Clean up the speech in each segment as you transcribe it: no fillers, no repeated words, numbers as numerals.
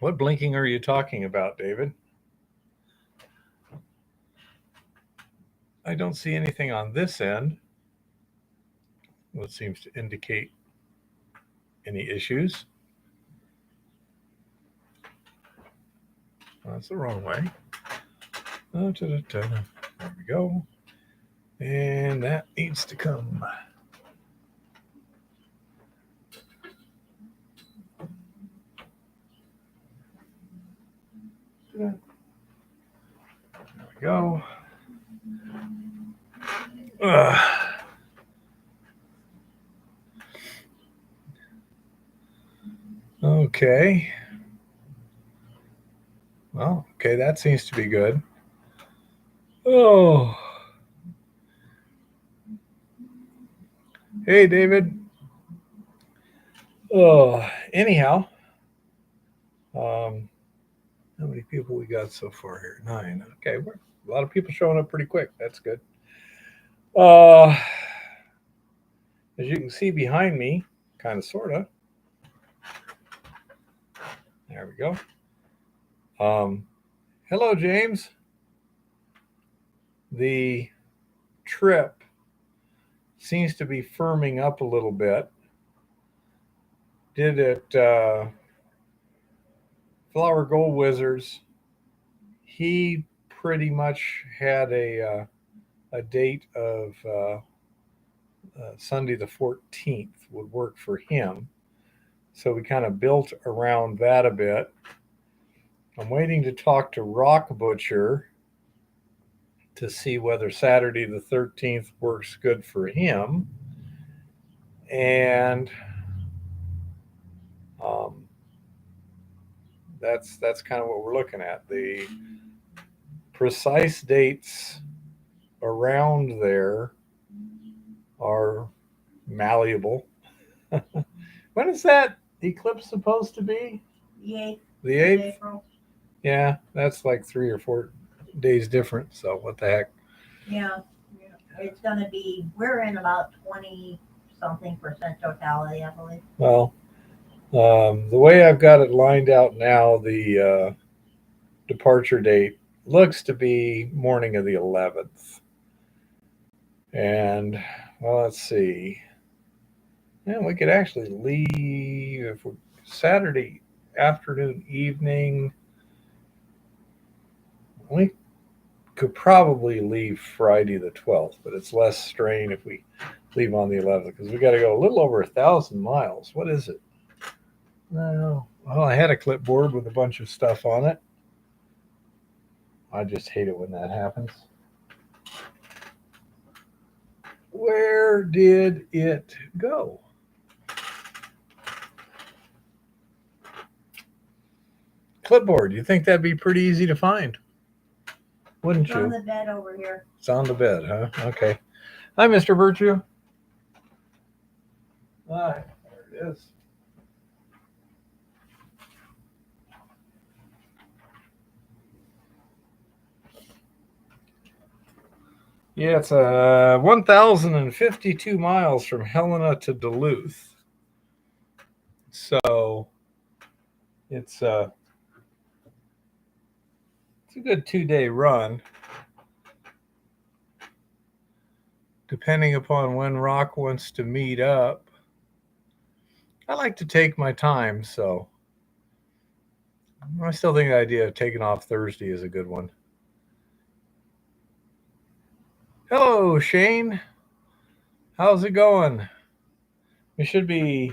What blinking are you talking about, David? I don't see anything on this end, what seems to indicate any issues. That's the wrong way. Oh, there we go. And that needs to come. There we go. Ugh. Okay. Well, okay, that seems to be good. Oh, hey, David. Oh, anyhow, um, how many people we got so far here? 9. Okay, we're a lot of people showing up pretty quick. That's good. Uh, as you can see behind me, kind of, sort of. There we go. Hello, James. The trip seems to be firming up a little bit. Did it, Flower Gold Wizards? He pretty much had a date of Sunday the 14th would work for him. So we kind of built around that a bit. I'm waiting to talk to Rock Butcher to see whether Saturday the 13th works good for him. And um, that's kind of what we're looking at. The precise dates around there are malleable. When is that eclipse supposed to be? The 8th. The 8th? April. Yeah, that's like 3 or 4 days different. So what the heck? Yeah. It's going to be, we're in about 20 something percent totality, I believe. Well, the way I've got it lined out now, the departure date looks to be morning of the 11th. And, well, let's see. Yeah, we could actually leave if we Saturday afternoon, evening. We could probably leave Friday the 12th, but it's less strain if we leave on the 11th because we got to go a little over 1,000 miles. What is it? No. Well, I had a clipboard with a bunch of stuff on it. I just hate it when that happens. Where did it go? Clipboard. You think that'd be pretty easy to find? Wouldn't It's you? on the bed over here. It's on the bed, huh? Okay. Hi, Mr. Virtue. Hi. There it is. Yeah, it's 1,052 miles from Helena to Duluth. So it's a good 2-day run, depending upon when Rock wants to meet up. I like to take my time, so I still think the idea of taking off Thursday is a good one. Hello, Shane. How's it going? We should be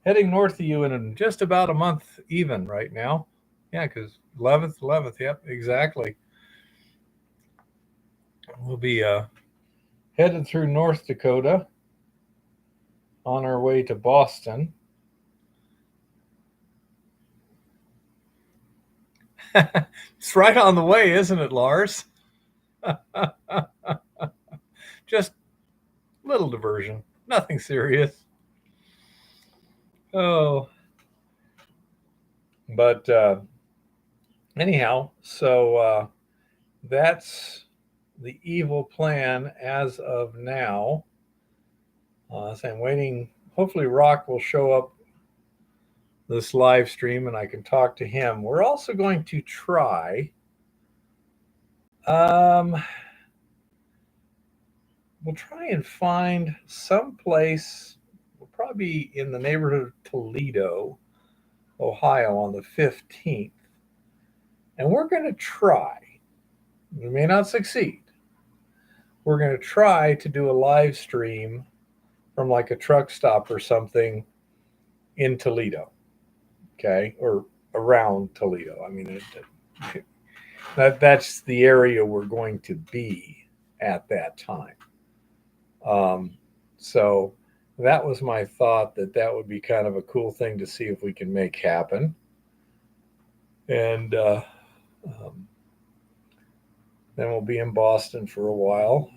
heading north of you in just about a month even right now. Yeah, because 11th. Yep, exactly. We'll be headed through North Dakota on our way to Boston. It's right on the way, isn't it, Lars? Just little diversion, nothing serious. Oh, but anyhow, so that's the evil plan as of now. So I'm waiting. Hopefully, Rock will show up this live stream and I can talk to him. We're also going to try. We'll try and find some place. We'll probably be in the neighborhood of Toledo, Ohio, on the 15th, and we're going to try. We may not succeed. We're going to try to do a live stream from like a truck stop or something in Toledo, okay, or around Toledo. I mean, that's the area we're going to be at that time. So that was my thought, that would be kind of a cool thing to see if we can make happen. And then we'll be in Boston for a while.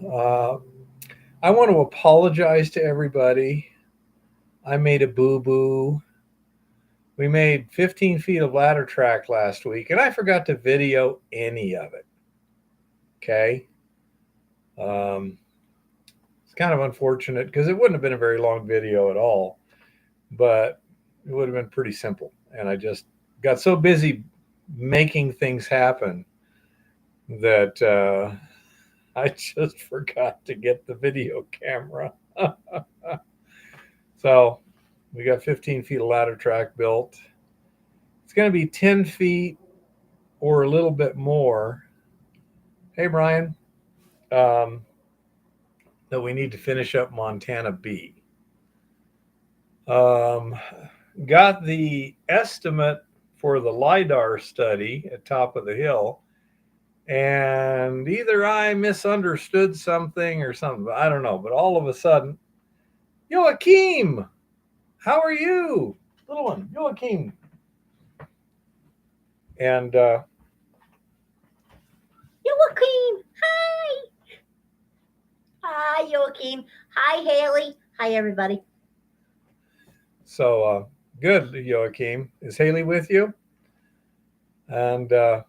I want to apologize to everybody. I made a boo-boo. We made 15 feet of ladder track last week, and I forgot to video any of it. Okay? It's kind of unfortunate because it wouldn't have been a very long video at all, but it would have been pretty simple. And I just got so busy making things happen that I just forgot to get the video camera. So we got 15 feet of ladder track built. It's going to be 10 feet or a little bit more. Hey, Brian, that we need to finish up Montana B. Got the estimate for the LiDAR study at Top of the Hill, and either I misunderstood something or something. I don't know, but all of a sudden, Joachim, how are you? Little one, Joachim. And Joachim, hi. Hi, Joachim. Hi, Haley. Hi, everybody. So good, Joachim. Is Haley with you? And the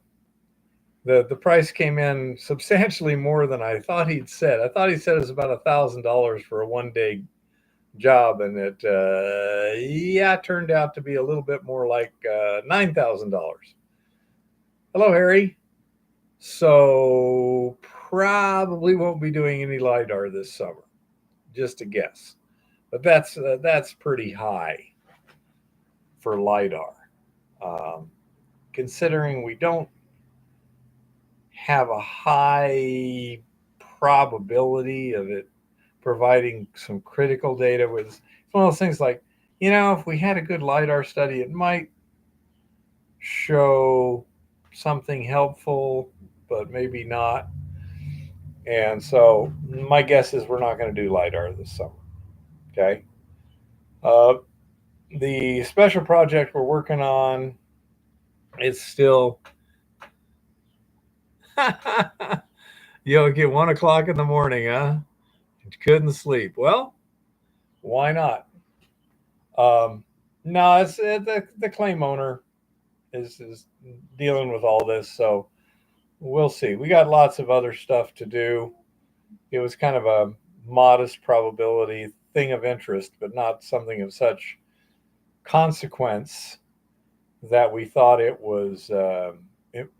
price came in substantially more than I thought he'd said. I thought he said it was about $1,000 for a one-day job, and it turned out to be a little bit more like $9,000. Hello, Harry. So probably won't be doing any LiDAR this summer, just a guess. But that's pretty high for LiDAR, considering we don't have a high probability of it providing some critical data. It's one of those things like, if we had a good LiDAR study, it might show something helpful, but maybe not. And so my guess is we're not going to do LiDAR this summer. Okay. The special project we're working on is still get 1 o'clock in the morning, huh? You couldn't sleep. Well, why not? No, it's the claim owner is dealing with all this, so we'll see. We got lots of other stuff to do. It was kind of a modest probability thing of interest, but not something of such consequence that we thought it was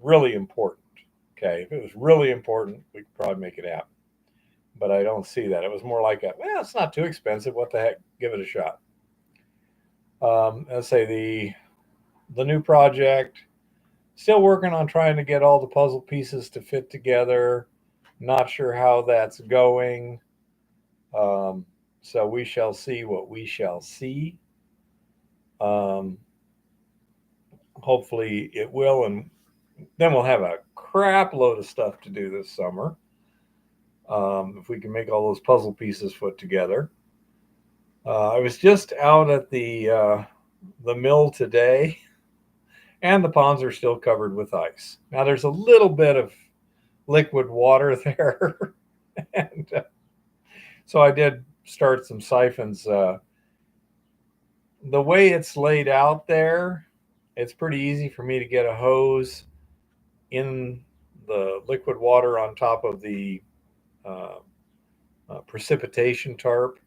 really important. Okay, if it was really important, we could probably make it happen. But I don't see that. It was more like it's not too expensive. What the heck? Give it a shot. Let's say the new project, still working on trying to get all the puzzle pieces to fit together. Not sure how that's going. So we shall see what we shall see. Hopefully it will, and then we'll have a crap load of stuff to do this summer. If we can make all those puzzle pieces put together. I was just out at the mill today, and the ponds are still covered with ice. Now there's a little bit of liquid water there, and so I did start some siphons. The way it's laid out there, it's pretty easy for me to get a hose in the liquid water on top of the precipitation tarp,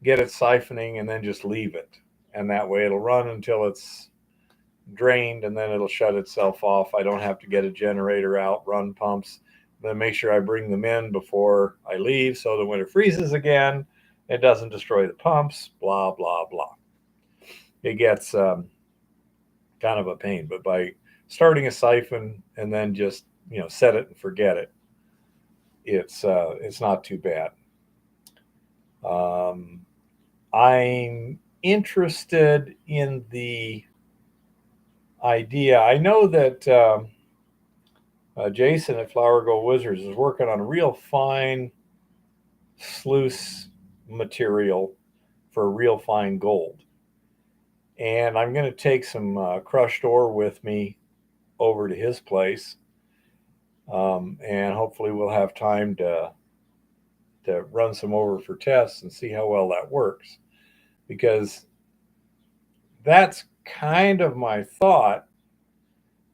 get it siphoning, and then just leave it. and that way it'll run until it's drained, and then it'll shut itself off. I don't have to get a generator out, run pumps, then make sure I bring them in before I leave so that when it freezes again, it doesn't destroy the pumps, blah, blah, blah. It gets kind of a pain, but by starting a siphon and then just, set it and forget it, it's not too bad. I'm interested in the idea. I know that Jason at Flower Gold Wizards is working on a real fine sluice material for real fine gold. And I'm going to take some crushed ore with me over to his place. And hopefully we'll have time to run some over for tests and see how well that works. Because that's kind of my thought,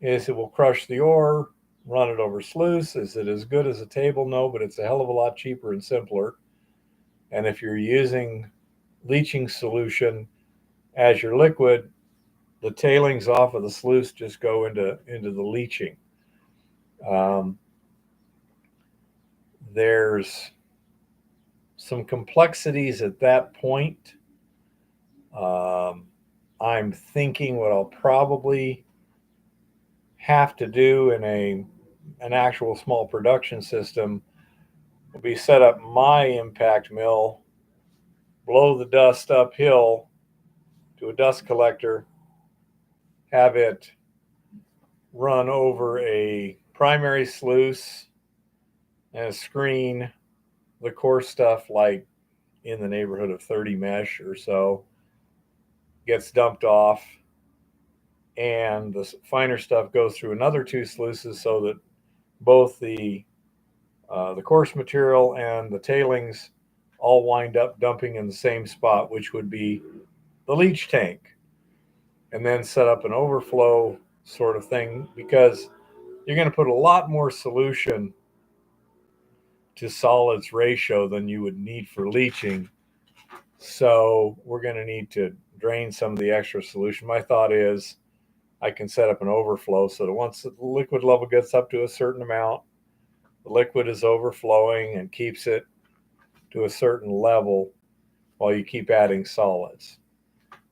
is it will crush the ore, run it over sluice. Is it as good as a table? No, but it's a hell of a lot cheaper and simpler. And if you're using leaching solution as your liquid, the tailings off of the sluice just go into the leaching. There's some complexities at that point. I'm thinking what I'll probably have to do in an actual small production system will be set up my impact mill, blow the dust uphill to a dust collector, have it run over a primary sluice and screen the coarse stuff, like in the neighborhood of 30 mesh or so, gets dumped off, and the finer stuff goes through another two sluices so that both the coarse material and the tailings all wind up dumping in the same spot, which would be the leach tank, and then set up an overflow sort of thing, because you're going to put a lot more solution to solids ratio than you would need for leaching. So we're going to need to drain some of the extra solution. My thought is I can set up an overflow so that once the liquid level gets up to a certain amount, the liquid is overflowing and keeps it to a certain level while you keep adding solids.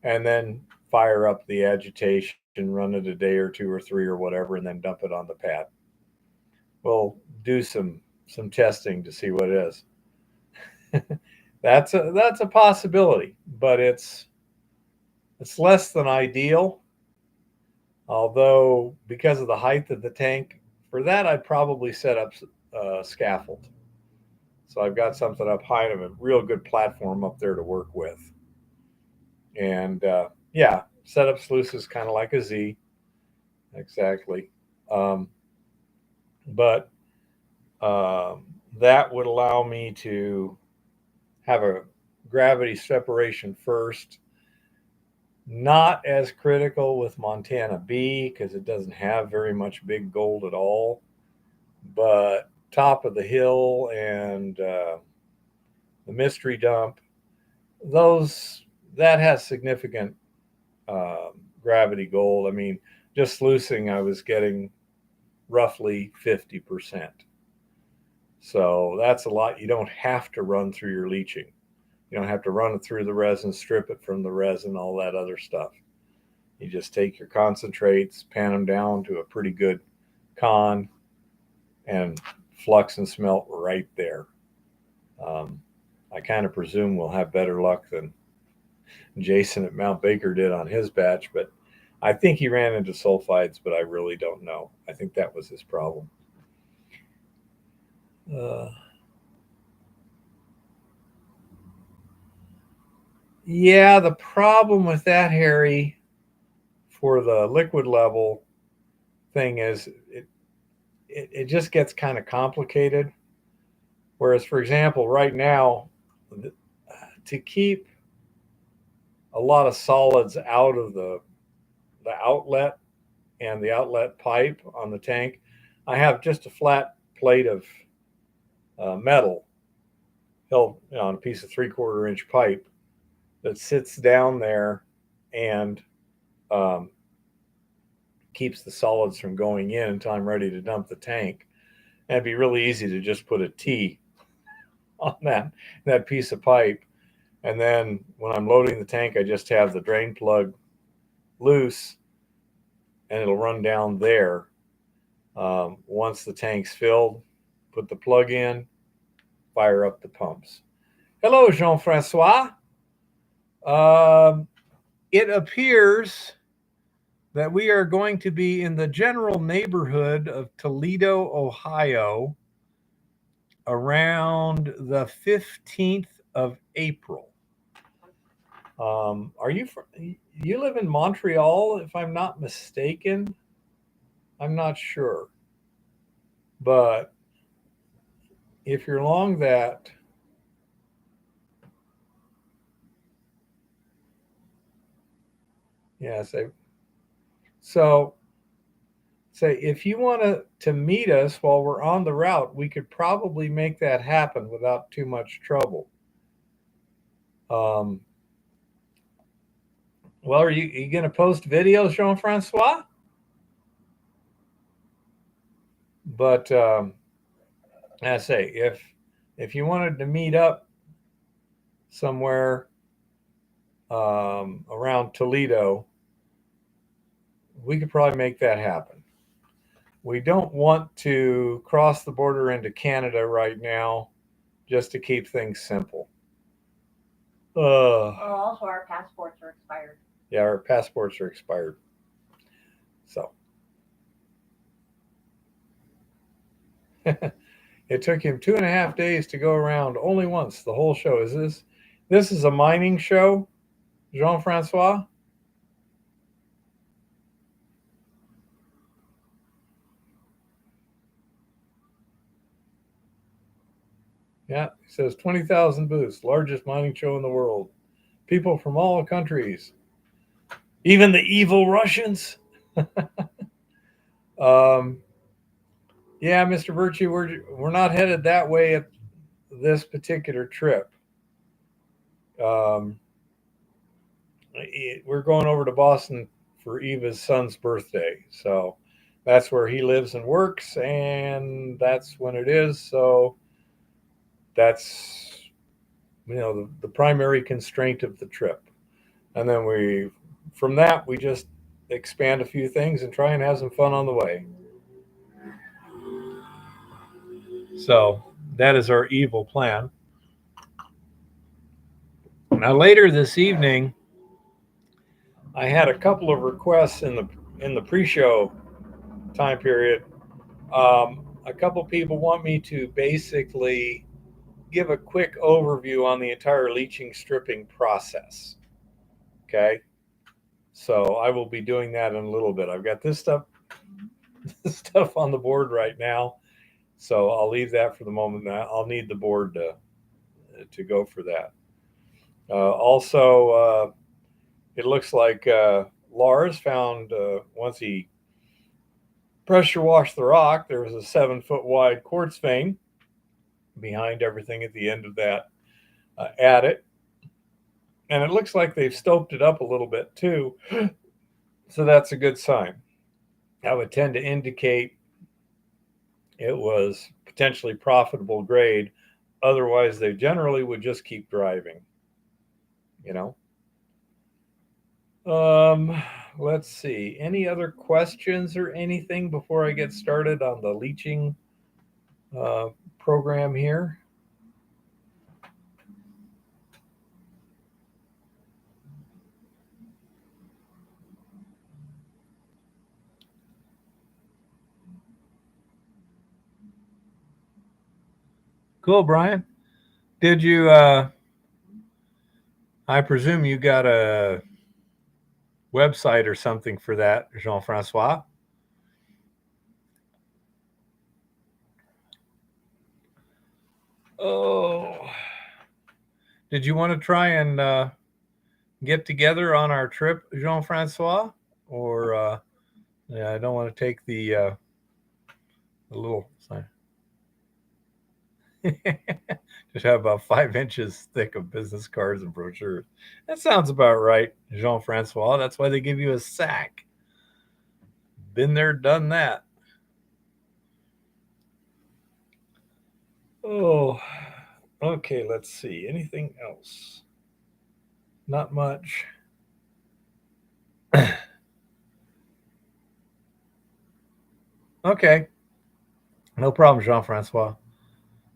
And then fire up the agitation, run it a day or two or three or whatever, and then dump it on the pad. We'll do some testing to see what it is. That's a possibility, but it's less than ideal. Although, because of the height of the tank, for that I'd probably set up scaffold. So I've got something up high of a real good platform up there to work with. And yeah, set up sluices kind of like a Z. Exactly. But that would allow me to have a gravity separation first. Not as critical with Montana B because it doesn't have very much big gold at all. But top of the hill and the mystery dump, that has significant gravity gold. I mean, just sluicing, I was getting roughly 50%. So that's a lot. You don't have to run through your leaching. You don't have to run it through the resin, strip it from the resin, all that other stuff. You just take your concentrates, pan them down to a pretty good con, and flux and smelt right there. I kind of presume we'll have better luck than Jason at Mount Baker did on his batch, but I think he ran into sulfides, but I really don't know. I think that was his problem. Yeah, the problem with that, Harry, for the liquid level thing is it just gets kind of complicated. Whereas, for example, right now, to keep a lot of solids out of the outlet and the outlet pipe on the tank, I have just a flat plate of metal held on a piece of 3/4 inch pipe that sits down there and keeps the solids from going in until I'm ready to dump the tank. And it'd be really easy to just put a T on that piece of pipe. And then when I'm loading the tank, I just have the drain plug loose and it'll run down there. Once the tank's filled, put the plug in, fire up the pumps. Hello, Jean-Francois. It appears that we are going to be in the general neighborhood of Toledo, Ohio, around the 15th of April. Are you live in Montreal, if I'm not mistaken? I'm not sure. But if you're along that, yeah, so say if you want to meet us while we're on the route, we could probably make that happen without too much trouble. Well, are you going to post videos, Jean-Francois? But I say if you wanted to meet up somewhere around Toledo, we could probably make that happen. We don't want to cross the border into Canada right now, just to keep things simple. Also, our passports are expired. Yeah, our passports are expired. So it took him 2.5 days to go around only once the whole show. This is a mining show, Jean-Francois? Yeah, he says 20,000 booths, largest mining show in the world. People from all countries, even the evil Russians. Yeah, Mr. Virtue, we're not headed that way at this particular trip. We're going over to Boston for Eva's son's birthday, so that's where he lives and works, and that's when it is. So that's the primary constraint of the trip, and then from that we just expand a few things and try and have some fun on the way. So that is our evil plan. Now later this evening, I had a couple of requests in the pre-show time period. A couple people want me to basically give a quick overview on the entire leaching stripping process. Okay, so I will be doing that in a little bit. I've got this stuff on the board right now, so I'll leave that for the moment. I'll need the board to go for that. Also, it looks like Lars found, once he pressure washed the rock, there was a 7-foot wide quartz vein behind everything at the end of that adit. And it looks like they've stoped it up a little bit too. So that's a good sign. That would tend to indicate it was potentially profitable grade. Otherwise, they generally would just keep driving. Let's see. Any other questions or anything before I get started on the leaching program here? Cool, Brian. Did you, I presume you got a website or something for that, Jean-Francois? Oh, did you want to try and get together on our trip, Jean-Francois? Or, yeah, I don't want to take the little sign. Should have about 5 inches thick of business cards and brochures. That sounds about right, Jean-Francois. That's why they give you a sack. Been there, done that. Oh, okay, let's see. Anything else? Not much. Okay, no problem, Jean-Francois.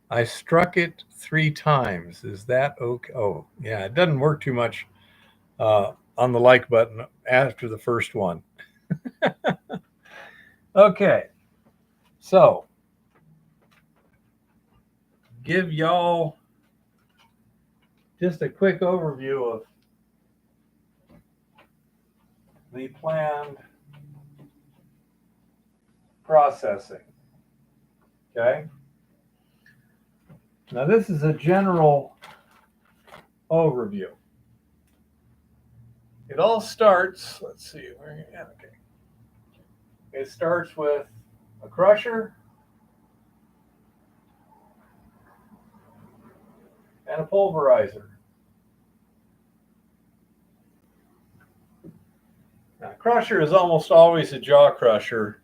I struck it 3 times. Is that okay? Oh, yeah, it doesn't work too much on the like button after the first one. Okay, so give y'all just a quick overview of the planned processing. Okay, now this is a general overview. It all starts, let's see, okay. It starts with a crusher and a pulverizer. Now, a crusher is almost always a jaw crusher,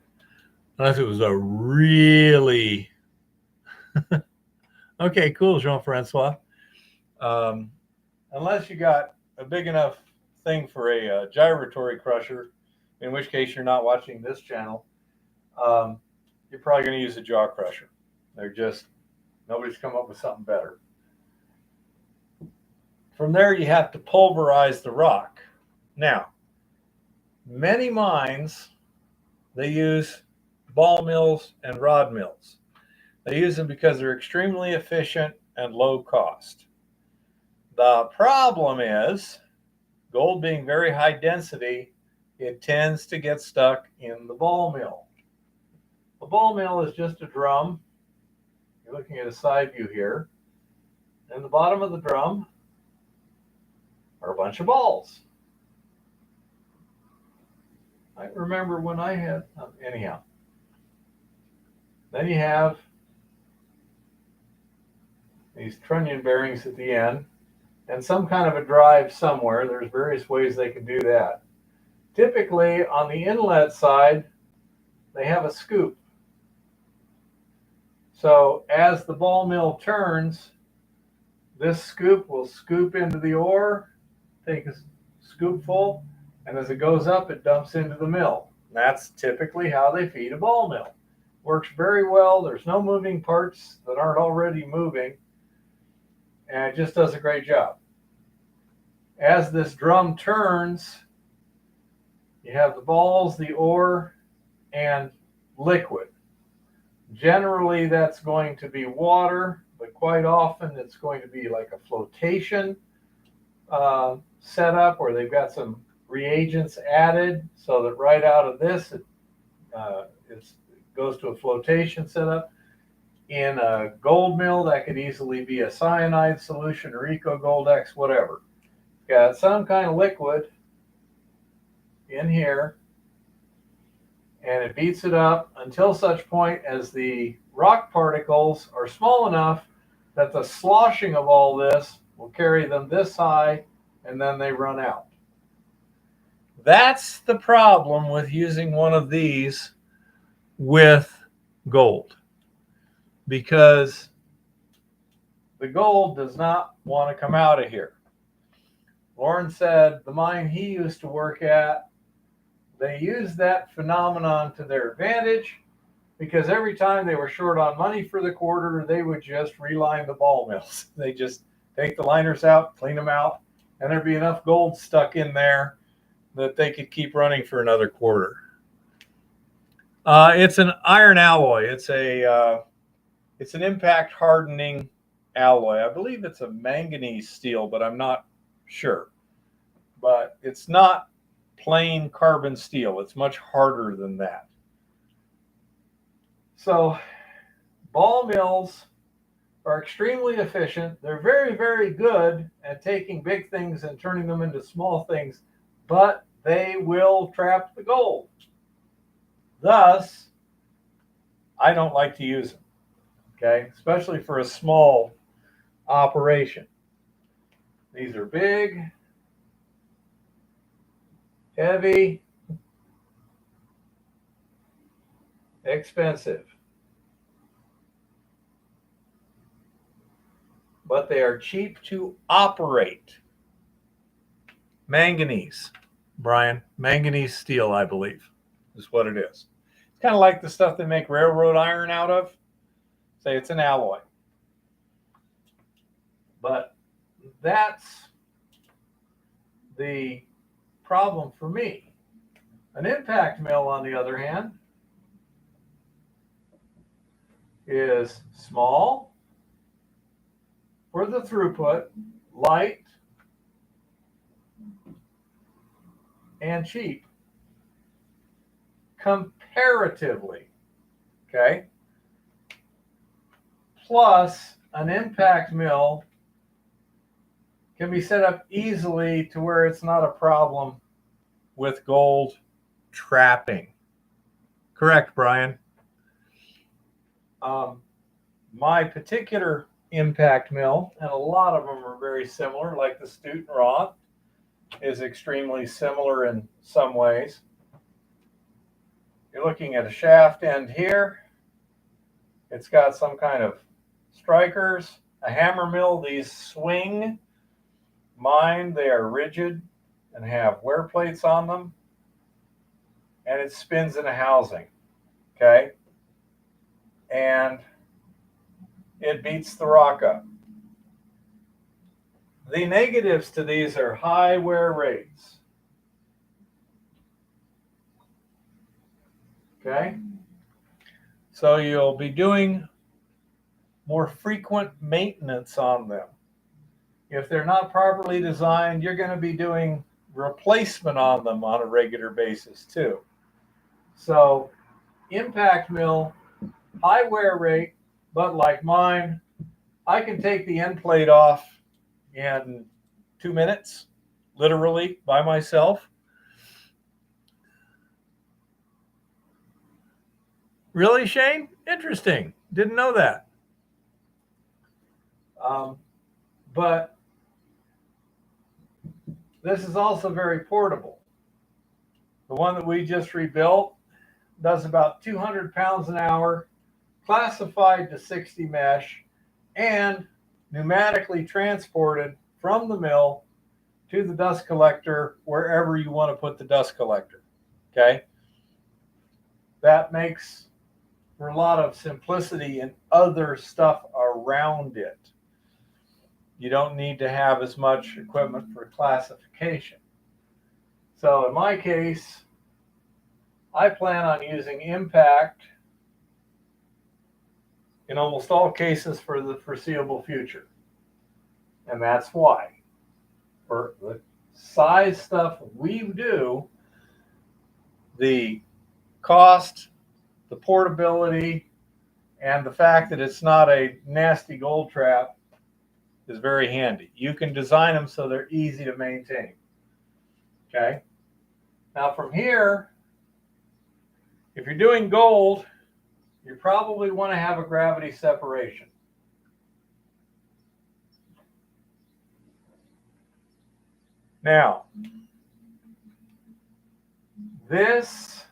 unless it was a really okay, cool, Jean-Francois. Unless you got a big enough thing for a gyratory crusher, in which case you're not watching this channel, you're probably going to use a jaw crusher. Nobody's come up with something better. From there, you have to pulverize the rock. Now, many mines, they use ball mills and rod mills. They use them because they're extremely efficient and low cost. The problem is, gold being very high density, it tends to get stuck in the ball mill. A ball mill is just a drum. You're looking at a side view here. In the bottom of the drum are a bunch of balls. I remember when I had, anyhow. Then you have these trunnion bearings at the end and some kind of a drive somewhere. There's various ways they can do that. Typically on the inlet side, they have a scoop. So as the ball mill turns, this scoop will scoop into the ore, take a scoopful, and as it goes up, it dumps into the mill. That's typically how they feed a ball mill. Works very well. There's no moving parts that aren't already moving, and it just does a great job. As this drum turns, you have the balls, the ore, and liquid. Generally, that's going to be water, but quite often it's going to be like a flotation setup where they've got some reagents added so that right out of this it goes to a flotation setup. In a gold mill, that could easily be a cyanide solution or Eco Gold X, whatever. Got some kind of liquid in here, and it beats it up until such point as the rock particles are small enough that the sloshing of all this will carry them this high, and then they run out. That's the problem with using one of these with gold, because the gold does not want to come out of here. Lauren said the mine he used to work at, they used that phenomenon to their advantage, because every time they were short on money for the quarter, they would just reline the ball mills. They just take the liners out, clean them out, and there'd be enough gold stuck in there that they could keep running for another quarter. It's an iron alloy. It's an impact hardening alloy. I believe it's a manganese steel, but I'm not sure. But it's not plain carbon steel. It's much harder than that. So ball mills are extremely efficient. They're very, very good at taking big things and turning them into small things, but they will trap the gold. Thus, I don't like to use them, okay? Especially for a small operation. These are big, heavy, expensive, but they are cheap to operate. Manganese, Brian, manganese steel, I believe, is what it is. It's kind of like the stuff they make railroad iron out of. Say it's an alloy. But that's the problem for me. An impact mill, on the other hand, is small for the throughput, light, and cheap comparatively. Okay? Plus, an impact mill can be set up easily to where it's not a problem with gold trapping. Correct, Brian. My particular impact mill, and a lot of them are very similar, like the Stoughton Roth is extremely similar in some ways. You're looking at a shaft end here. It's got some kind of strikers. A hammer mill, these swing. Mine, they are rigid and have wear plates on them. And it spins in a housing. Okay? And it beats the rock up. The negatives to these are high wear rates. Okay? So you'll be doing more frequent maintenance on them. If they're not properly designed, you're going to be doing replacement on them on a regular basis too. So impact mill, high wear rate, but like mine, I can take the end plate off in 2 minutes, literally by myself. Really, Shane? Interesting. Didn't know that. But this is also very portable. The one that we just rebuilt does about 200 pounds an hour, classified to 60 mesh, and pneumatically transported from the mill to the dust collector wherever you want to put the dust collector. Okay? That makes for a lot of simplicity and other stuff around it. You don't need to have as much equipment for classification. So in my case, I plan on using impact in almost all cases for the foreseeable future. And that's why. For the size stuff we do, the cost, the portability, and the fact that it's not a nasty gold trap is very handy. You can design them so they're easy to maintain. Okay? Now from here, if you're doing gold, you probably want to have a gravity separation. Now, this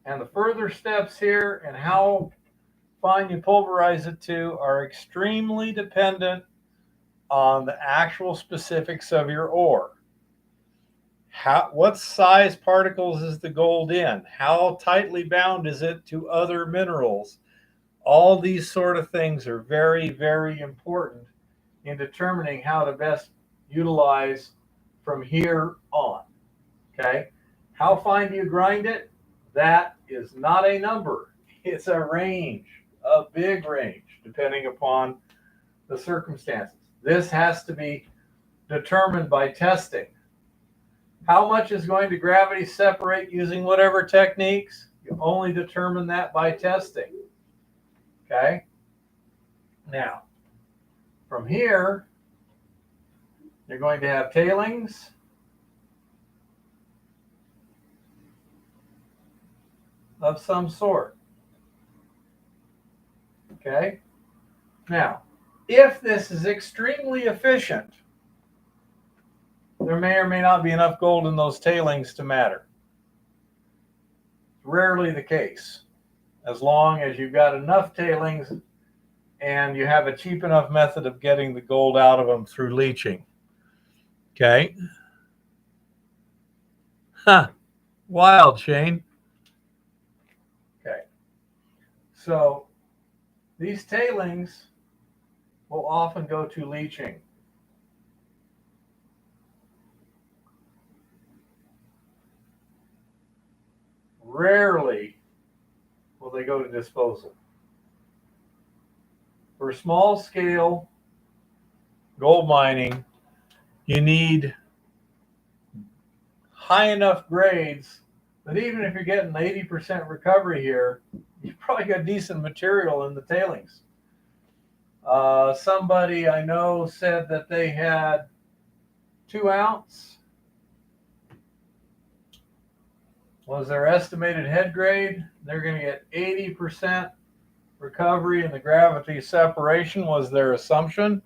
and the further steps here and how fine you pulverize it to are extremely dependent on the actual specifics of your ore. What size particles is the gold in? How tightly bound is it to other minerals? All these sort of things are very, very important in determining how to best utilize from here on. Okay? How fine do you grind it? That is not a number. It's a range, a big range, depending upon the circumstances. This has to be determined by testing. How much is going to gravity separate using whatever techniques? You only determine that by testing. Okay? Now, from here, you're going to have tailings. Of some sort. Okay? Now, if this is extremely efficient, there may or may not be enough gold in those tailings to matter. Rarely the case, as long as you've got enough tailings and you have a cheap enough method of getting the gold out of them through leaching. Okay. Huh. Wild, Shane. Okay. So these tailings will often go to leaching. Rarely will they go to disposal. For small scale gold mining, you need high enough grades that even if you're getting 80% recovery here, you've probably got decent material in the tailings. Somebody I know said that they had 2 ounce was their estimated head grade. They're going to get 80% recovery, and the gravity separation was their assumption.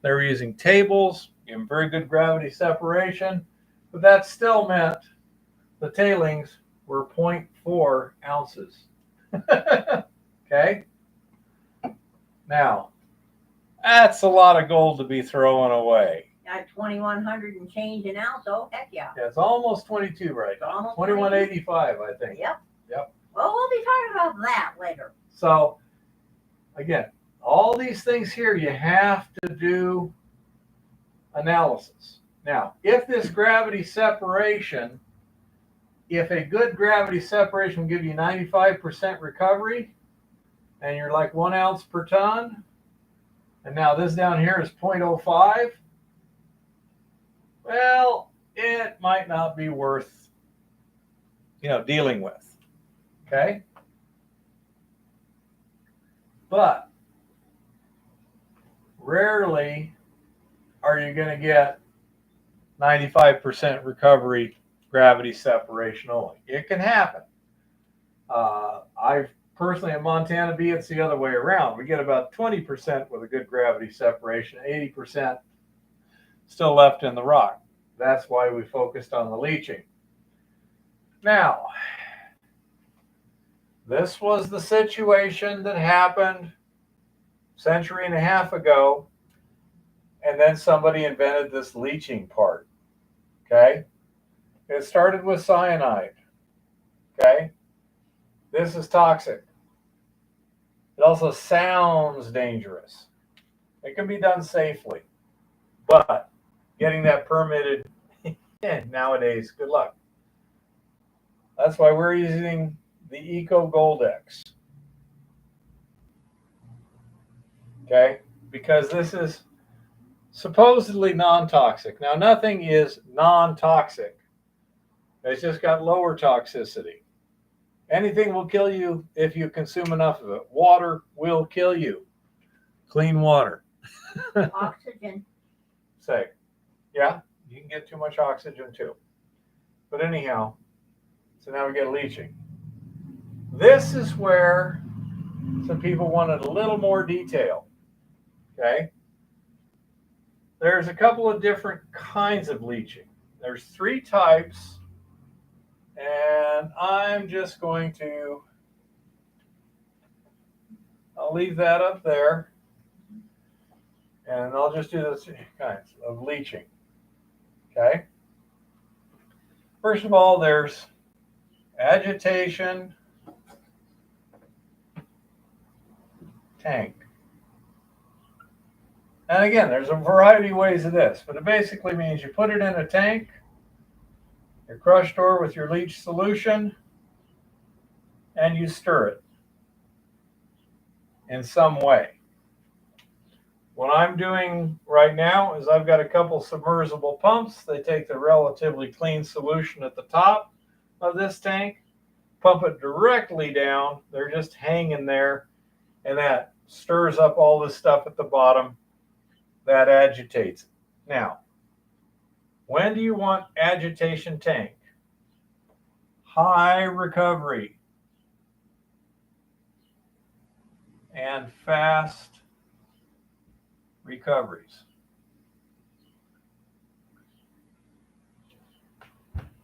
They were using tables, giving very good gravity separation, but that still meant the tailings were 0.4 ounces. Okay? Now, that's a lot of gold to be throwing away. At 2,100 and change an ounce, oh, heck yeah. Yeah, it's almost 22 right now. Almost 21.85, I think. Yep. Yep. Well, we'll be talking about that later. So, again, all these things here, you have to do analysis. Now, if this gravity separation, if a good gravity separation will give you 95% recovery, and you're like 1 ounce per ton, and now this down here is 0.05, well, it might not be worth, dealing with. Okay? But rarely are you going to get 95% recovery gravity separation only. It can happen. I've personally in Montana Bee, it's the other way around. We get about 20% with a good gravity separation, 80% still left in the rock. That's why we focused on the leaching. Now, this was the situation that happened a century and a half ago, and then somebody invented this leaching part. Okay? It started with cyanide. Okay? This is toxic. It also sounds dangerous. It can be done safely, but getting that permitted nowadays, good luck. That's why we're using the Eco Goldex. Okay? Because this is supposedly non-toxic. Now, nothing is non-toxic. It's just got lower toxicity. Anything will kill you if you consume enough of it. Water will kill you. Clean water. Oxygen. Say, yeah, you can get too much oxygen too. But anyhow, so now we get leaching. This is where some people wanted a little more detail. Okay? There's a couple of different kinds of leaching. There's 3 types, and I'm just going to, I'll leave that up there, and I'll just do those 3 kinds of leaching. Okay? First of all, there's agitation tank. And again, there's a variety of ways of this, but it basically means you put it in a tank, your crushed ore with your leach solution, and you stir it in some way. What I'm doing right now is I've got a couple submersible pumps. They take the relatively clean solution at the top of this tank, pump it directly down. They're just hanging there, and that stirs up all this stuff at the bottom. That agitates it. Now, when do you want agitation tank? High recovery and fast recoveries.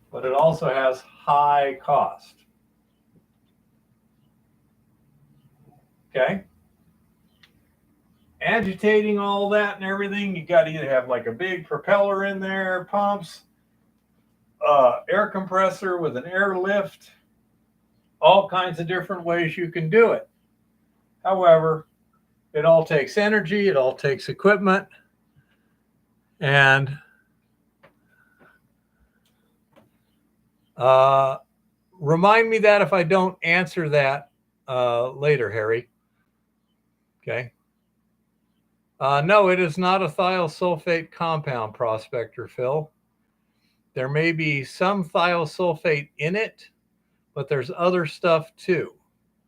But it also has high cost. Okay? Agitating all that and everything, you got to either have like a big propeller in there, pumps, air compressor with an air lift, all kinds of different ways you can do it. However, it all takes energy, it all takes equipment, and remind me that if I don't answer that later, Harry. Okay. No, it is not a thiosulfate compound, Prospector Phil. There may be some thiosulfate in it, but there's other stuff too.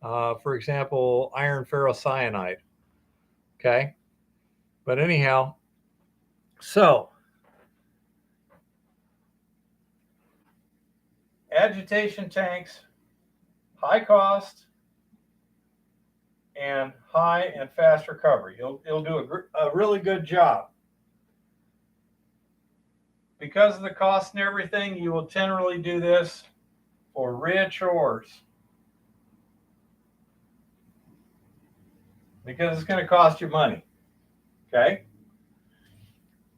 For example, iron ferrocyanide. Okay. But anyhow, so agitation tanks, high cost, and high and fast recovery. It'll do a really good job. Because of the cost and everything, you will generally do this for rich ores. Because it's going to cost you money. Okay?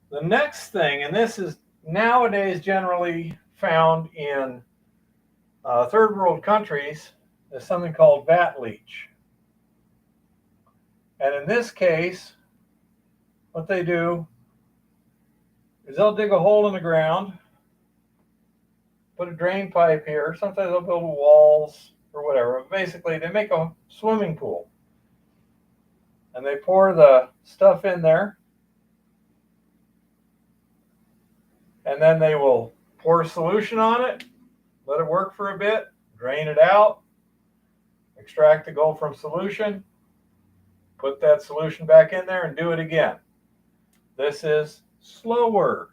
The next thing, and this is nowadays generally found in third world countries, is something called vat leach. And in this case, what they do is they'll dig a hole in the ground, put a drain pipe here. Sometimes they'll build walls or whatever. Basically, they make a swimming pool. And they pour the stuff in there. And then they will pour a solution on it, let it work for a bit, drain it out, extract the gold from solution, put that solution back in there and do it again. This is slower.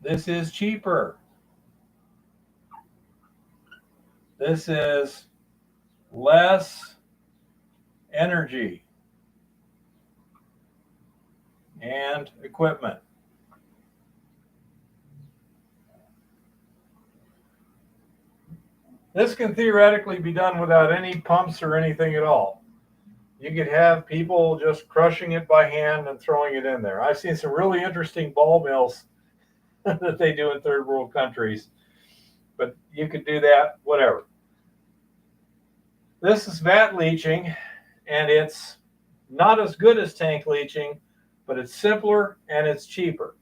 This is cheaper. This is less energy and equipment. This can theoretically be done without any pumps or anything at all. You could have people just crushing it by hand and throwing it in there. I've seen some really interesting ball mills that they do in third world countries, but you could do that, whatever. This is vat leaching, and it's not as good as tank leaching, but it's simpler and it's cheaper.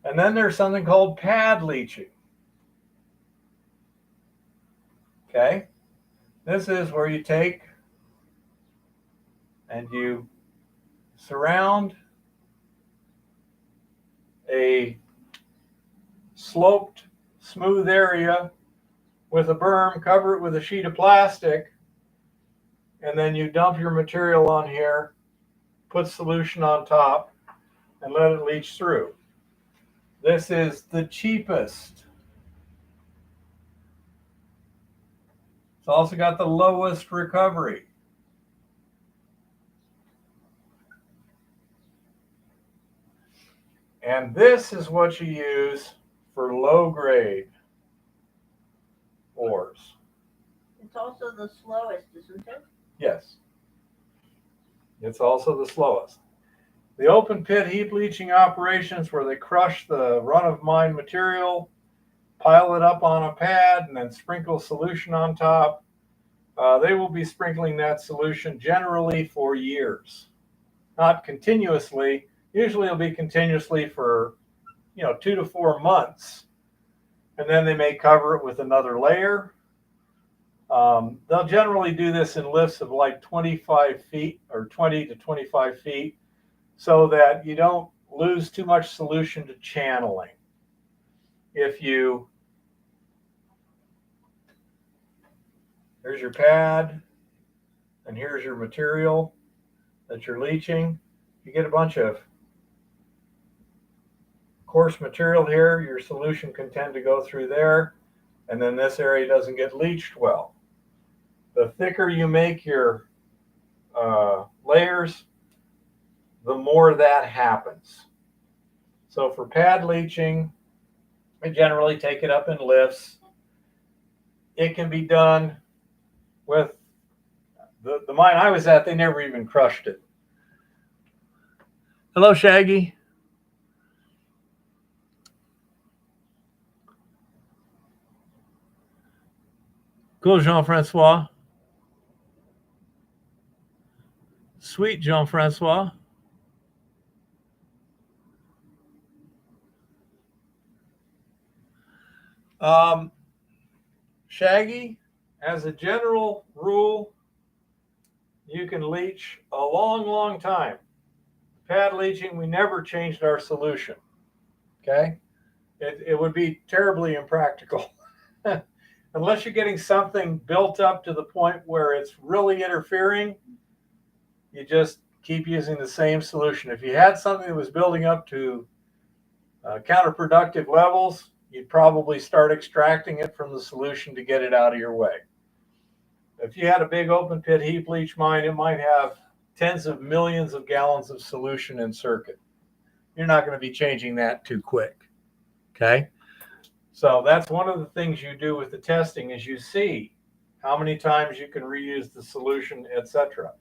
And then there's something called pad leaching. Okay? This is where you take and you surround a sloped, smooth area with a berm, cover it with a sheet of plastic, and then you dump your material on here, put solution on top, and let it leach through. This is the cheapest. It's also got the lowest recovery. And this is what you use for low grade ores. It's also the slowest, isn't it? Yes. It's also the slowest. The open pit heap leaching operations where they crush the run of mine material, pile it up on a pad, and then sprinkle solution on top. They will be sprinkling that solution generally for years, not continuously. Usually it'll be continuously for 2 to 4 months, and then they may cover it with another layer. They'll generally do this in lifts of like 25 feet or 20 to 25 feet so that you don't lose too much solution to channeling. Here's your pad, and here's your material that you're leaching. You get a bunch of coarse material here, your solution can tend to go through there, and then this area doesn't get leached well. The thicker you make your layers, the more that happens. So for pad leaching, I generally take it up in lifts. It can be done with the mine I was at, they never even crushed it. Hello, Shaggy. Cool, Jean-Francois. Sweet, Jean-Francois. Shaggy, as a general rule, you can leach a long, long time. Pad leaching, we never changed our solution. Okay? It would be terribly impractical. Unless you're getting something built up to the point where it's really interfering, you just keep using the same solution. If you had something that was building up to counterproductive levels, you'd probably start extracting it from the solution to get it out of your way. If you had a big open pit heap leach mine, it might have tens of millions of gallons of solution in circuit. You're not going to be changing that too quick. Okay? So that's one of the things you do with the testing is you see how many times you can reuse the solution, etc.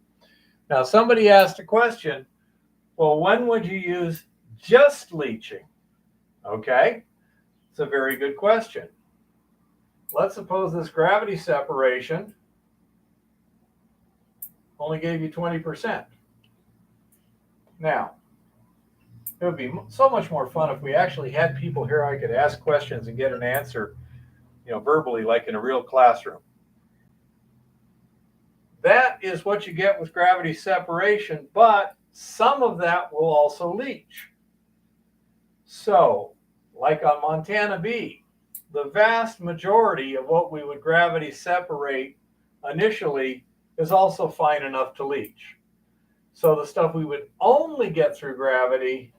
Now, somebody asked a question, well, when would you use just leaching? Okay, it's a very good question. Let's suppose this gravity separation only gave you 20%. Now, it would be so much more fun if we actually had people here I could ask questions and get an answer, verbally, like in a real classroom. That is what you get with gravity separation, but some of that will also leach. So, like on Montana B, the vast majority of what we would gravity separate initially is also fine enough to leach. So the stuff we would only get through gravity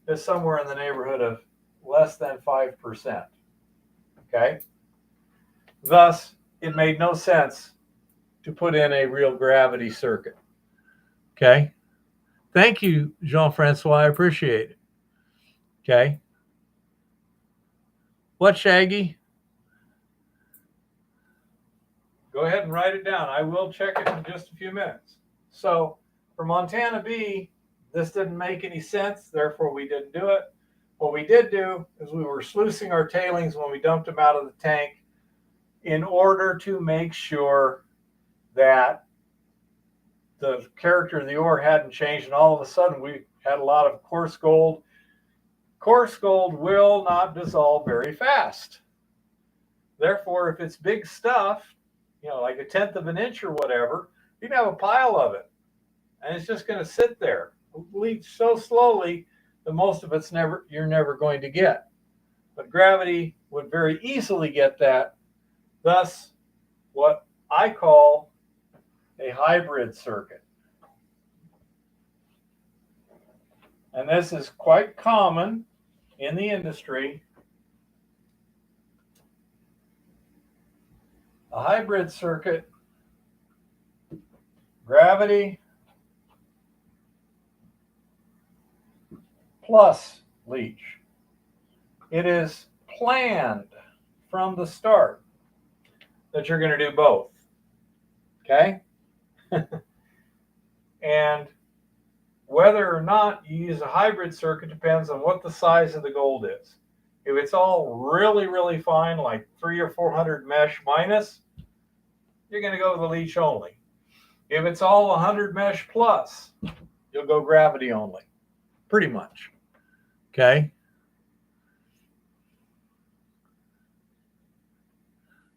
is somewhere in the neighborhood of less than 5%. Okay? Thus, it made no sense to put in a real gravity circuit. Okay? Thank you, Jean-Francois. I appreciate it. Okay? What, Shaggy? Go ahead and write it down. I will check it in just a few minutes. So for Montana B, this didn't make any sense, therefore we didn't do it. What we did do is we were sluicing our tailings when we dumped them out of the tank in order to make sure that the character of the ore hadn't changed, and all of a sudden we had a lot of coarse gold. Coarse gold will not dissolve very fast. Therefore, if it's big stuff, like 1/10 of an inch or whatever, you can have a pile of it. And it's just going to sit there, leach so slowly that most of it's you're never going to get. But gravity would very easily get that. Thus, what I call a hybrid circuit. And this is quite common in the industry. A hybrid circuit, gravity plus leach. It is planned from the start that you're going to do both. Okay? And whether or not you use a hybrid circuit depends on what the size of the gold is. If it's all really, really fine, like 300 or 400 mesh minus, you're going to go with the leach only. If it's all 100 mesh plus, you'll go gravity only, pretty much. Okay?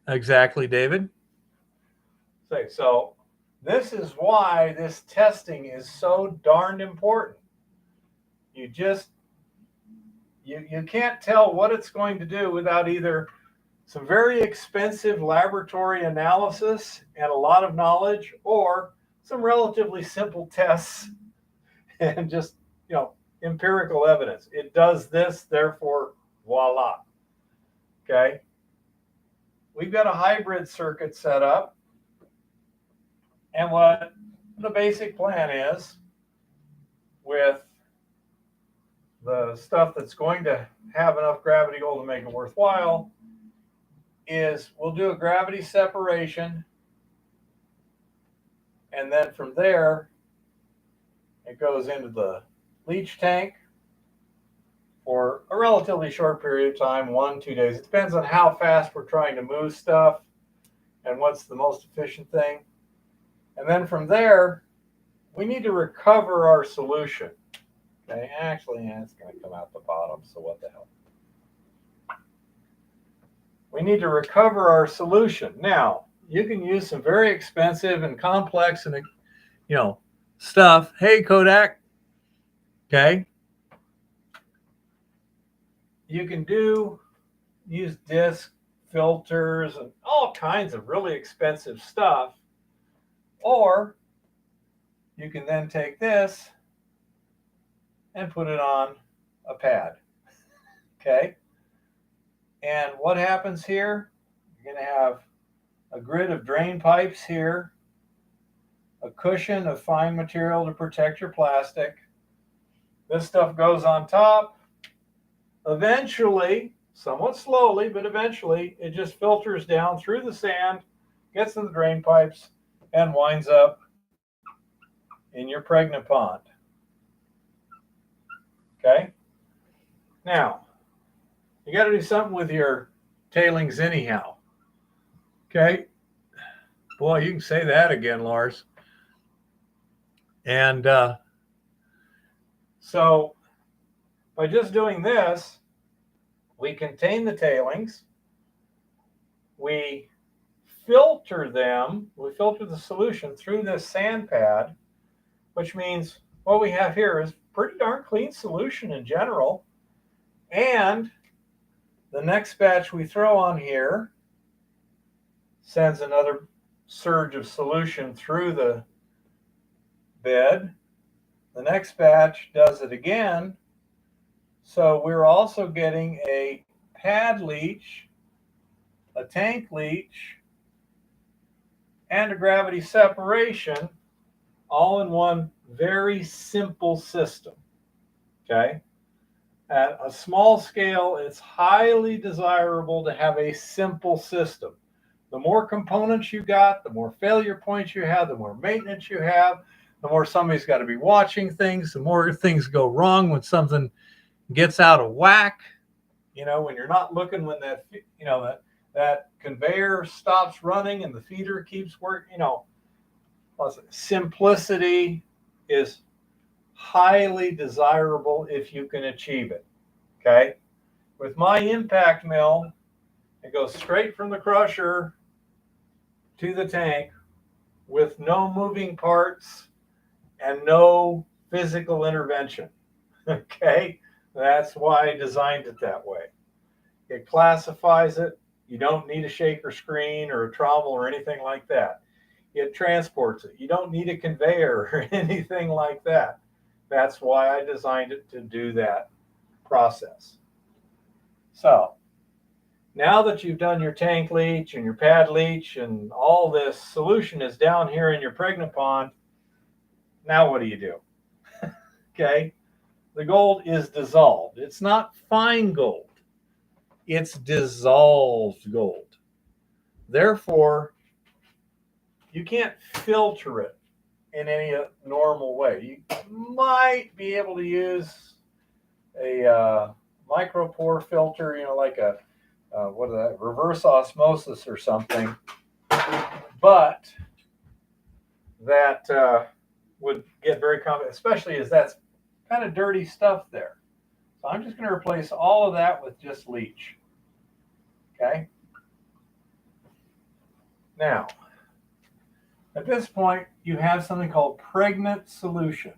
Exactly, David. So this is why this testing is so darned important. You can't tell what it's going to do without either some very expensive laboratory analysis and a lot of knowledge, or some relatively simple tests and just, empirical evidence. It does this, therefore, voila. Okay? We've got a hybrid circuit set up. And what the basic plan is with the stuff that's going to have enough gravity gold to make it worthwhile is we'll do a gravity separation, and then from there it goes into the leach tank for a relatively short period of time, 1-2 days. It depends on how fast we're trying to move stuff and what's the most efficient thing. And then from there, we need to recover our solution. Okay, actually, yeah, it's going to come out the bottom, so what the hell. We need to recover our solution. Now, you can use some very expensive and complex and, stuff. Hey, Kodak. Okay. You can use disc filters and all kinds of really expensive stuff. Or you can then take this and put it on a pad. Okay. And what happens here? You're going to have a grid of drain pipes here, a cushion of fine material to protect your plastic. This stuff goes on top. Eventually, somewhat slowly, but eventually, it just filters down through the sand, gets in the drain pipes, and winds up in your pregnant pond. Okay? Now, you got to do something with your tailings anyhow. Okay? Boy, you can say that again, Lars. And so by just doing this, we contain the tailings, we filter them, we filter the solution through this sand pad, which means what we have here is pretty darn clean solution in general. And the next batch we throw on here sends another surge of solution through the bed. The next batch does it again. So we're also getting a pad leach, a tank leach, and a gravity separation all in one very simple system. Okay? At a small scale, it's highly desirable to have a simple system. The more components you got, the more failure points you have, the more maintenance you have, the more somebody's got to be watching things, the more things go wrong when something gets out of whack. When you're not looking, when that conveyor stops running and the feeder keeps working, simplicity is highly desirable if you can achieve it. Okay? With my impact mill, it goes straight from the crusher to the tank with no moving parts and no physical intervention. Okay? That's why I designed it that way. It classifies it. You don't need a shaker screen or a trommel or anything like that. It transports it. You don't need a conveyor or anything like that. That's why I designed it to do that process. So now that you've done your tank leach and your pad leach and all this solution is down here in your pregnant pond, now what do? Okay? The gold is dissolved. It's not fine gold. It's dissolved gold. Therefore, you can't filter it in any normal way. You might be able to use a micropore filter, like a reverse osmosis or something, but that would get very complicated, especially as that's kind of dirty stuff there. So I'm just going to replace all of that with just leach. Okay. Now, at this point, you have something called pregnant solution.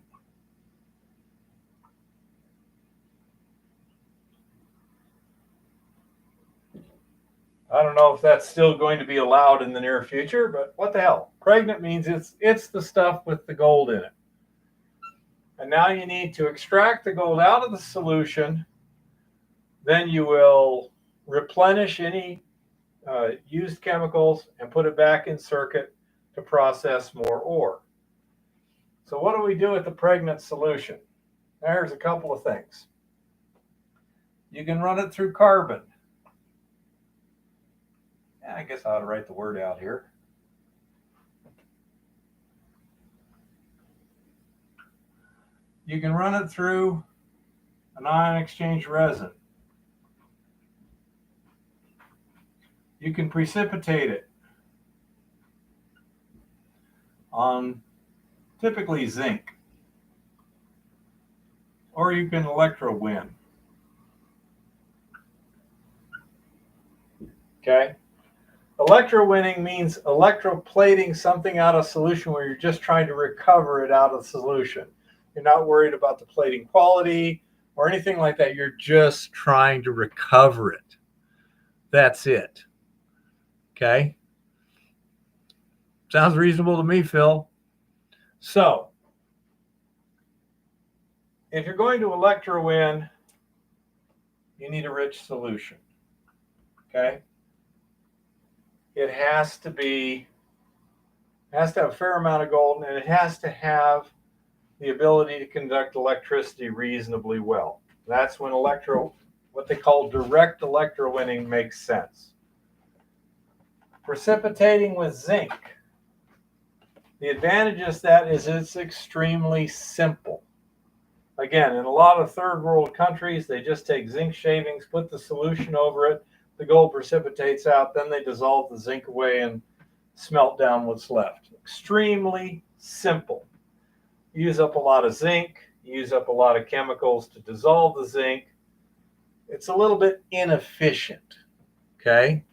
I don't know if that's still going to be allowed in the near future, but what the hell? Pregnant means it's the stuff with the gold in it. And now you need to extract the gold out of the solution. Then you will replenish any used chemicals and put it back in circuit to process more ore. So what do we do with the pregnant solution? There's a couple of things. You can run it through carbon. Yeah, I guess I ought to write the word out here. You can run it through an ion exchange resin. You can precipitate it on typically zinc, or you can electrowin. Okay? Electrowinning means electroplating something out of solution where you're just trying to recover it out of the solution. You're not worried about the plating quality or anything like that. You're just trying to recover it. That's it. Okay? Sounds reasonable to me, Phil. So, if you're going to electrowin, you need a rich solution. Okay? It has to have a fair amount of gold, and it has to have the ability to conduct electricity reasonably well. That's when what they call direct electrowinning makes sense. Precipitating with zinc. The advantage is that it's extremely simple. Again, in a lot of third world countries, they just take zinc shavings, put the solution over it, the gold precipitates out, then they dissolve the zinc away and smelt down what's left. Extremely simple. Use up a lot of zinc, use up a lot of chemicals to dissolve the zinc. It's a little bit inefficient, okay?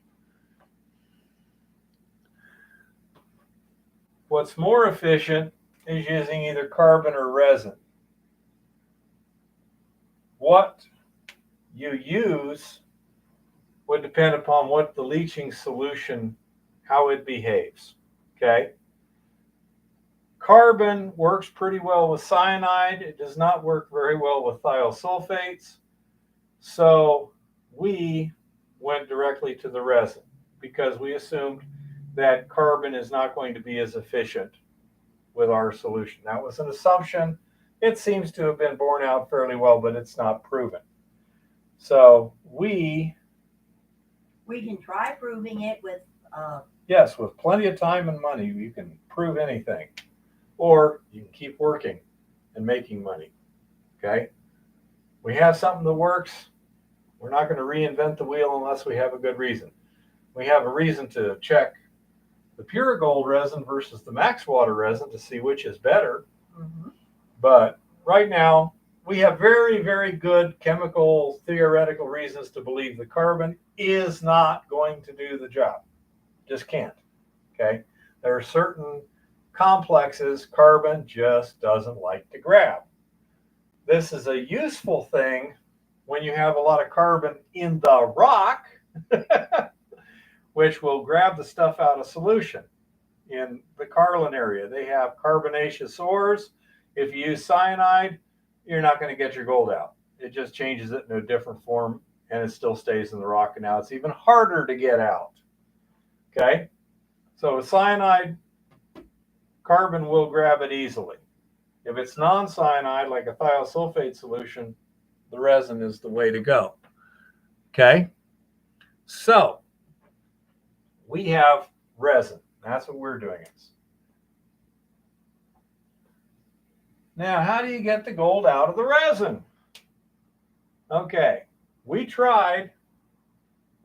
What's more efficient is using either carbon or resin. What you use would depend upon what the leaching solution, how it behaves, okay? Carbon works pretty well with cyanide. It does not work very well with thiosulfates. So we went directly to the resin because we assumed that carbon is not going to be as efficient with our solution. That was an assumption. It seems to have been borne out fairly well, but it's not proven. So we can try proving it with yes, with plenty of time and money, you can prove anything. Or you can keep working and making money. Okay? We have something that works. We're not going to reinvent the wheel unless we have a good reason. We have a reason to check the pure gold resin versus the max water resin to see which is better. Mm-hmm. But right now, we have very, very good chemical theoretical reasons to believe the carbon is not going to do the job. Just can't. Okay? There are certain complexes carbon just doesn't like to grab. This is a useful thing when you have a lot of carbon in the rock, which will grab the stuff out of solution. In the Carlin area, they have carbonaceous ores. If you use cyanide, you're not going to get your gold out. It just changes it in a different form, and it still stays in the rock, and now it's even harder to get out. Okay? So with cyanide, carbon will grab it easily. If it's non-cyanide, like a thiosulfate solution, the resin is the way to go. Okay? So, we have resin. That's what we're doing. Now, how do you get the gold out of the resin? Okay, we tried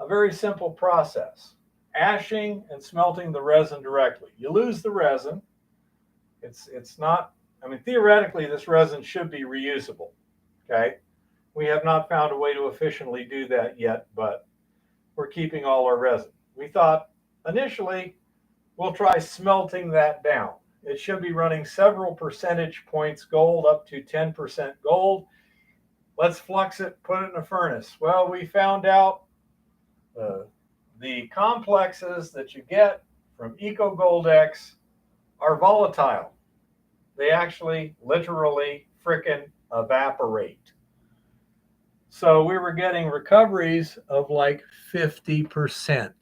a very simple process. Ashing and smelting the resin directly. You lose the resin. It's not, I mean, theoretically, this resin should be reusable. Okay? We have not found a way to efficiently do that yet, but we're keeping all our resin. We thought initially we'll try smelting that down. It should be running several percentage points gold, up to 10% gold. Let's flux it, put it in a furnace. Well, we found out the complexes that you get from EcoGold-X are volatile. They actually literally frickin' evaporate. So we were getting recoveries of like 50%.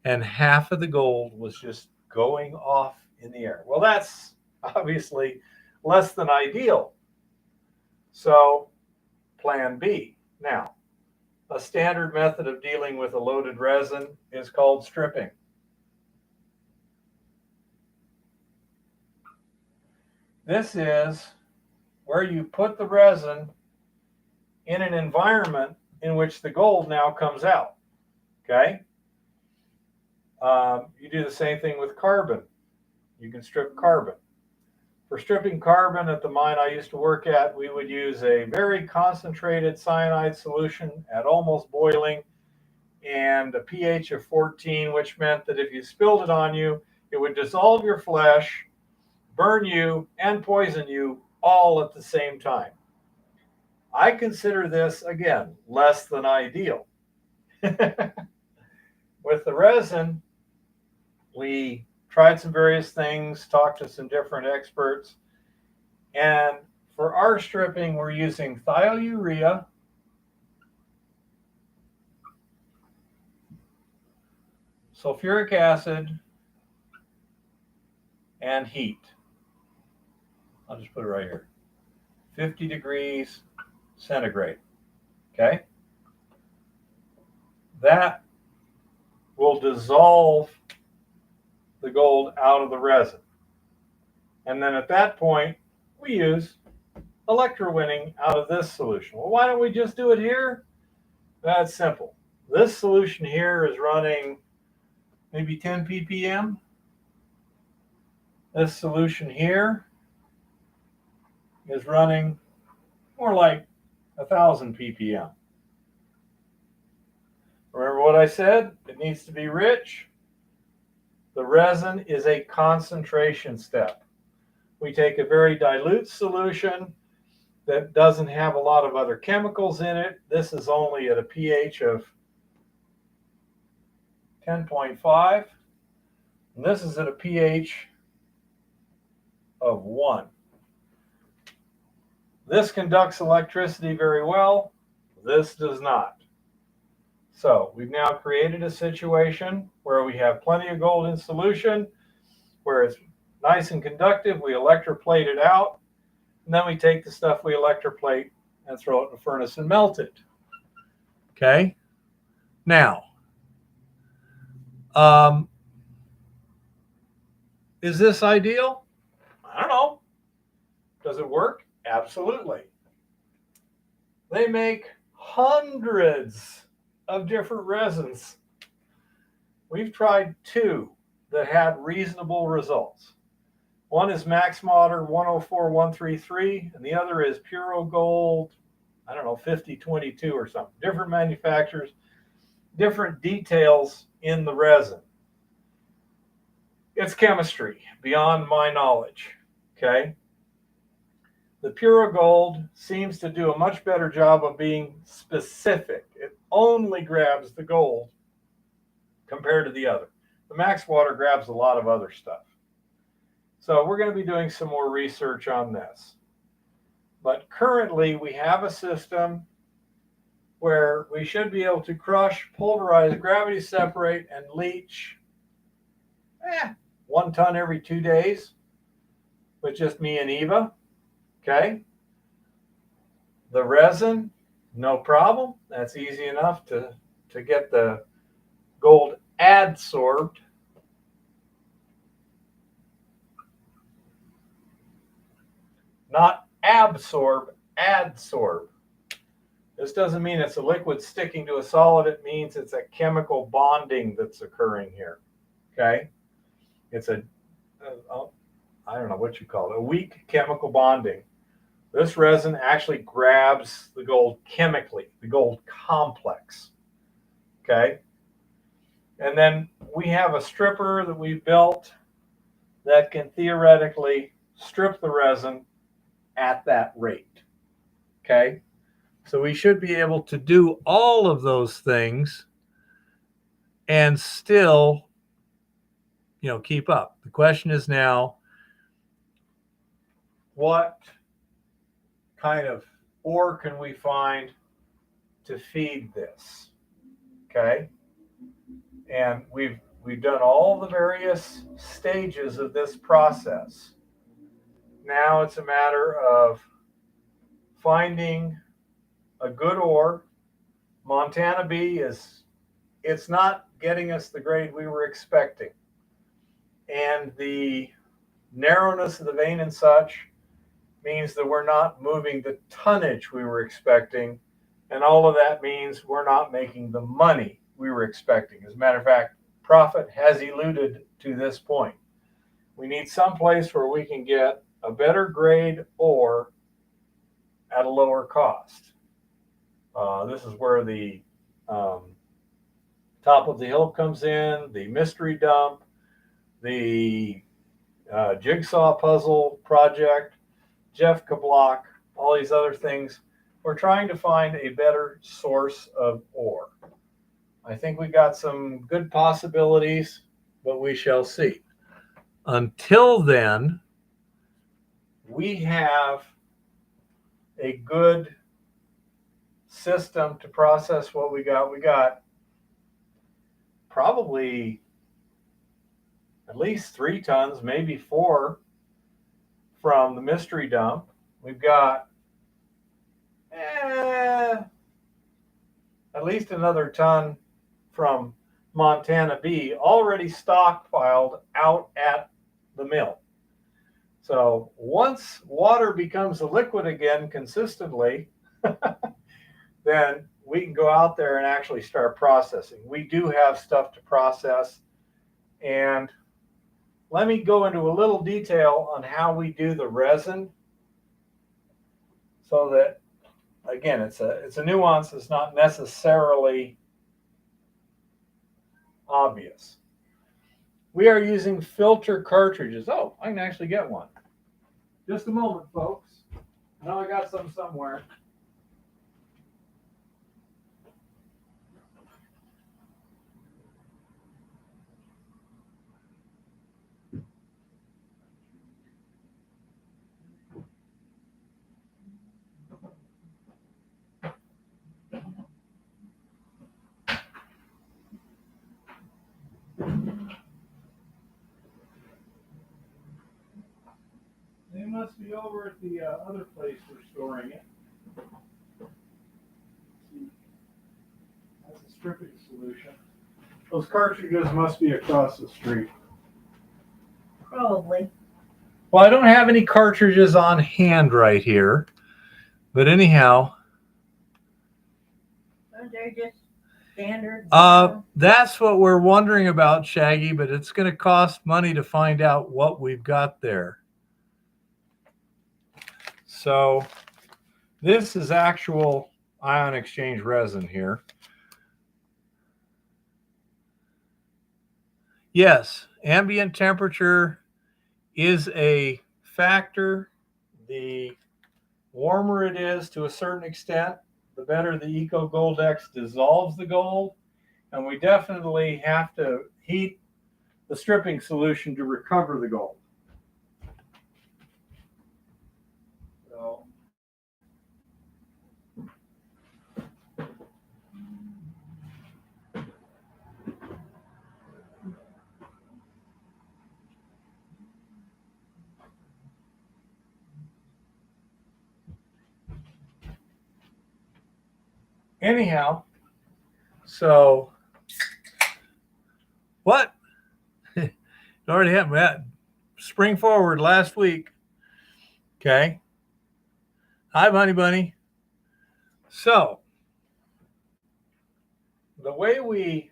And half of the gold was just going off in the air. Well, that's obviously less than ideal. So plan B. Now, a standard method of dealing with a loaded resin is called stripping. This is where you put the resin in an environment in which the gold now comes out. Okay? You do the same thing with carbon. You can strip carbon. For stripping carbon at the mine I used to work at, we would use a very concentrated cyanide solution at almost boiling and a pH of 14, which meant that if you spilled it on you, it would dissolve your flesh, burn you, and poison you all at the same time. I consider this, again, less than ideal. With the resin, we tried some various things, talked to some different experts, and for our stripping, we're using thiourea, sulfuric acid, and heat. I'll just put it right here. 50 degrees centigrade. Okay? That will dissolve the gold out of the resin. And then at that point, we use electrowinning out of this solution. Well, why don't we just do it here? That's simple. This solution here is running maybe 10 ppm. This solution here is running more like 1,000 ppm. Remember what I said? It needs to be rich. The resin is a concentration step. We take a very dilute solution that doesn't have a lot of other chemicals in it. This is only at a pH of 10.5. And this is at a pH of 1. This conducts electricity very well. This does not. So we've now created a situation where we have plenty of gold in solution, where it's nice and conductive. We electroplate it out, and then we take the stuff we electroplate and throw it in the furnace and melt it. Okay? Now, is this ideal? I don't know. Does it work? Absolutely. They make hundreds of different resins. We've tried 2 that had reasonable results. One is Maxmoder 104133, and the other is Puro Gold, I don't know, 5022 or something. Different manufacturers, different details in the resin. It's chemistry beyond my knowledge, okay? The Puro Gold seems to do a much better job of being specific. It only grabs the gold compared to the other. The Maxwater grabs a lot of other stuff. So we're going to be doing some more research on this. But currently we have a system where we should be able to crush, pulverize, gravity separate, and leach 1 ton every 2 days with just me and Eva. Okay. The resin, no problem. That's easy enough to get the gold adsorbed. Not absorb, adsorb. This doesn't mean it's a liquid sticking to a solid. It means it's a chemical bonding that's occurring here. Okay. It's I don't know what you call it, a weak chemical bonding. This resin actually grabs the gold chemically, the gold complex. Okay. And then we have a stripper that we built that can theoretically strip the resin at that rate. Okay. So we should be able to do all of those things and still, keep up. The question is now, what kind of ore can we find to feed this? Okay. And we've We've done all the various stages of this process. Now it's a matter of finding a good ore. Montana B it's not getting us the grade we were expecting. And the narrowness of the vein and such means that we're not moving the tonnage we were expecting. And all of that means we're not making the money we were expecting. As a matter of fact, profit has eluded to this point. We need some place where we can get a better grade ore at a lower cost. This is where the top of the hill comes in, the mystery dump, the jigsaw puzzle project, Jeff Kablock, all these other things. We're trying to find a better source of ore. I think we got some good possibilities, but we shall see. Until then, we have a good system to process what we got. We got probably at least 3 tons, maybe 4 from the mystery dump. We've got at least another ton from Montana B already stockpiled out at the mill. So once water becomes a liquid again consistently, then we can go out there and actually start processing. We do have stuff to process. And let me go into a little detail on how we do the resin so that, again, it's a nuance that's not necessarily obvious. We are using filter cartridges. Oh, I can actually get one. Just a moment, folks. I know I got some somewhere. They must be over at the other place we're storing it. That's a stripping solution. Those cartridges must be across the street. Probably. Well, I don't have any cartridges on hand right here. But anyhow. They're just standard. That's what we're wondering about, Shaggy, but it's going to cost money to find out what we've got there. So this is actual ion exchange resin here. Yes, ambient temperature is a factor. The warmer it is to a certain extent, the better the Eco Goldex dissolves the gold. And we definitely have to heat the stripping solution to recover the gold. So, anyhow, so what? It already happened. That spring forward last week. Okay. Hi, Bunny Bunny. So the way we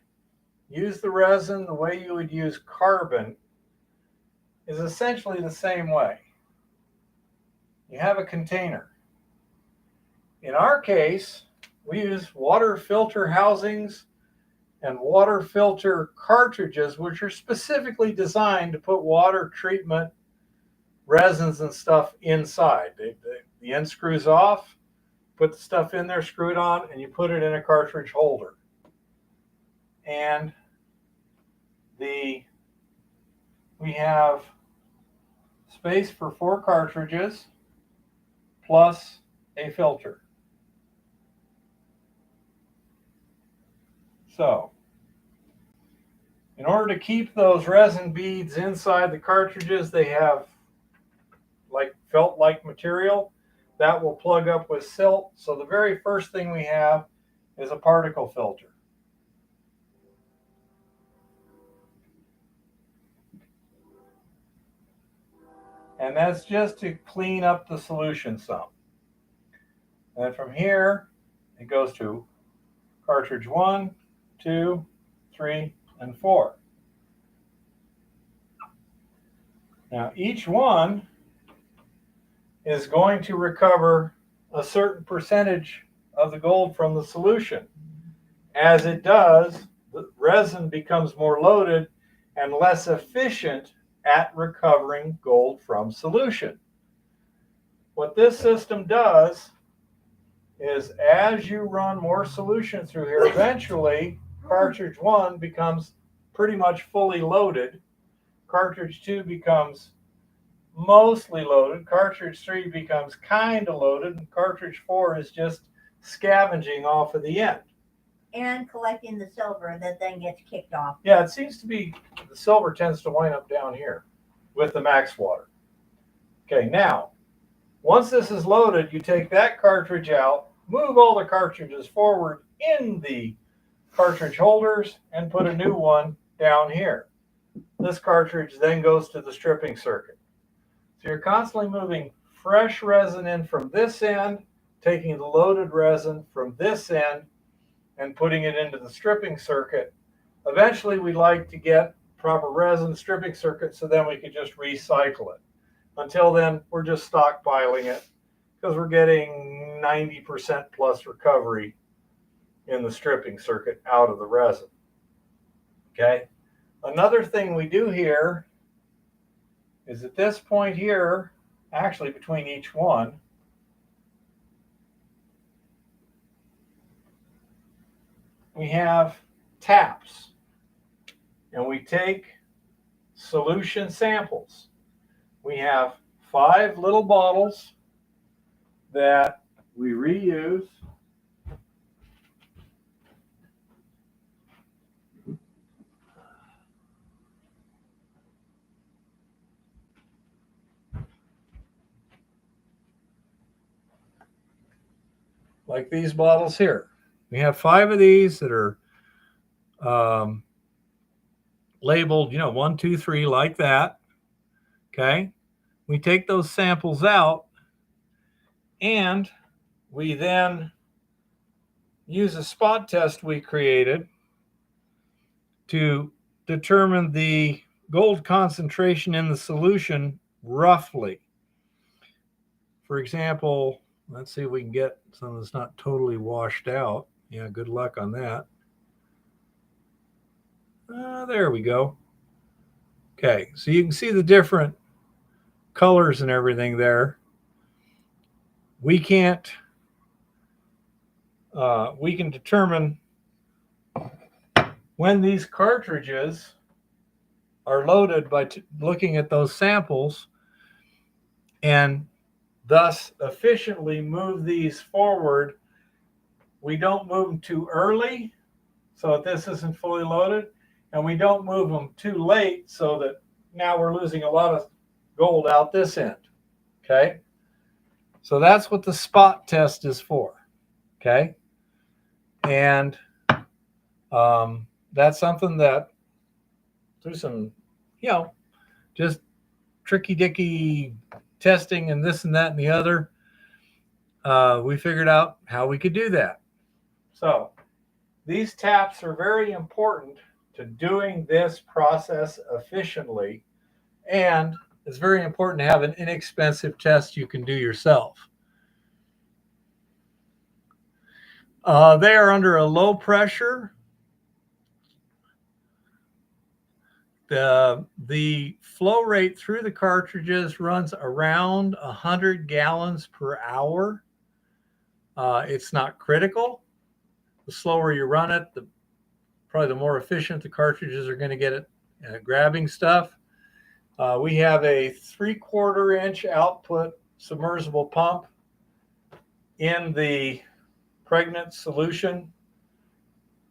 use the resin, the way you would use carbon, is essentially the same way. You have a container. In our case, we use water filter housings and water filter cartridges, which are specifically designed to put water treatment resins and stuff inside. The end screws off, put the stuff in there, screw it on, and you put it in a cartridge holder. And we have space for 4 cartridges plus a filter. So In order to keep those resin beads inside the cartridges, they have like felt-like material that will plug up with silt. So the very first thing we have is a particle filter. And that's just to clean up the solution some. And from here, it goes to cartridge 1, 2, 3, and 4. Now each one is going to recover a certain percentage of the gold from the solution. As it does, the resin becomes more loaded and less efficient at recovering gold from solution. What this system does is as you run more solution through here, eventually cartridge 1 becomes pretty much fully loaded. Cartridge 2 becomes mostly loaded. Cartridge 3 becomes kind of loaded. And cartridge 4 is just scavenging off of the end. And collecting the silver that then gets kicked off. Yeah, it seems to be the silver tends to wind up down here with the max water. Okay, now, once this is loaded, you take that cartridge out, move all the cartridges forward in the cartridge holders, and put a new one down here. This cartridge then goes to the stripping circuit. So you're constantly moving fresh resin in from this end, taking the loaded resin from this end, and putting it into the stripping circuit. Eventually, we'd like to get proper resin stripping circuit so then we could just recycle it. Until then, we're just stockpiling it because we're getting 90% plus recovery in the stripping circuit out of the resin. Okay. Another thing we do here is at this point here, actually between each one, we have taps, and we take solution samples. We have 5 little bottles that we reuse. Like these bottles here. We have 5 of these that are labeled, 1, 2, 3, like that. Okay. We take those samples out and we then use a spot test we created to determine the gold concentration in the solution roughly. For example, let's see if we can get some that's not totally washed out. Yeah, good luck on that. There we go. Okay, so you can see the different colors and everything there. We can determine when these cartridges are loaded by looking at those samples and thus efficiently move these forward. We don't move them too early so that this isn't fully loaded, and we don't move them too late so that now we're losing a lot of gold out this end. Okay, so that's what the spot test is for. Okay, and that's something that through some just tricky dicky testing and this and that and the other, we figured out how we could do that. So these taps are very important to doing this process efficiently, and it's very important to have an inexpensive test you can do yourself. They are under a low pressure. The flow rate through the cartridges runs around 100 gallons per hour. It's not critical. The slower you run it, probably the more efficient the cartridges are going to get at grabbing stuff. We have a 3/4 inch output submersible pump in the pregnant solution.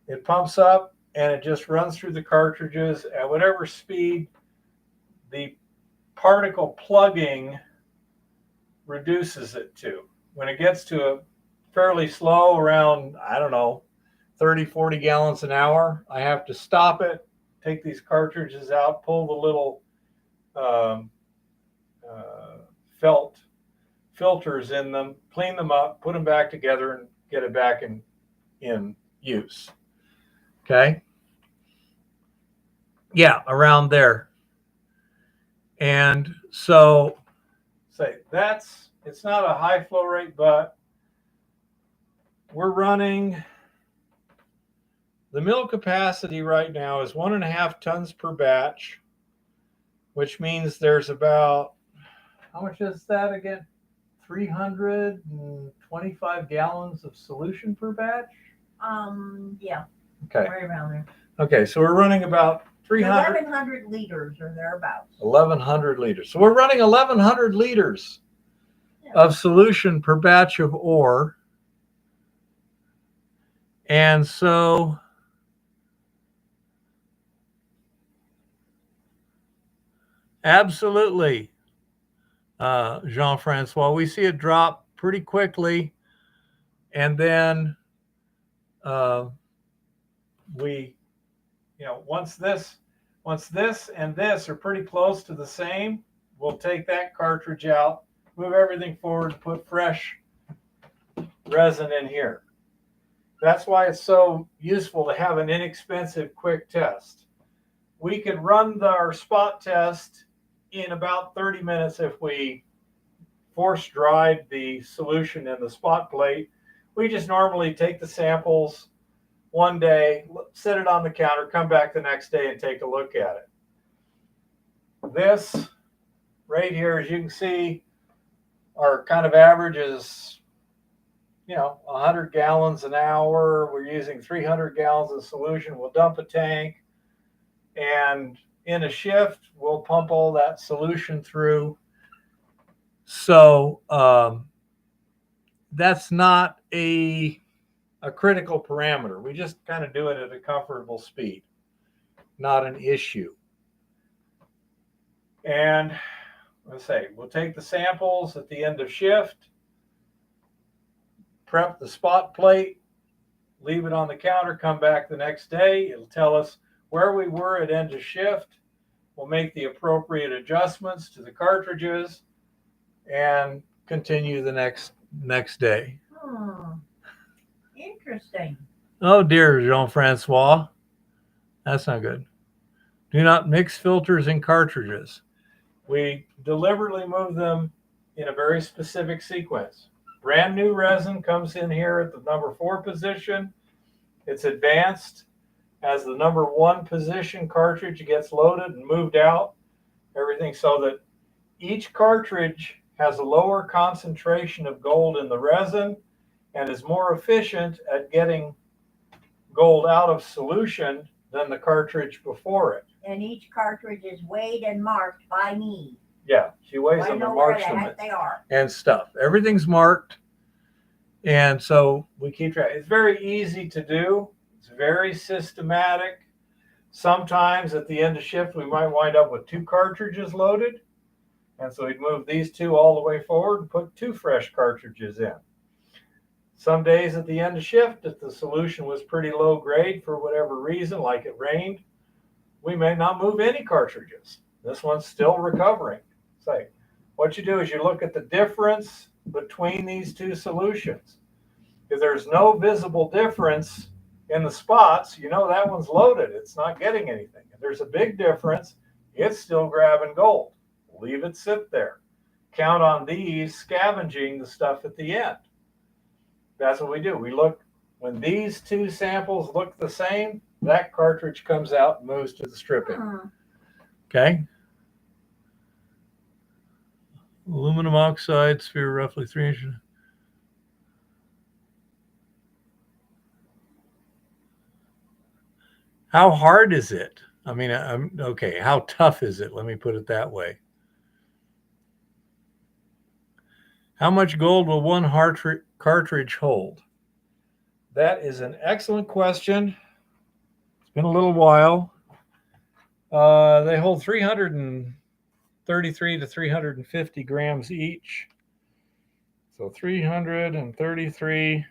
It pumps up and it just runs through the cartridges at whatever speed the particle plugging reduces it to. When it gets to a fairly slow, around, I don't know, 30, 40 gallons an hour, I have to stop it, take these cartridges out, pull the little felt filters in them, clean them up, put them back together, and get it back in use. Okay? Yeah, around there. And so, say, it's not a high flow rate, but we're running, the mill capacity right now is 1.5 tons per batch, which means there's about, how much is that again? 325 gallons of solution per batch? Yeah. Okay. Right around there. Okay, so we're running about 300. 1,100 liters or thereabouts. 1,100 liters. So we're running 1,100 liters Yeah. of solution per batch of ore. And so absolutely, Jean-Francois, we see it drop pretty quickly. And then we, once this and this are pretty close to the same, we'll take that cartridge out, move everything forward, put fresh resin in here. That's why it's so useful to have an inexpensive, quick test. We could run our spot test in about 30 minutes if we force dried the solution in the spot plate. We just normally take the samples one day, set it on the counter, come back the next day and take a look at it. This right here, as you can see, our kind of average is 100 gallons an hour. We're using 300 gallons of solution. We'll dump a tank, and in a shift, we'll pump all that solution through. So that's not a critical parameter. We just kind of do it at a comfortable speed. Not an issue. And let's say we'll take the samples at the end of shift, prep the spot plate, leave it on the counter, come back the next day. It'll tell us where we were at end of shift. We'll make the appropriate adjustments to the cartridges and continue the next day. Interesting. Oh dear, Jean-Francois. That's not good. Do not mix filters in cartridges. We deliberately move them in a very specific sequence. Brand new resin comes in here at the number 4 position. It's advanced. As the number 1 position cartridge gets loaded and moved out, everything so that each cartridge has a lower concentration of gold in the resin and is more efficient at getting gold out of solution than the cartridge before it. And each cartridge is weighed and marked by me. Yeah, she weighs So them I know and where marks the them heck they are. and stuff. Everything's marked, and so we keep track. It's very easy to do. It's very systematic. Sometimes at the end of shift, we might wind up with 2 cartridges loaded, and so we'd move these 2 all the way forward and put 2 fresh cartridges in. Some days at the end of shift, if the solution was pretty low grade for whatever reason, like it rained, we may not move any cartridges. This one's still recovering. So what you do is you look at the difference between these 2 solutions. If there's no visible difference in the spots, that one's loaded. It's not getting anything. If there's a big difference, it's still grabbing gold. Leave it sit there. Count on these scavenging the stuff at the end. That's what we do. We look, when these 2 samples look the same, that cartridge comes out and moves to the stripping. Okay. Aluminum oxide sphere, roughly 3 inches. How hard is it? I mean, okay, how tough is it? Let me put it that way. How much gold will 1 cartridge hold? That is an excellent question. been a little while. They hold 333 to 350 grams each. So 333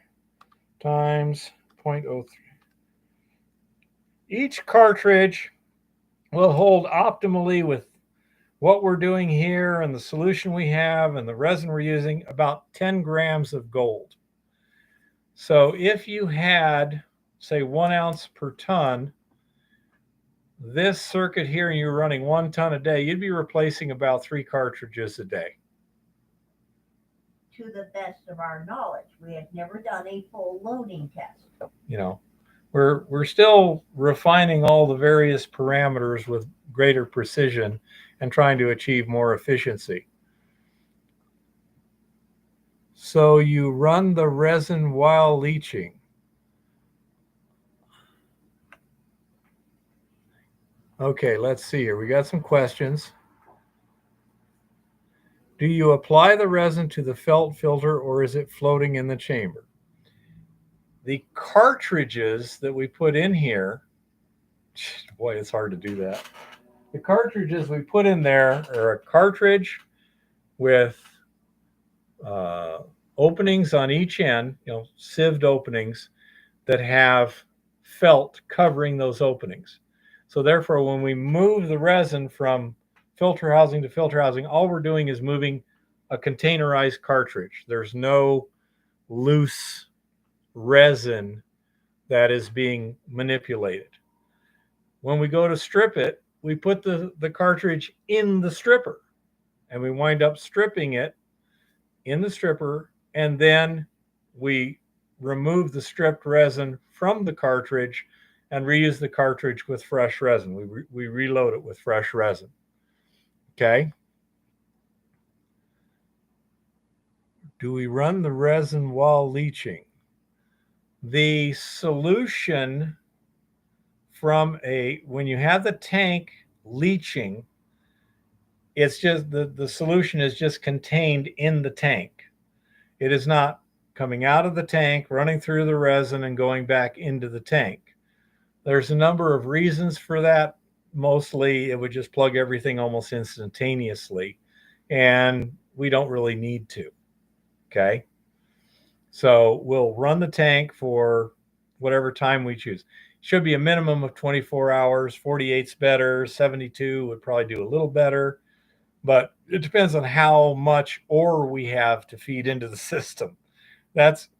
times 0.03. Each cartridge will hold optimally with what we're doing here and the solution we have and the resin we're using about 10 grams of gold. So if you had, say, 1 ounce per ton, this circuit here, and you're running 1 ton a day, you'd be replacing about 3 cartridges a day. To the best of our knowledge, we have never done a full loading test. You know, we're still refining all the various parameters with greater precision and trying to achieve more efficiency. So you run the resin while leaching. Okay, let's see here. We got some questions. Do you apply the resin to the felt filter or is it floating in the chamber? The cartridges that we put in here, boy, it's hard to do that. The cartridges we put in there are a cartridge with openings on each end, sieved openings that have felt covering those openings. So therefore, when we move the resin from filter housing to filter housing, all we're doing is moving a containerized cartridge. There's no loose resin that is being manipulated. When we go to strip it, we put the cartridge in the stripper and we wind up stripping it in the stripper, and then we remove the stripped resin from the cartridge and reuse the cartridge with fresh resin. We reload it with fresh resin. Okay. Do we run the resin while leaching? The solution when you have the tank leaching, it's just the solution is just contained in the tank. It is not coming out of the tank, running through the resin and going back into the tank. There's a number of reasons for that. Mostly it would just plug everything almost instantaneously, and we don't really need to. Okay. So we'll run the tank for whatever time we choose. Should be a minimum of 24 hours. 48's better. 72 would probably do a little better, but it depends on how much ore we have to feed into the system. That's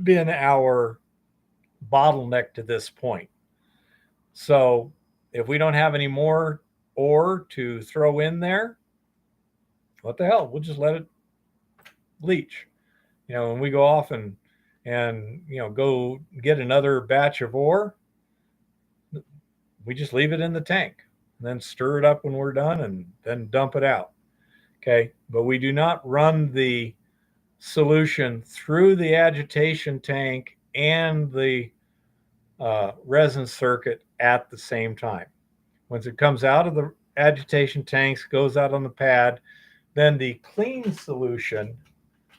been our bottleneck to this point. So if we don't have any more ore to throw in there, what the hell? We'll just let it leach. When we go off and go get another batch of ore, we just leave it in the tank and then stir it up when we're done and then dump it out. Okay. But we do not run the solution through the agitation tank and the resin circuit at the same time. Once it comes out of the agitation tanks, goes out on the pad, then the clean solution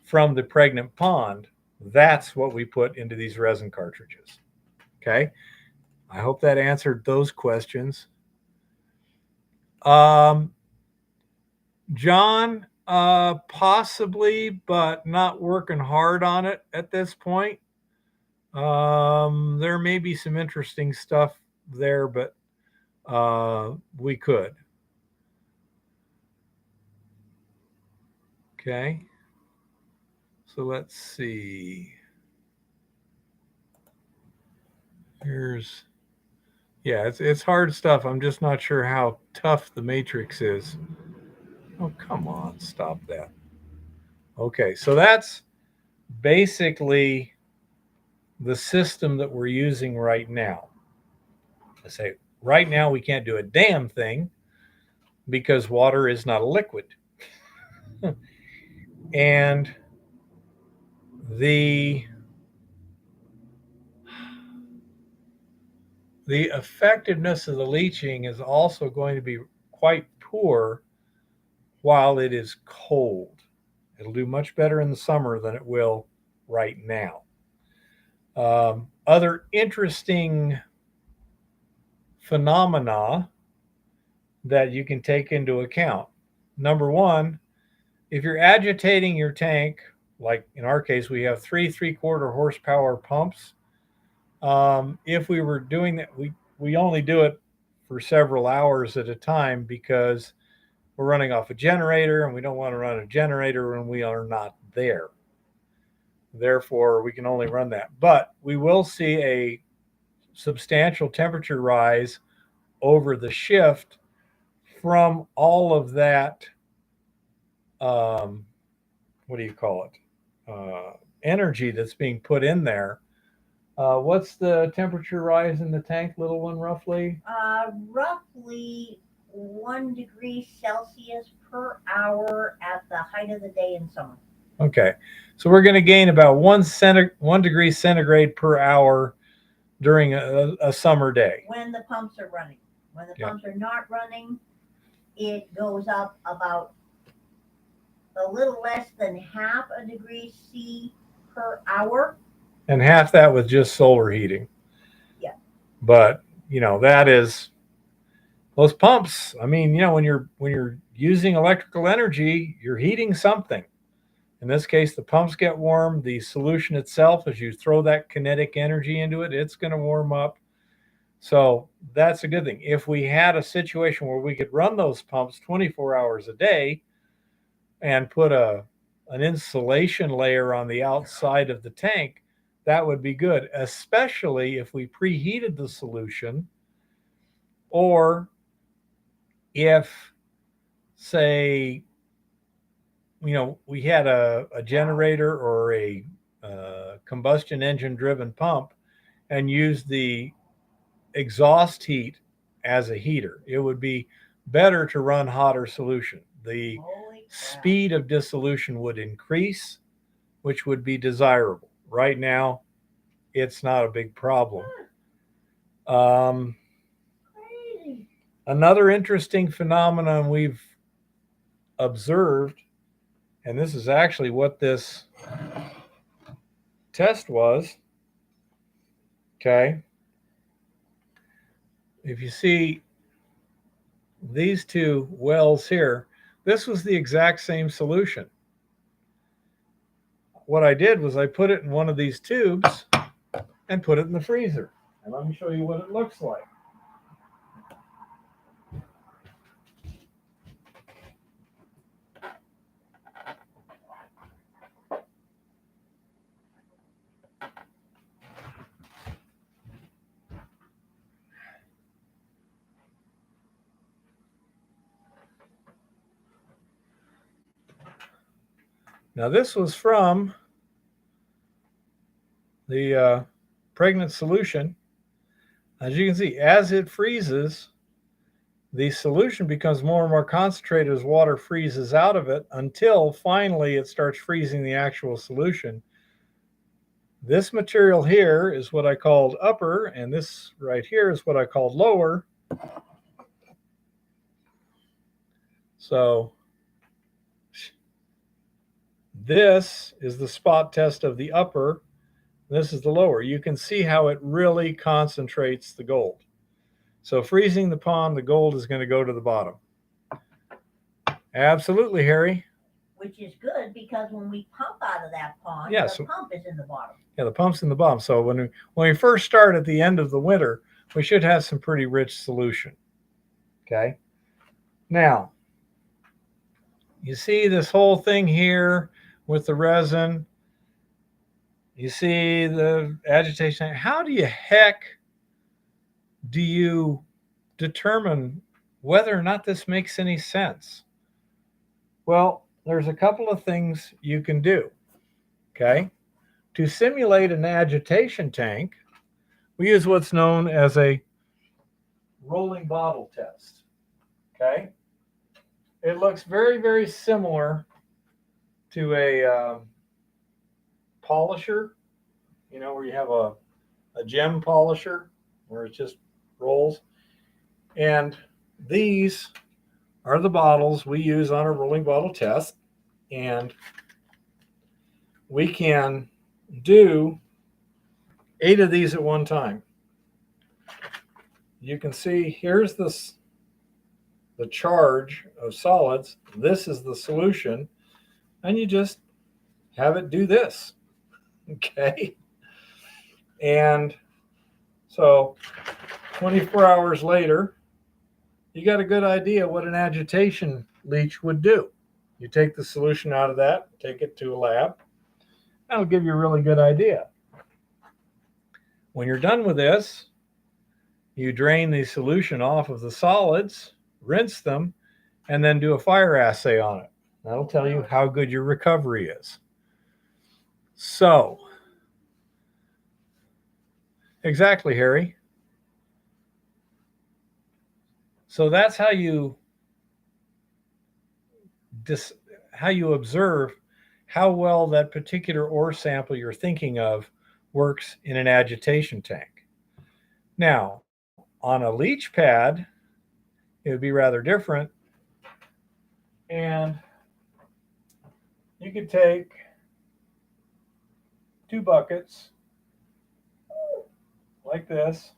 from the pregnant pond, that's what we put into these resin cartridges. Okay. I hope that answered those questions. John, possibly, but not working hard on it at this point. There may be some interesting stuff there, but we could. Okay. So let's see. It's hard stuff. I'm just not sure how tough the matrix is. Oh, come on, stop that. Okay, so that's basically the system that we're using right now. I say right now we can't do a damn thing because water is not a liquid. And the effectiveness of the leaching is also going to be quite poor while it is cold. It'll do much better in the summer than it will right now. Other interesting phenomena that you can take into account. Number one, if you're agitating your tank, like in our case, we have 3 3/4 horsepower pumps. If we were doing that, we only do it for several hours at a time because we're running off a generator and we don't want to run a generator when we are not there. Therefore, we can only run that. But we will see a substantial temperature rise over the shift from all of that, what do you call it? Energy that's being put in there. What's the temperature rise in the tank, little one, roughly? Roughly 1 degree Celsius per hour at the height of the day in summer. Okay, so we're going to gain about 1 degree centigrade per hour during a summer day. When the pumps are running. When the pumps are not running, it goes up about a little less than half a degree C per hour. And half that with just solar heating. Yeah. But, that is those pumps. I mean, when you're using electrical energy, you're heating something. In this case, the pumps get warm. The solution itself, as you throw that kinetic energy into it, it's going to warm up. So that's a good thing. If we had a situation where we could run those pumps 24 hours a day and put an insulation layer on the outside of the tank, that would be good, especially if we preheated the solution, or if, say, we had a generator or a combustion engine driven pump and used the exhaust heat as a heater. It would be better to run hotter solution. The speed of dissolution would increase, which would be desirable. Right now, it's not a big problem. Another interesting phenomenon we've observed, and this is actually what this test was. Okay. If you see these two wells here, this was the exact same solution. What I did was I put it in one of these tubes and put it in the freezer. And let me show you what it looks like. Now, this was from the pregnant solution. As you can see, as it freezes, the solution becomes more and more concentrated as water freezes out of it until finally it starts freezing the actual solution. This material here is what I called upper, and this right here is what I called lower. So this is the spot test of the upper. This is the lower. You can see how it really concentrates the gold. So freezing the pond, the gold is going to go to the bottom. Absolutely, Harry. Which is good because when we pump out of that pond, the pump is in the bottom. Yeah, the pump's in the bottom. So when we first start at the end of the winter, we should have some pretty rich solution. Okay. Now, you see this whole thing here with the resin. You see the agitation. How do you determine whether or not this makes any sense? Well, there's a couple of things you can do. Okay. To simulate an agitation tank, we use what's known as a rolling bottle test. Okay. It looks very, very similar to a polisher, where you have a gem polisher where it just rolls. And these are the bottles we use on a rolling bottle test. And we can do 8 of these at one time. you can see here's the charge of solids. This is the solution. And you just have it do this. Okay. And so 24 hours later, you got a good idea what an agitation leach would do. You take the solution out of that, take it to a lab. That'll give you a really good idea. When you're done with this, you drain the solution off of the solids, rinse them, and then do a fire assay on it. That'll tell you how good your recovery is. So, exactly, Harry. So that's how you observe how well that particular ore sample you're thinking of works in an agitation tank. Now, on a leach pad, it would be rather different. And you could take 2 buckets like this.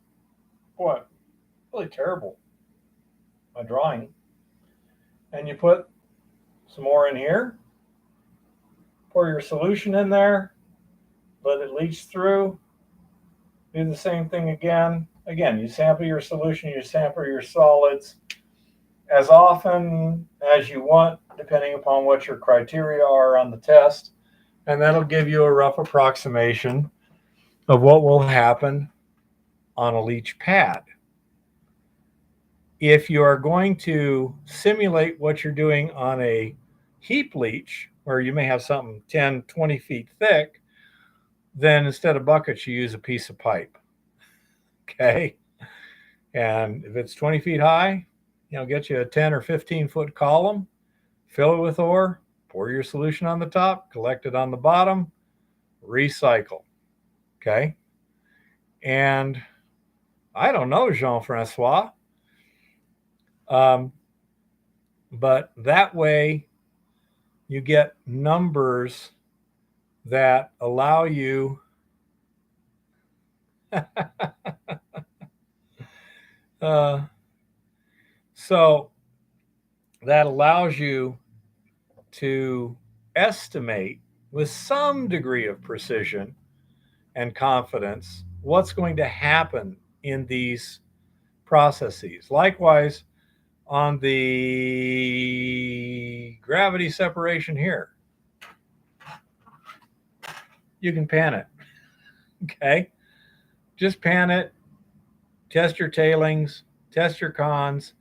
Boy, really terrible, my drawing. And you put some more in here, pour your solution in there, let it leach through, do the same thing again. Again, you sample your solution, you sample your solids as often as you want, depending upon what your criteria are on the test. And that'll give you a rough approximation of what will happen on a leach pad. If you are going to simulate what you're doing on a heap leach, where you may have something 10, 20 feet thick, then instead of buckets, you use a piece of pipe. Okay. And if it's 20 feet high, get you a 10 or 15 foot column, fill it with ore, pour your solution on the top, collect it on the bottom, recycle. Okay. And I don't know, Jean-Francois, but that way you get numbers that allow you so that allows you to estimate with some degree of precision and confidence what's going to happen in these processes. Likewise, on the gravity separation here, you can pan it. Okay. Just pan it, test your tailings, test your cons.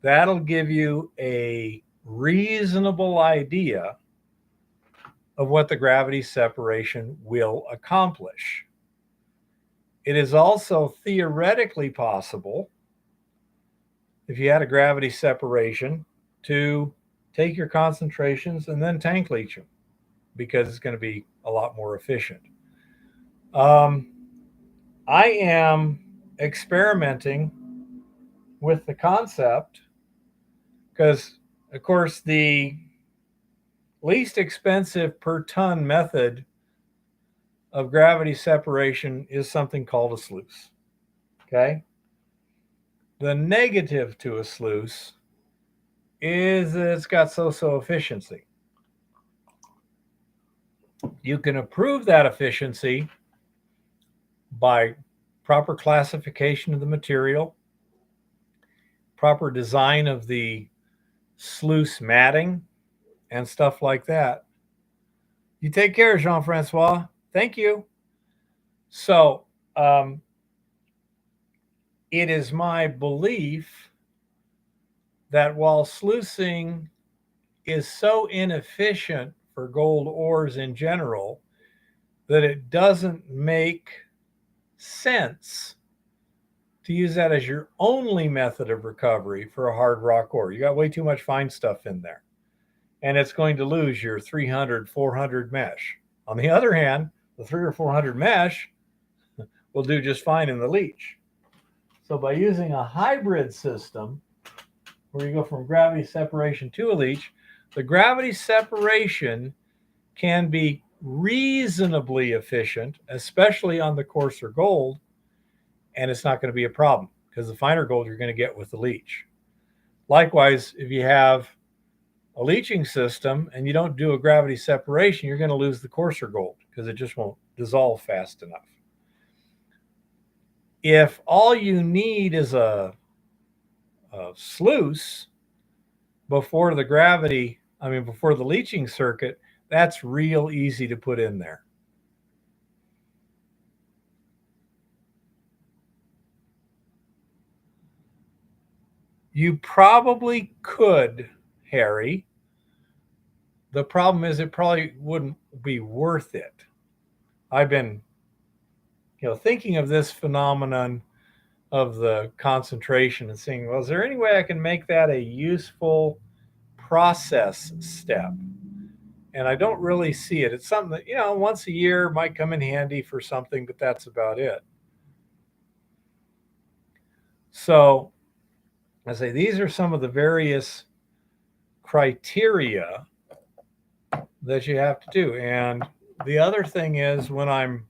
That'll give you a reasonable idea of what the gravity separation will accomplish. It is also theoretically possible, if you had a gravity separation, to take your concentrations and then tank leach them, because it's going to be a lot more efficient. I am experimenting with the concept because, of course, the least expensive per ton method of gravity separation is something called a sluice. Okay? The negative to a sluice is that it's got so-so efficiency. You can improve that efficiency by proper classification of the material, proper design of the sluice matting, and stuff like that. You take care, Jean-Francois. Thank you. So, it is my belief that while sluicing is so inefficient for gold ores in general, that it doesn't make sense to use that as your only method of recovery for a hard rock ore. You got way too much fine stuff in there, and it's going to lose your 300, 400 mesh. On the other hand, the 300 or 400 mesh will do just fine in the leach. So by using a hybrid system where you go from gravity separation to a leach, the gravity separation can be reasonably efficient, especially on the coarser gold, and it's not going to be a problem. because the finer gold you're going to get with the leach. Likewise, if you have a leaching system and you don't do a gravity separation, you're going to lose the coarser gold because it just won't dissolve fast enough. If all you need is a sluice before before the leaching circuit, that's real easy to put in there. You probably could, Harry. The problem is it probably wouldn't be worth it. I've been, thinking of this phenomenon of the concentration and seeing, well, is there any way I can make that a useful process step? And I don't really see it. It's something that, once a year might come in handy for something, but that's about it. So I say these are some of the various criteria that you have to do. And the other thing is when I'm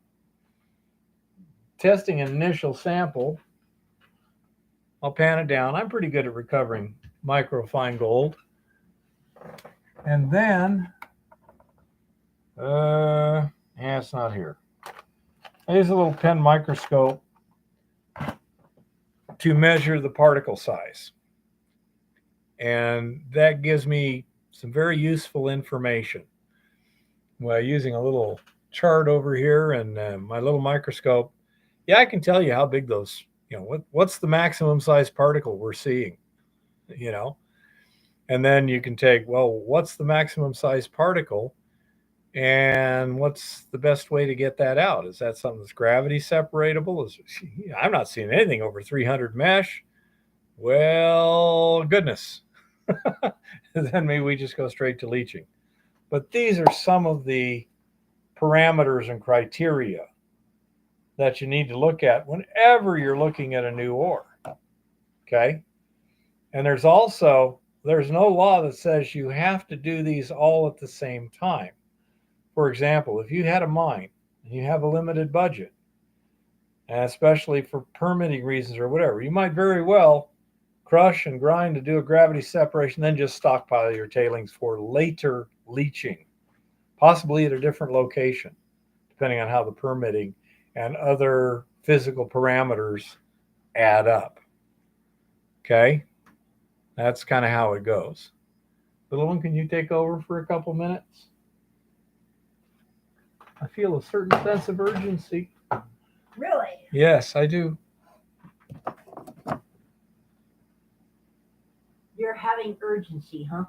testing an initial sample, I'll pan it down. I'm pretty good at recovering microfine gold. And then, it's not here. I use a little pen microscope to measure the particle size. And that gives me some very useful information. Well, using a little chart over here and my little microscope, I can tell you how big those, what's the maximum size particle we're seeing, and then you can take, well, what's the maximum size particle and what's the best way to get that out? Is that something that's gravity separatable? I'm not seeing anything over 300 mesh. Well, goodness. Then maybe we just go straight to leaching. But these are some of the parameters and criteria that you need to look at whenever you're looking at a new ore. Okay? And there's no law that says you have to do these all at the same time. For example, if you had a mine and you have a limited budget, and especially for permitting reasons or whatever, you might very well crush and grind to do a gravity separation, then just stockpile your tailings for later leaching, possibly at a different location, depending on how the permitting and other physical parameters add up. Okay? That's kind of how it goes. Little one, can you take over for a couple minutes? I feel a certain sense of urgency. Really? Yes, I do. You're having urgency, huh?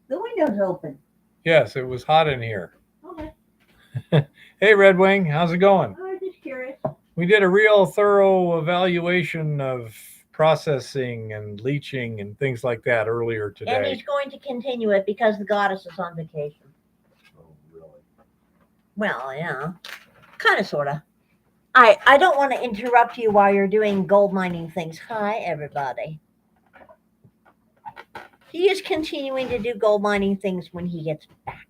The window's open. Yes, it was hot in here. Okay. Hey, Red Wing, how's it going? I'm just curious. We did a real thorough evaluation of processing and leaching and things like that earlier today. And he's going to continue it because the goddess is on vacation. Oh, really? Well, yeah. Kind of, sort of. I don't want to interrupt you while you're doing gold mining things. Hi, everybody. He is continuing to do gold mining things when he gets back.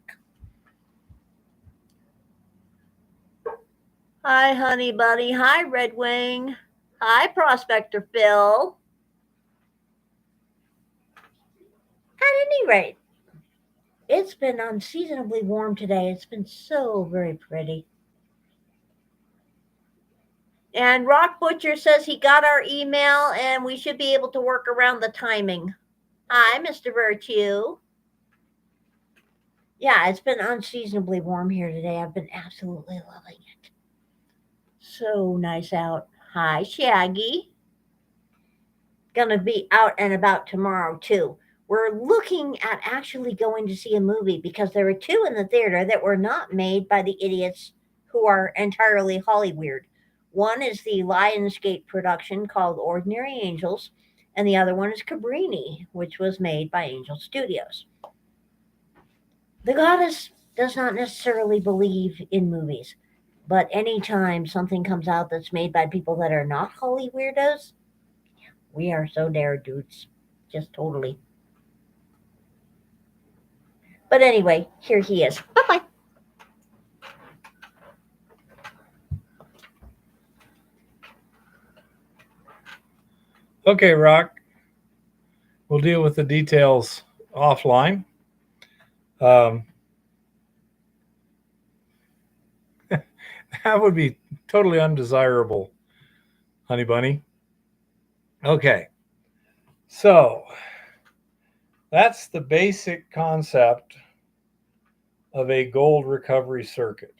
Hi, honey buddy. Hi, Red Wing. Hi, Prospector Phil. At any rate, it's been unseasonably warm today. It's been so very pretty. And Rock Butcher says he got our email and we should be able to work around the timing. Hi, Mr. Virtue. Yeah, it's been unseasonably warm here today. I've been absolutely loving it. So nice out. Hi, Shaggy. Gonna be out and about tomorrow, too. We're looking at actually going to see a movie because there were two in the theater that were not made by the idiots who are entirely Hollyweird. One is the Lionsgate production called Ordinary Angels, and the other one is Cabrini, which was made by Angel Studios. The goddess does not necessarily believe in movies, but anytime something comes out that's made by people that are not Holly weirdos, we are so there, dudes. Just totally. But anyway, here he is. Bye-bye. Okay, Rock. We'll deal with the details offline. Um, that would be totally undesirable, honey bunny. Okay, so that's the basic concept of a gold recovery circuit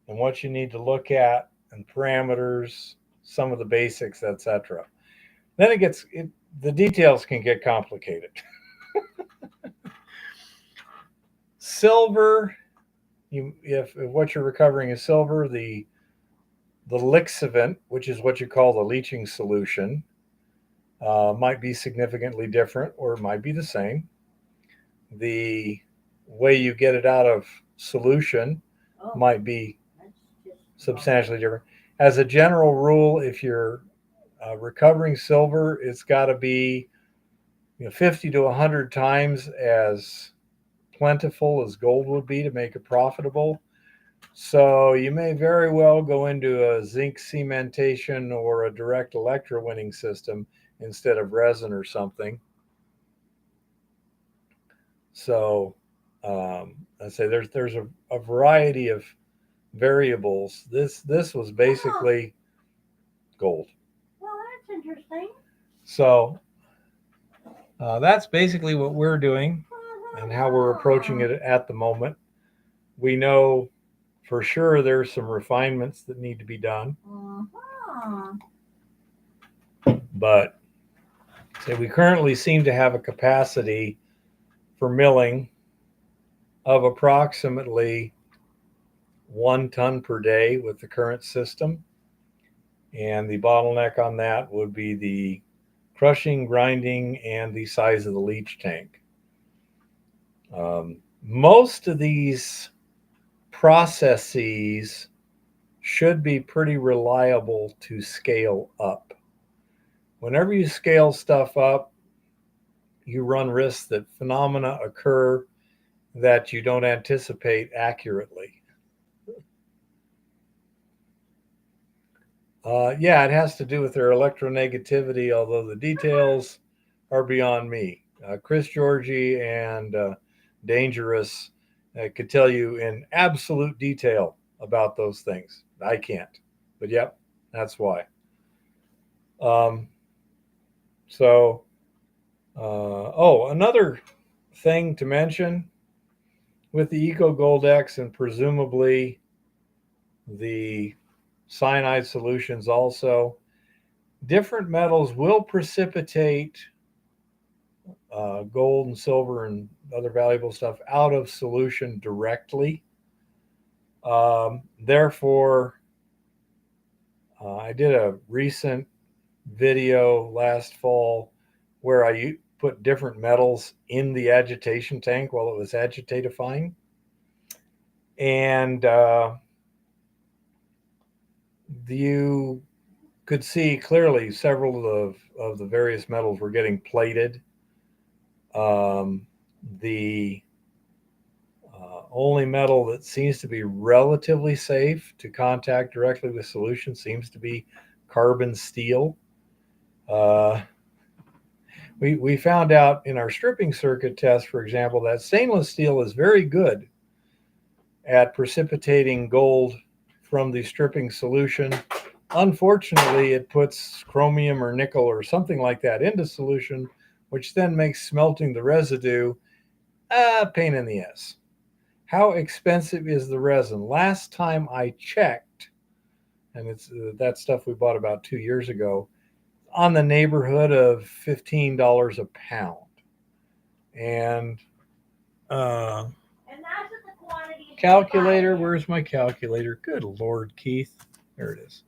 and what you need to look at and parameters, some of the basics, etc. Then the details can get complicated. Silver, if what you're recovering is silver, the lixiviant, which is what you call the leaching solution, might be significantly different or it might be the same. The way you get it out of solution might be substantially different. As a general rule, if you're recovering silver, it's got to be 50 to 100 times as plentiful as gold would be to make it profitable. So you may very well go into a zinc cementation or a direct electrowinning system instead of resin or something. So I say there's a variety of variables. This was basically gold. Well, that's interesting. So that's basically what we're doing and how we're approaching it at the moment. We know for sure there's some refinements that need to be done, but say we currently seem to have a capacity for milling of approximately 1 ton per day with the current system. And the bottleneck on that would be the crushing, grinding, and the size of the leach tank. Most of these processes should be pretty reliable to scale up. Whenever you scale stuff up, you run risks that phenomena occur that you don't anticipate accurately. Yeah, it has to do with their electronegativity, although the details are beyond me. Chris Georgie and Dangerous could tell you in absolute detail about those things. I can't. But yep, that's why. Um, so, another thing to mention with the Eco Gold X and presumably the cyanide solutions also, different metals will precipitate gold and silver and other valuable stuff out of solution directly. Therefore, I did a recent video last fall where I put different metals in the agitation tank while it was agitatifying. And you could see clearly several of the various metals were getting plated. The only metal that seems to be relatively safe to contact directly with solution seems to be carbon steel. We found out in our stripping circuit test, for example, that stainless steel is very good at precipitating gold from the stripping solution. Unfortunately, it puts chromium or nickel or something like that into solution, which then makes smelting the residue a pain in the ass. How expensive is the resin? Last time I checked, and it's that stuff we bought about 2 years ago, on the neighborhood of $15 a pound. And that's the quantity. calculator, where's my calculator? Good Lord, Keith. There it is.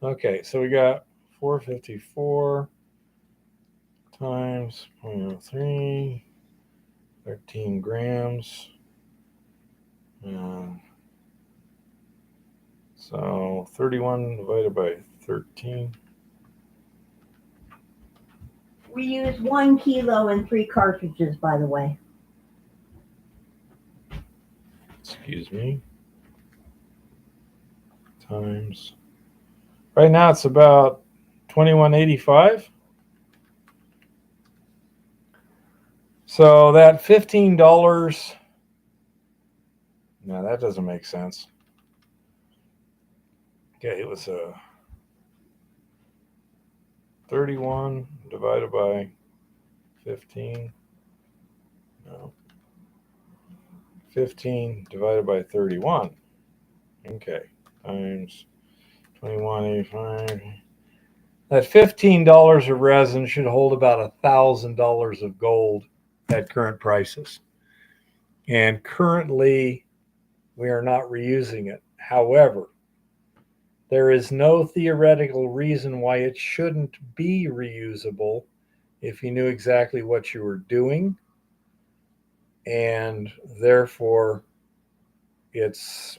Okay, so we got 454 times 0.03, 13 grams. So 31 divided by 13. We use 1 kilo and 3 cartridges, by the way. Excuse me. Times. Right now it's about $21.85. So that $15. No, that doesn't make sense. Okay, it was 31 divided by 15. No. 15 divided by 31. Okay. Times 21.85. That $15 of resin should hold about $1,000 of gold at current prices. And currently, we are not reusing it. However, there is no theoretical reason why it shouldn't be reusable if you knew exactly what you were doing. And therefore, it's,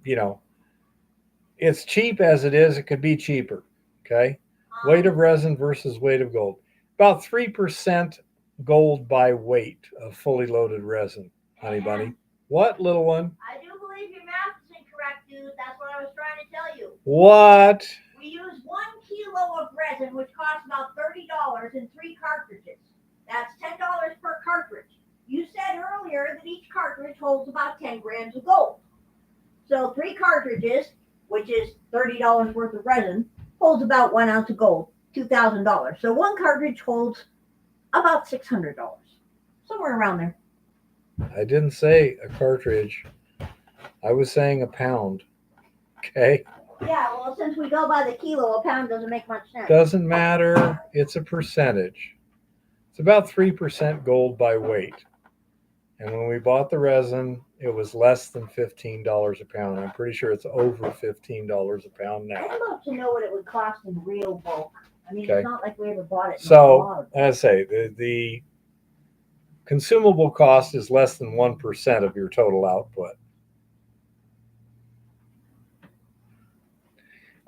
it's cheap as it is. It could be cheaper. Okay. Weight of resin versus weight of gold. About 3% gold by weight of fully loaded resin, honey bunny. What, little one? I do believe your math is incorrect, dude. That's what I was trying to tell you. What? We use 1 kilo of resin, which costs about $30 in 3 cartridges. That's $10 per cartridge. You said earlier that each cartridge holds about 10 grams of gold. So 3 cartridges, which is $30 worth of resin, holds about 1 ounce of gold, $2,000. So 1 cartridge holds about $600, somewhere around there. I didn't say a cartridge. I was saying a pound. Okay. Yeah, well, since we go by the kilo, a pound doesn't make much sense. Doesn't matter. It's a percentage. It's about 3% gold by weight. And when we bought the resin, it was less than $15 a pound. I'm pretty sure it's over $15 a pound now. I'd love to know what it would cost in real bulk. I mean, Okay. It's not like we ever bought it. So, as I say, the consumable cost is less than 1% of your total output.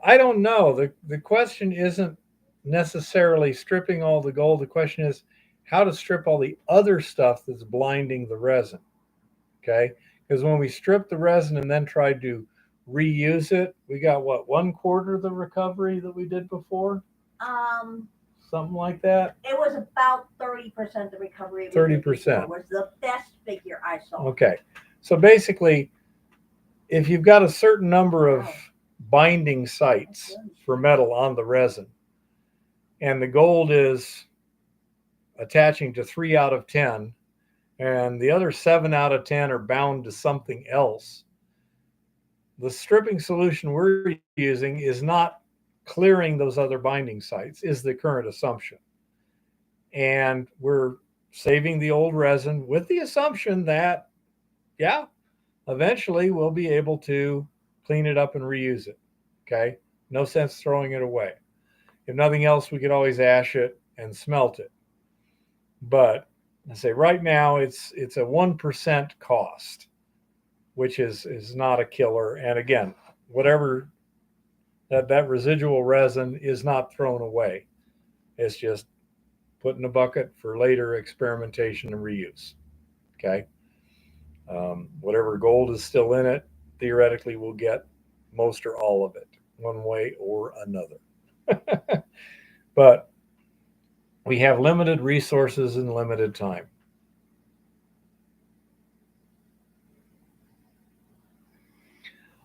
I don't know. The question isn't necessarily stripping all the gold. The question is how to strip all the other stuff that's blinding the resin. Okay? Because when we stripped the resin and then tried to reuse it, we got what, 1/4 the recovery that we did before? Something like that. It was about 30% the recovery. 30% was the best figure I saw. Okay. So basically, if you've got a certain number of binding sites for metal on the resin, and the gold is attaching to 3 out of 10, and the other 7 out of 10 are bound to something else, the stripping solution we're using is not clearing those other binding sites, is the current assumption. And we're saving the old resin with the assumption that, yeah, eventually we'll be able to clean it up and reuse it. Okay. No sense throwing it away. If nothing else, we could always ash it and smelt it. But I say right now it's a 1% cost, which is not a killer. And again, whatever that residual resin is not thrown away. It's just put in a bucket for later experimentation and reuse. Okay. Whatever gold is still in it, theoretically, we'll get most or all of it, one way or another. But we have limited resources and limited time.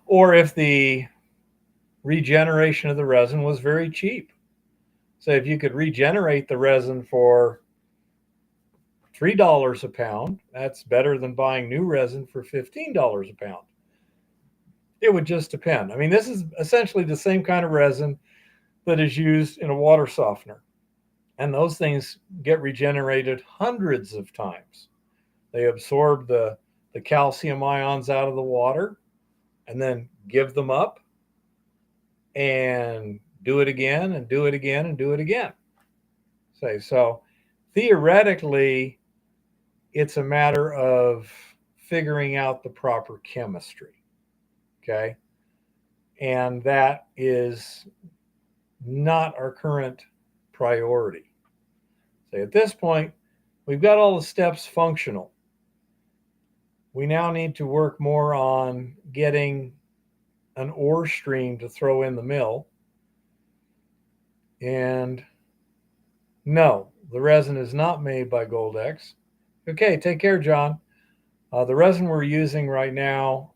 Or if the regeneration of the resin was very cheap. So if you could regenerate the resin for $3 a pound, that's better than buying new resin for $15 a pound. It would just depend. I mean, this is essentially the same kind of resin that is used in a water softener. And those things get regenerated hundreds of times. They absorb the calcium ions out of the water and then give them up and do it again and do it again and do it again. So theoretically, it's a matter of figuring out the proper chemistry. Okay. And that is not our current priority. So at this point, we've got all the steps functional. We now need to work more on getting an ore stream to throw in the mill And no, the resin is not made by Goldex. Okay, take care, John. The resin we're using right now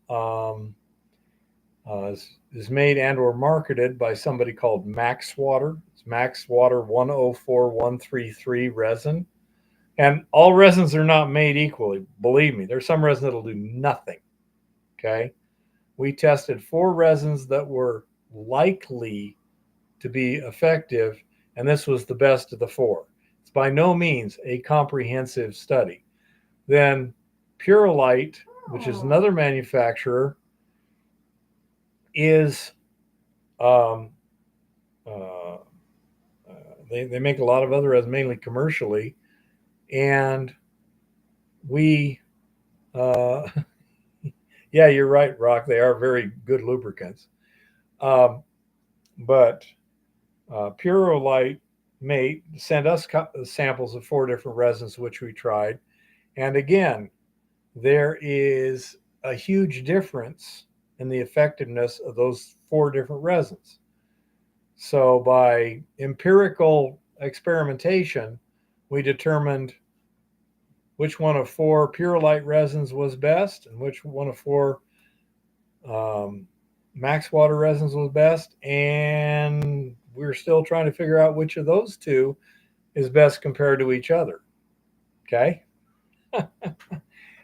is made and or marketed by somebody called Max Water. It's Max Water 104133 resin. And all resins are not made equally. Believe me, there's some resin that'll do nothing. Okay. We tested 4 resins that were likely to be effective, and this was the best of the 4. It's by no means a comprehensive study. Then Purolite, which is another manufacturer, is um, uh, they make a lot of other resins, mainly commercially, and we uh, yeah, you're right, Rock. They are very good lubricants, but Purolite mate sent us samples of 4 different resins which we tried, and again, there is a huge difference in the effectiveness of those 4 different resins. So by empirical experimentation, we determined which one of 4 Purolite resins was best and which one of 4 um, Max Water resins was best, and we're still trying to figure out which of those 2 is best compared to each other. Okay.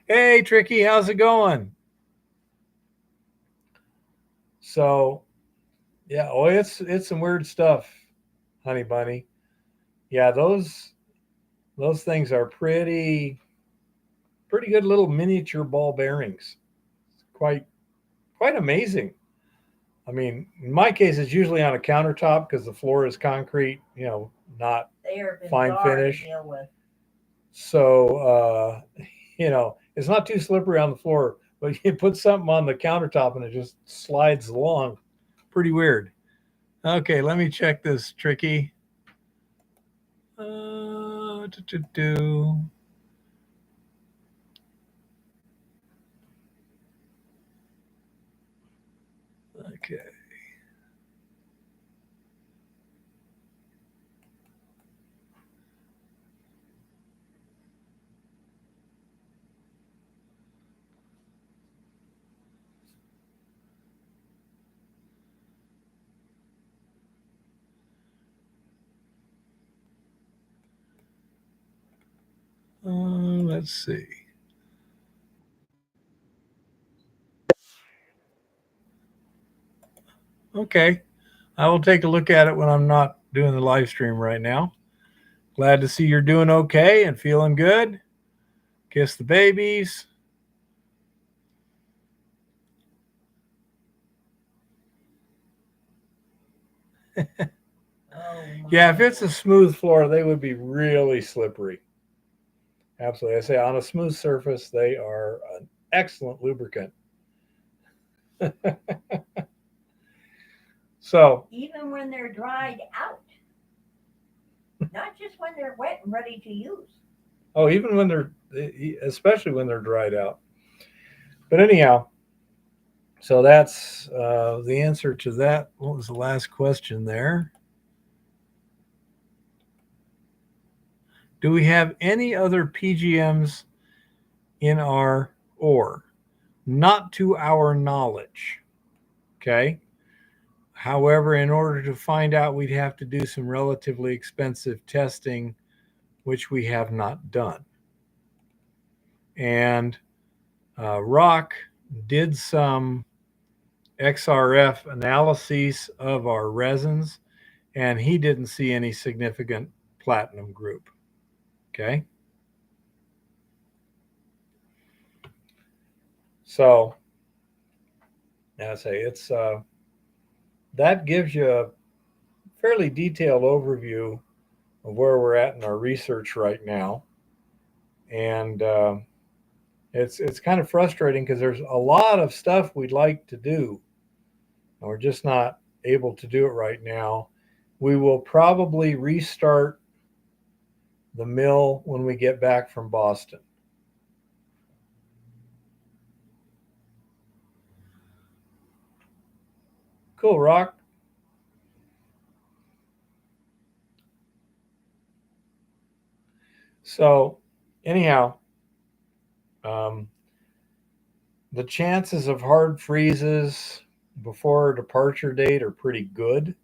Hey, Tricky, how's it going? So, yeah, oh, it's some weird stuff, honey bunny. Yeah, those things are pretty good little miniature ball bearings. Quite quite amazing. I mean, in my case, it's usually on a countertop because the floor is concrete, not fine finish. To deal with. So, it's not too slippery on the floor, but you put something on the countertop and it just slides along. Pretty weird. Okay, let me check this, Tricky. Uh, do, do, do. Okay. Let's see. Okay. I will take a look at it when I'm not doing the live stream right now. Glad to see you're doing okay and feeling good. Kiss the babies. Yeah, if it's a smooth floor, they would be really slippery. Absolutely. I say on a smooth surface, they are an excellent lubricant. So, even when they're dried out, not just when they're wet and ready to use. oh, especially when they're dried out. But anyhow, so that's the answer to that. What was the last question there? Do we have any other PGMs in our ore? Not to our knowledge. Okay. However, in order to find out, we'd have to do some relatively expensive testing, which we have not done. And Rock did some XRF analyses of our resins, and he didn't see any significant platinum group. Okay. So, I say it's that gives you a fairly detailed overview of where we're at in our research right now, and it's kind of frustrating because there's a lot of stuff we'd like to do, and we're just not able to do it right now. We will probably restart the mill when we get back from Boston. Cool, Rock. So, anyhow, um, the chances of hard freezes before our departure date are pretty good.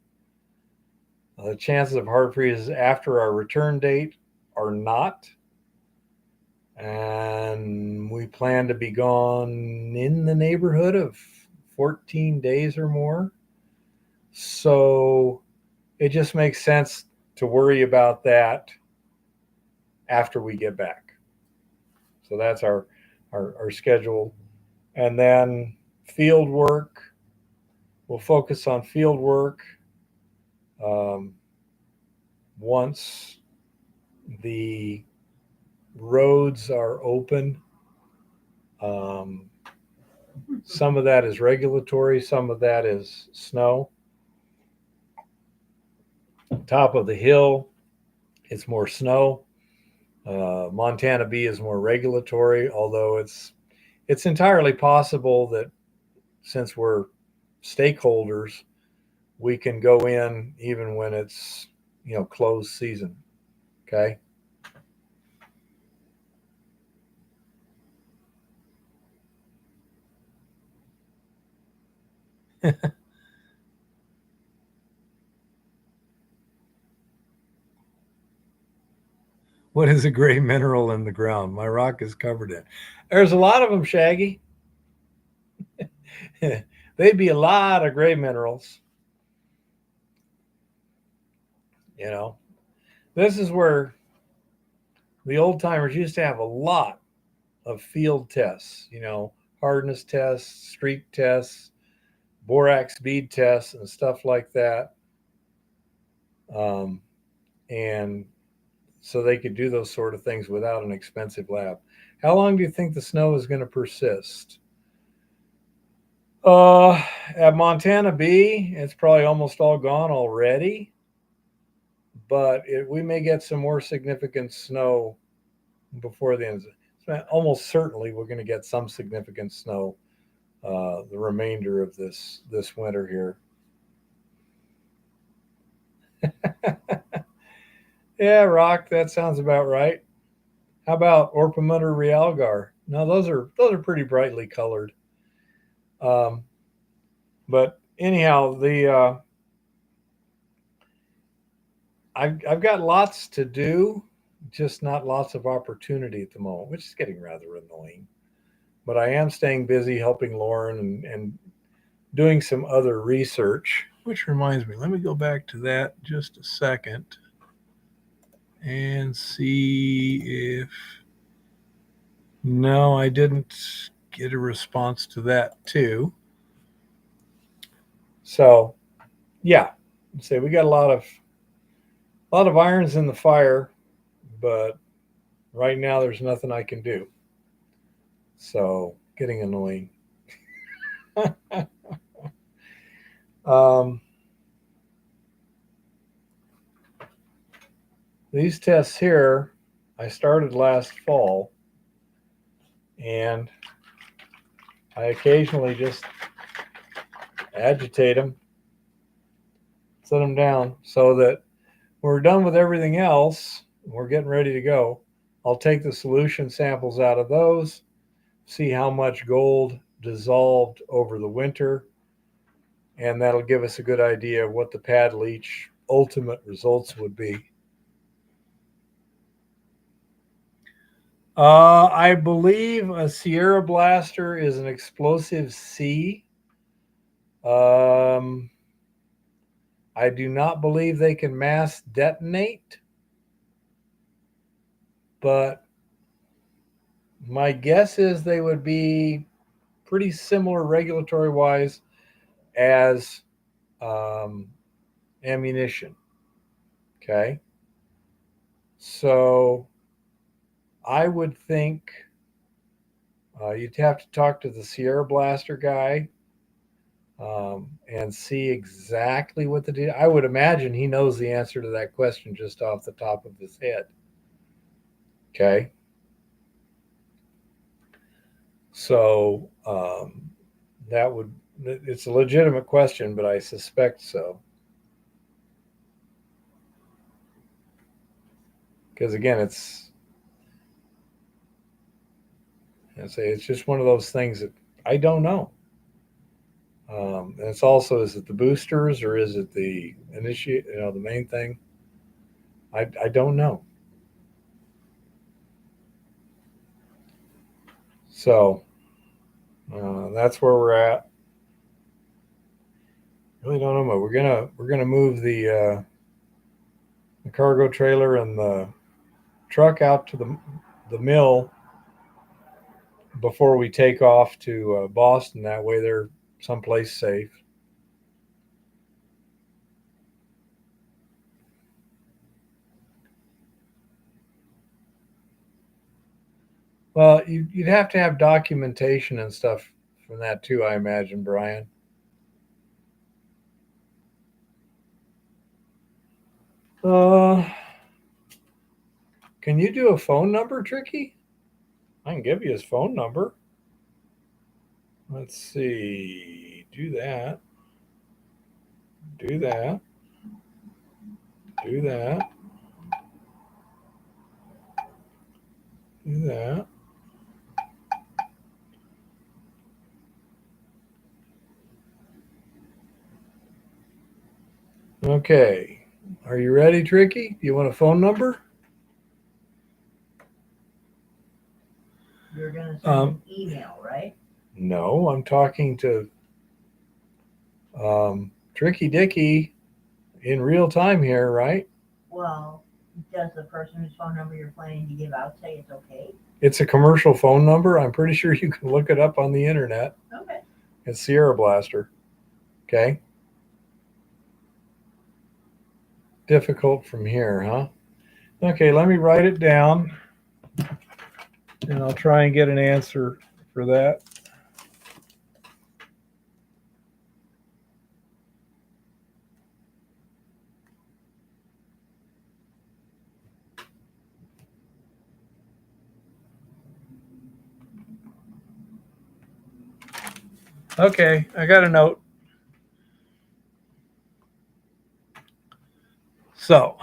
The chances of hard freezes after our return date are not. And we plan to be gone in the neighborhood of 14 days or more. So it just makes sense to worry about that after we get back. So that's our schedule. And then field work, we'll focus on field work um, once the roads are open. Um, some of that is regulatory, some of that is snow. Top of the hill, it's more snow. Montana B is more regulatory, although it's entirely possible that since we're stakeholders, we can go in even when it's closed season. Okay. What is a gray mineral in the ground? My rock is covered in. There's a lot of them, Shaggy. They'd be a lot of gray minerals. You know, this is where the old timers used to have a lot of field tests. Hardness tests, streak tests, borax bead tests, and stuff like that. Um, and so they could do those sort of things without an expensive lab. How long do you think the snow is going to persist? At Montana B, it's probably almost all gone already, but we may get some more significant snow before the end. Almost certainly, we're going to get some significant snow the remainder of this winter here. Yeah, Rock, that sounds about right. How about Orpiment realgar? No, those are pretty brightly colored. Um, but anyhow, the I've got lots to do, just not lots of opportunity at the moment, which is getting rather annoying. But I am staying busy helping Lauren and doing some other research. Which reminds me, let me go back to that just a second and see if. No, I didn't get a response to that too. So, yeah, say we got a lot of irons in the fire, but right now there's nothing I can do. So, getting annoying. um, these tests here, I started last fall, and I occasionally just agitate them, set them down, so that when we're done with everything else, we're getting ready to go. I'll take the solution samples out of those, see how much gold dissolved over the winter, and that'll give us a good idea of what the pad leach ultimate results would be. I believe a Sierra Blaster is an explosive C. Um, I do not believe they can mass detonate, but my guess is they would be pretty similar regulatory wise as um, ammunition. Okay. So I would think you'd have to talk to the Sierra Blaster guy and see exactly what the deal. I would imagine he knows the answer to that question just off the top of his head. Okay. So that would, it's a legitimate question, but I suspect so. Because again, it's And say it's just one of those things that I don't know. And it's also, is it the boosters or is it the initiate? The main thing. I don't know. So that's where we're at. Really don't know. But we're gonna move the cargo trailer and the truck out to the mill before we take off to Boston. That way they're someplace safe. Well, you'd have to have documentation and stuff from that too, I imagine, Brian. Uh, can you do a phone number, Tricky? I can give you his phone number. Let's see. Do that. Do that. Do that. Do that. Okay. Are you ready, Tricky? Do you want a phone number? You're going to send an email, right? No, I'm talking to Tricky Dicky in real time here, right? Well, does the person whose phone number you're planning to give out say it's okay? It's a commercial phone number. I'm pretty sure you can look it up on the internet. Okay. It's Sierra Blaster. Okay. Difficult from here, huh? Okay, let me write it down and I'll try and get an answer for that. Okay, I got a note. So,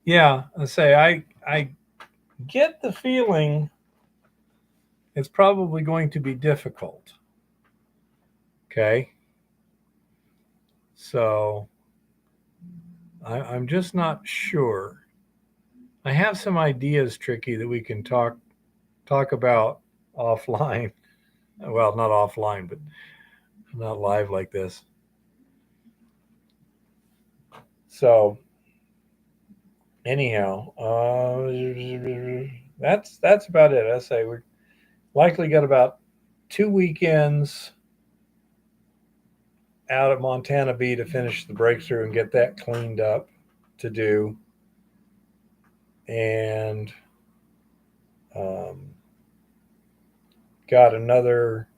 yeah, I get the feeling it's probably going to be difficult. Okay. So I'm just not sure. I have some ideas, Tricky, that we can talk about offline. Well, not offline, but not live like this. So anyhow, that's about it. I say we're likely got about 2 weekends out at Montana B to finish the breakthrough and get that cleaned up to do. And got another.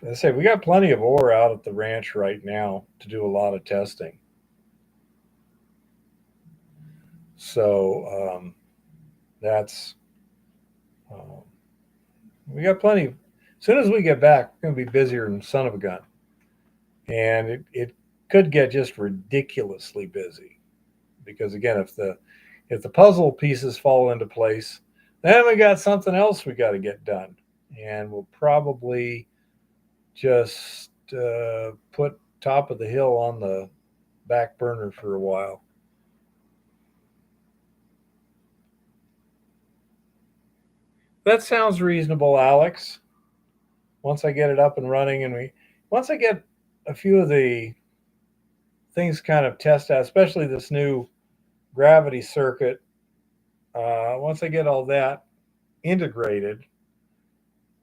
I say we got plenty of ore out at the ranch right now to do a lot of testing. So that's we got plenty. As soon as we get back, we're going to be busier than son of a gun, and it could get just ridiculously busy because again, if the puzzle pieces fall into place, then we got something else we got to get done, and we'll probably just put top of the hill on the back burner for a while. That sounds reasonable, Alex. Once I get it up and running, and once I get a few of the things kind of tested out, especially this new gravity circuit, once I get all that integrated,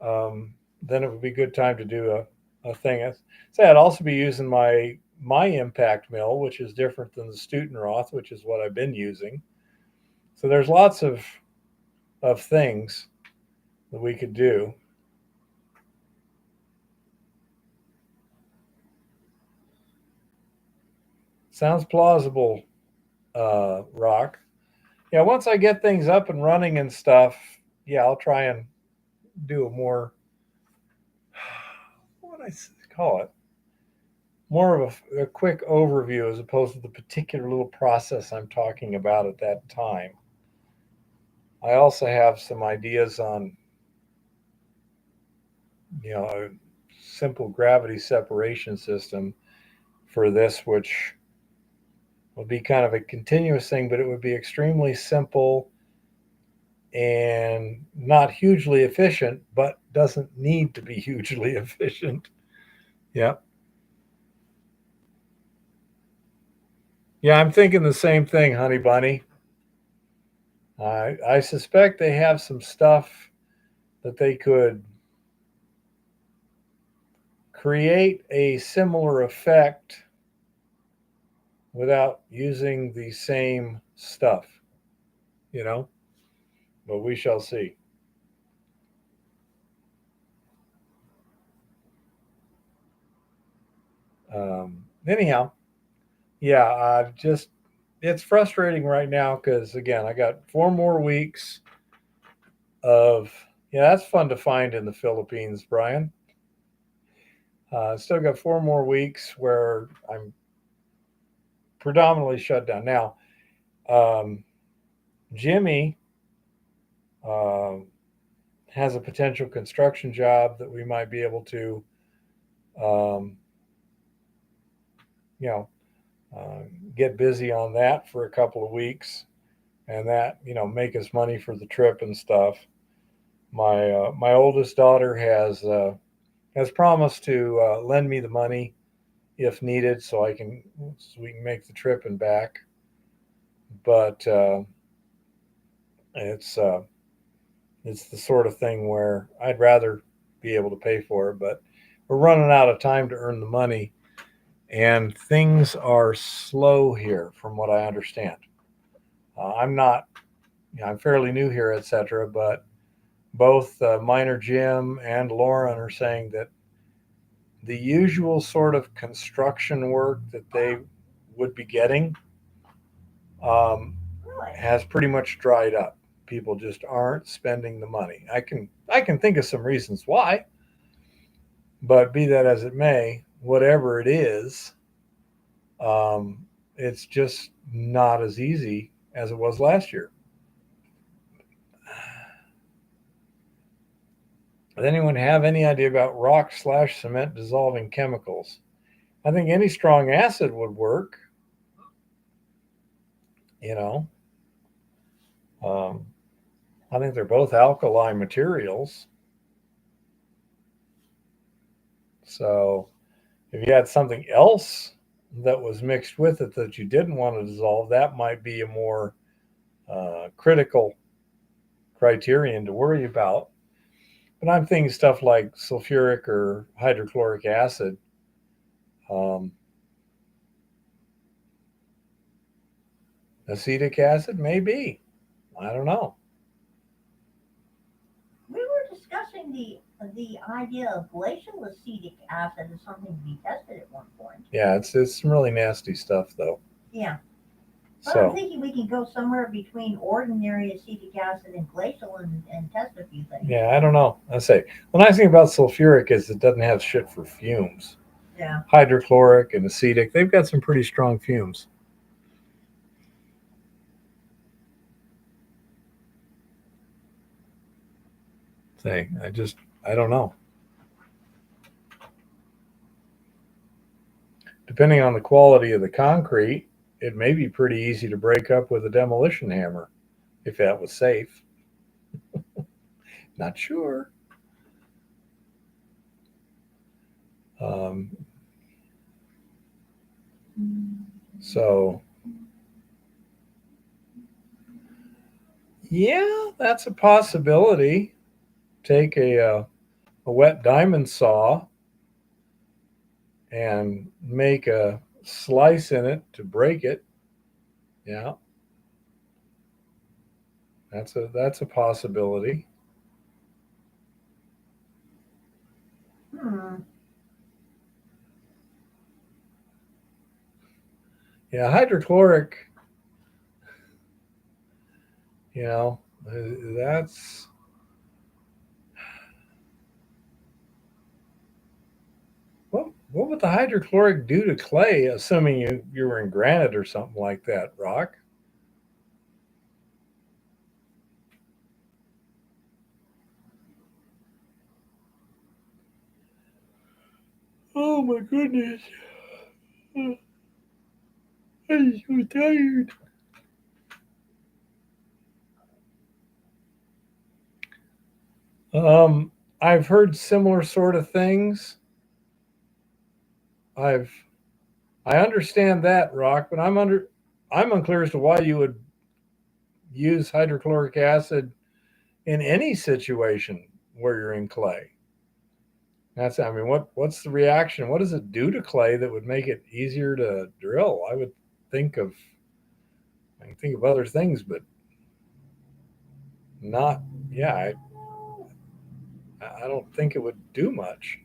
then it would be a good time to do a thing. I'd also be using my impact mill, which is different than the Stutenroth, which is what I've been using. So there's lots of things that we could do. Sounds plausible, Rock. Yeah, once I get things up and running and stuff, yeah, I'll try and do a more, what would I call it? more of a quick overview as opposed to the particular little process I'm talking about at that time. I also have some ideas on, a simple gravity separation system for this, which would be kind of a continuous thing, but it would be extremely simple and not hugely efficient, but doesn't need to be hugely efficient. Yeah. Yeah, I'm thinking the same thing, honey bunny. I suspect they have some stuff that they could create a similar effect without using the same stuff, you know? But we shall see. Anyhow, yeah, it's frustrating right now because, again, I got 4 more weeks of, yeah, that's fun to find in the Philippines, Brian. Still got 4 more weeks where I'm predominantly shut down. Now, um, Jimmy uh, has a potential construction job that we might be able to, um, you know, uh, get busy on that for a couple of weeks, and that make us money for the trip and stuff. My oldest daughter has promised to lend me the money if needed, so we can make the trip and back. But it's uh, it's the sort of thing where I'd rather be able to pay for it, but we're running out of time to earn the money, and things are slow here, from what I understand. I'm not, I'm fairly new here, etc., but both Minor Jim and Lauren are saying that the usual sort of construction work that they would be getting um, Really? has pretty much dried up. People just aren't spending the money. I can think of some reasons why, but be that as it may, whatever it is, um, it's just not as easy as it was last year. Does anyone have any idea about rock/cement dissolving chemicals? I think any strong acid would work. You know, um, I think they're both alkali materials. So if you had something else that was mixed with it that you didn't want to dissolve, that might be a more critical criterion to worry about. But I'm thinking stuff like sulfuric or hydrochloric acid. Um, Acetic acid, maybe. I don't know. We were discussing the idea of glacial acetic acid as something to be tested at one point. Yeah, it's some really nasty stuff though. Yeah. But I'm So thinking we can go somewhere between ordinary acetic acid and glacial and test a few things. yeah, I don't know. I say the nice thing about sulfuric is it doesn't have shit for fumes. Yeah. Hydrochloric and acetic, they've got some pretty strong fumes. Say, I don't know. Depending on the quality of the concrete, it may be pretty easy to break up with a demolition hammer if that was safe. Not sure. Um, so, yeah, that's a possibility. Take a wet diamond saw and make a slice in it to break it. Yeah, that's a possibility. Hmm. Yeah, hydrochloric. You know, that's what would the hydrochloric do to clay, assuming you were in granite or something like that, Rock? Oh my goodness. I'm so tired. I've heard similar sort of things. I've I understand that, Rock, but I'm unclear as to why you would use hydrochloric acid in any situation where you're in clay. I mean, what's the reaction? What does it do to clay that would make it easier to drill? Think of I can think of other things, but not. Yeah, I don't think it would do much.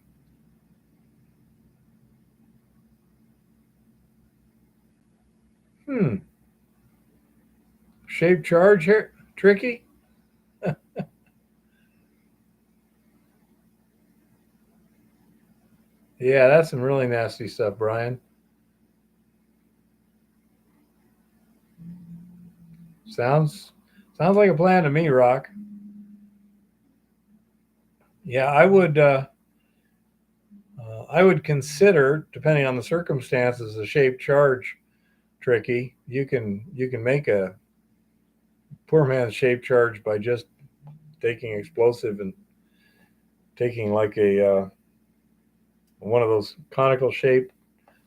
Hmm. Shape charge here, tricky. Yeah, that's some really nasty stuff, Brian. Sounds sounds like a plan to me, Rock. Yeah, I would consider, depending on the circumstances, a shape charge tricky. You can make a poor man's shape charge by just taking explosive and taking like a one of those conical shaped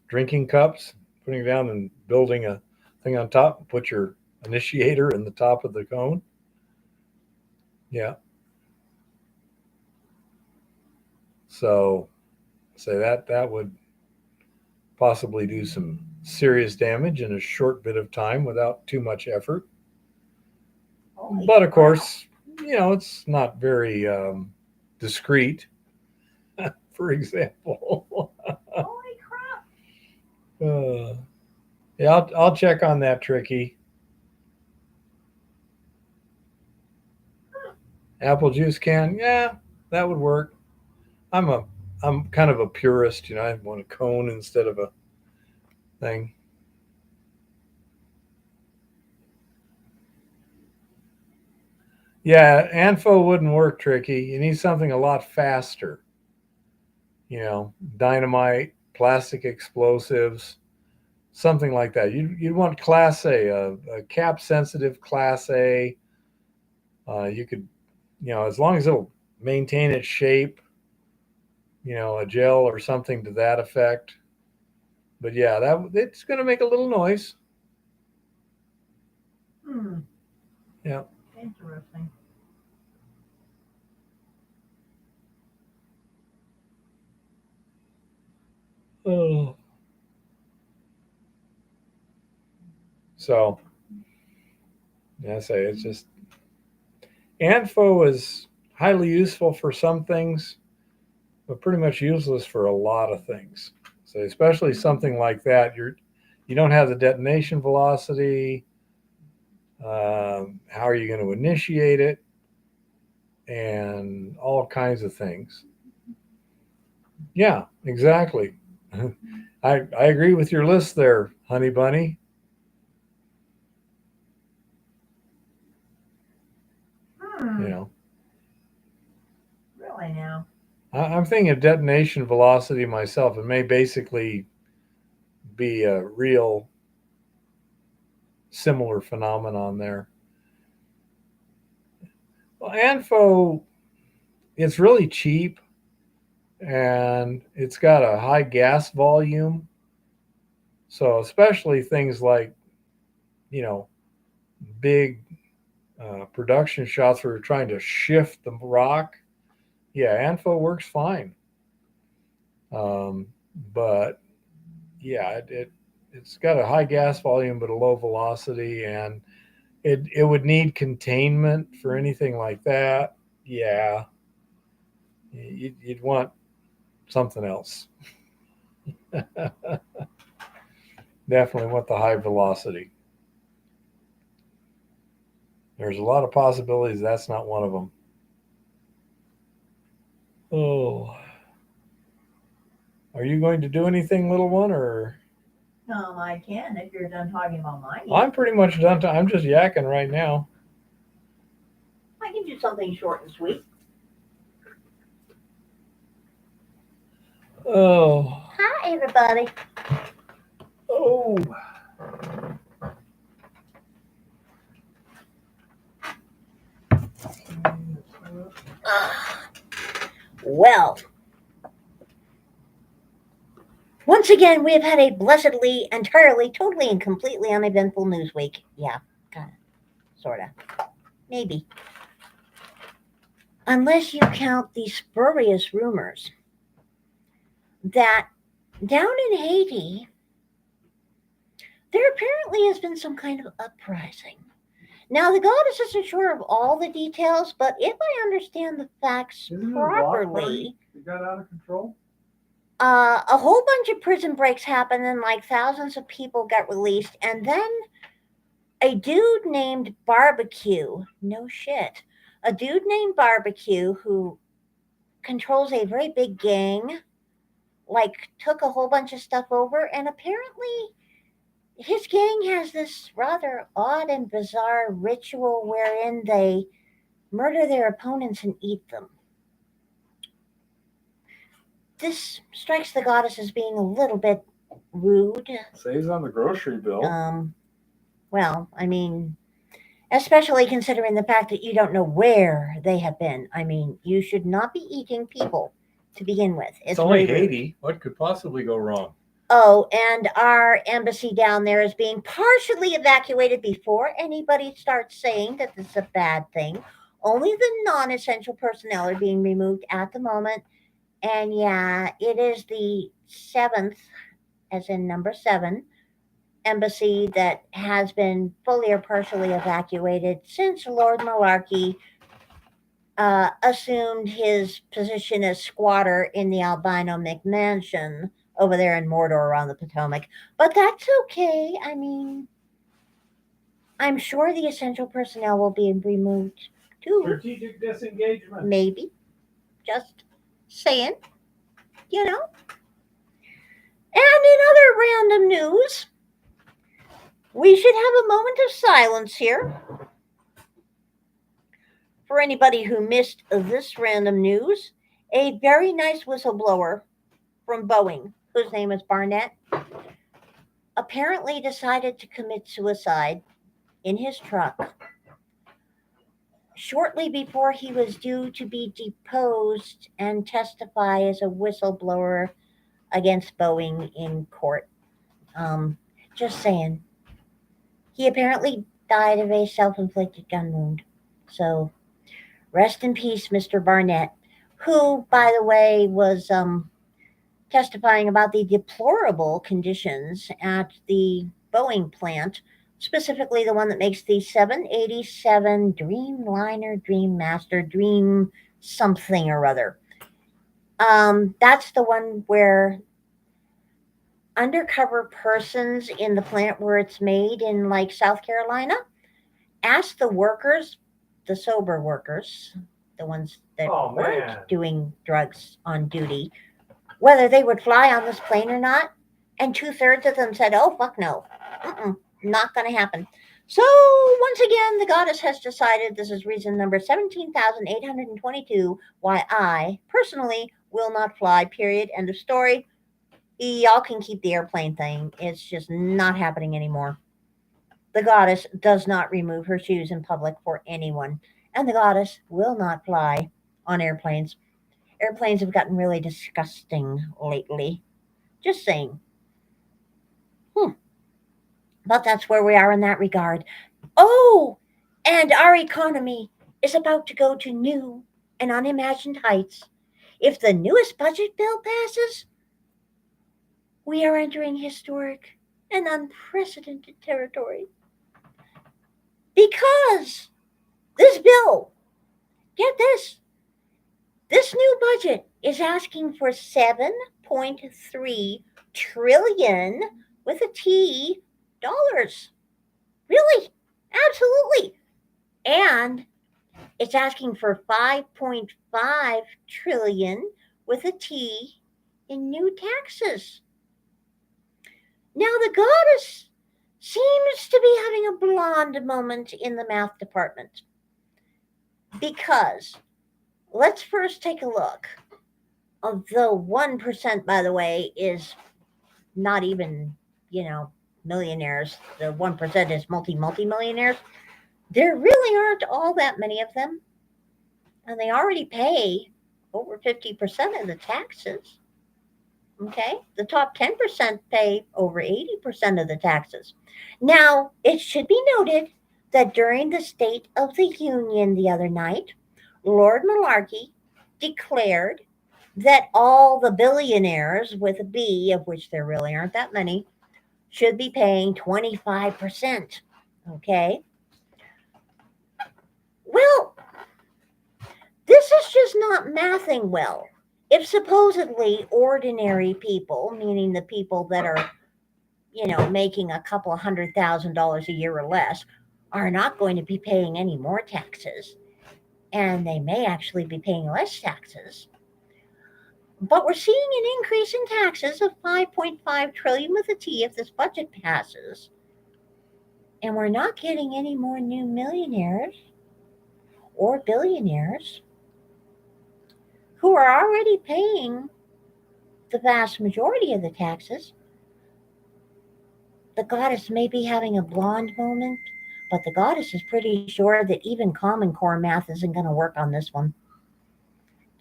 drinking cups, putting it down and building a thing on top. Put your initiator in the top of the cone. Yeah. So say that would possibly do some serious damage in a short bit of time without too much effort. Holy But of crap. course, it's not very discreet. For example, Holy crap. uh, yeah, I'll check on that, Tricky. Apple juice can, yeah, that would work. I'm a I'm kind of a purist, I want a cone instead of a thing. Yeah, Anfo wouldn't work, Tricky. You need something a lot faster. Dynamite, plastic explosives, something like that. You'd want Class a cap sensitive Class A. You could, as long as it'll maintain its shape, a gel or something to that effect. But yeah, that it's going to make a little noise. Hmm. Yeah. Interesting. Oh. So, yeah, I say it's just Anfo is highly useful for some things, but pretty much useless for a lot of things. So, especially something like that, you don't have the detonation velocity. How are you going to initiate it? And all kinds of things. Yeah, exactly. I agree with your list there, Honey Bunny. You Hmm. know, Really now? I'm thinking of detonation velocity myself. It may basically be a real similar phenomenon there. Well, Anfo, it's really cheap and it's got a high gas volume. So, especially things like, you know, big production shots where you're trying to shift the rock, yeah, Anfo works fine. Um, but yeah, it's got a high gas volume but a low velocity, and it would need containment for anything like that. Yeah, you'd want something else. Definitely want the high velocity. There's a lot of possibilities. That's not one of them. Oh, Are you going to do anything, little one, or? I can if you're done talking about mine. I'm pretty much done. I'm just yakking right now. I can do something short and sweet. Oh. Hi, everybody. Oh. Well, once again, we have had a blessedly, entirely, totally, and completely uneventful news week. Yeah, kind of, sort of, maybe. Unless you count the spurious rumors that down in Haiti, there apparently has been some kind of uprising. Now, the goddess isn't sure of all the details, but if I understand the facts properly, It got out of control. a whole bunch of prison breaks happened and like thousands of people got released. And then a dude named Barbecue, no shit, a dude named Barbecue who controls a very big gang, like took a whole bunch of stuff over. And apparently, his gang has this rather odd and bizarre ritual wherein they murder their opponents and eat them. This strikes the goddess as being a little bit rude. Saves on the grocery bill. Well, I mean, especially considering the fact that you don't know where they have been. I mean, you should not be eating people to begin with. It's only very rude. Haiti. What could possibly go wrong? Oh, and our embassy down there is being partially evacuated before anybody starts saying that this is a bad thing. Only the non essential personnel are being removed at the moment. And yeah, it is the seventh, as in number 7, embassy that has been fully or partially evacuated since Lord Malarkey assumed his position as squatter in the Albino McMansion over there in Mordor around the Potomac. But that's okay. I mean, I'm sure the essential personnel will be removed too. Strategic disengagement. Maybe. Just saying. You know? And in other random news, we should have a moment of silence here for anybody who missed this random news. A very nice whistleblower from Boeing, whose name is Barnett, apparently decided to commit suicide in his truck shortly before he was due to be deposed and testify as a whistleblower against Boeing in court. Just saying. He apparently died of a self-inflicted gun wound. So, rest in peace, Mr. Barnett, who, by the way, was testifying about the deplorable conditions at the Boeing plant, specifically the one that makes the 787 Dreamliner, Dreammaster, Dream something or other. That's the one where undercover persons in the plant where it's made in like South Carolina asked the workers, the sober workers, the ones that weren't doing drugs on duty, whether they would fly on this plane or not. And 2/3 of them said, oh, fuck no. Not going to happen. So, once again, the goddess has decided this is reason number 17,822 why I, personally, will not fly, period. End of story. Y'all can keep the airplane thing. It's just not happening anymore. The goddess does not remove her shoes in public for anyone. And the goddess will not fly on airplanes. Airplanes have gotten really disgusting lately. Just saying. But that's where we are in that regard. Oh, and our economy is about to go to new and unimagined heights. If the newest budget bill passes, we are entering historic and unprecedented territory. Because this bill, get this new budget is asking for 7.3 trillion with a T dollars. Really? Absolutely. And it's asking for 5.5 trillion with a T in new taxes. Now, the goddess seems to be having a blonde moment in the math department. Because let's first take a look. Although 1%, by the way, is not even, millionaires. The 1% is multi-millionaires. There really aren't all that many of them. And they already pay over 50% of the taxes. Okay? The top 10% pay over 80% of the taxes. Now, it should be noted that during the State of the Union the other night, Lord Malarkey declared that all the billionaires with a B, of which there really aren't that many, should be paying 25%. Okay? Well, this is just not mathing well. If supposedly ordinary people, meaning the people that are, making a couple of $100,000 a year or less, are not going to be paying any more taxes, and they may actually be paying less taxes. But we're seeing an increase in taxes of 5.5 trillion with a T if this budget passes. And we're not getting any more new millionaires or billionaires who are already paying the vast majority of the taxes. The goddess may be having a blonde moment, but the goddess is pretty sure that even Common Core math isn't going to work on this one.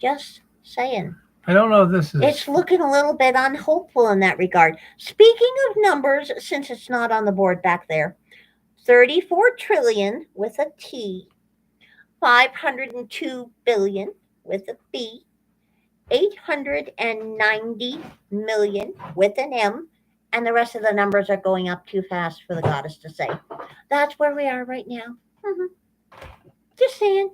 Just saying. I don't know if this is. It's looking a little bit unhopeful in that regard. Speaking of numbers, since it's not on the board back there, 34 trillion with a T, 502 billion with a B, 890 million with an M, and the rest of the numbers are going up too fast for the goddess to say. That's where we are right now. Just saying.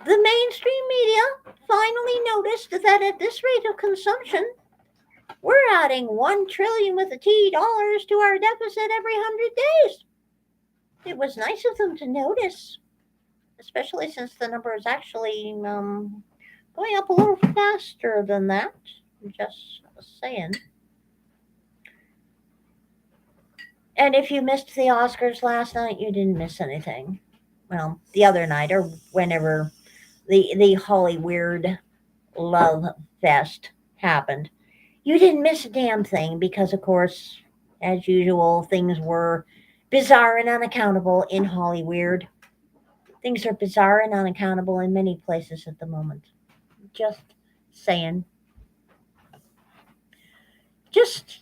The mainstream media finally noticed that at this rate of consumption, we're adding 1 trillion with a T dollars to our deficit every 100 days. It was nice of them to notice, especially since the number is actually going up a little faster than that. Just saying. And if you missed the Oscars last night, you didn't miss anything. Well, the other night or whenever the Hollyweird Love Fest happened, you didn't miss a damn thing because, of course, as usual, things were bizarre and unaccountable in Hollyweird. Things are bizarre and unaccountable in many places at the moment. Just saying. Just,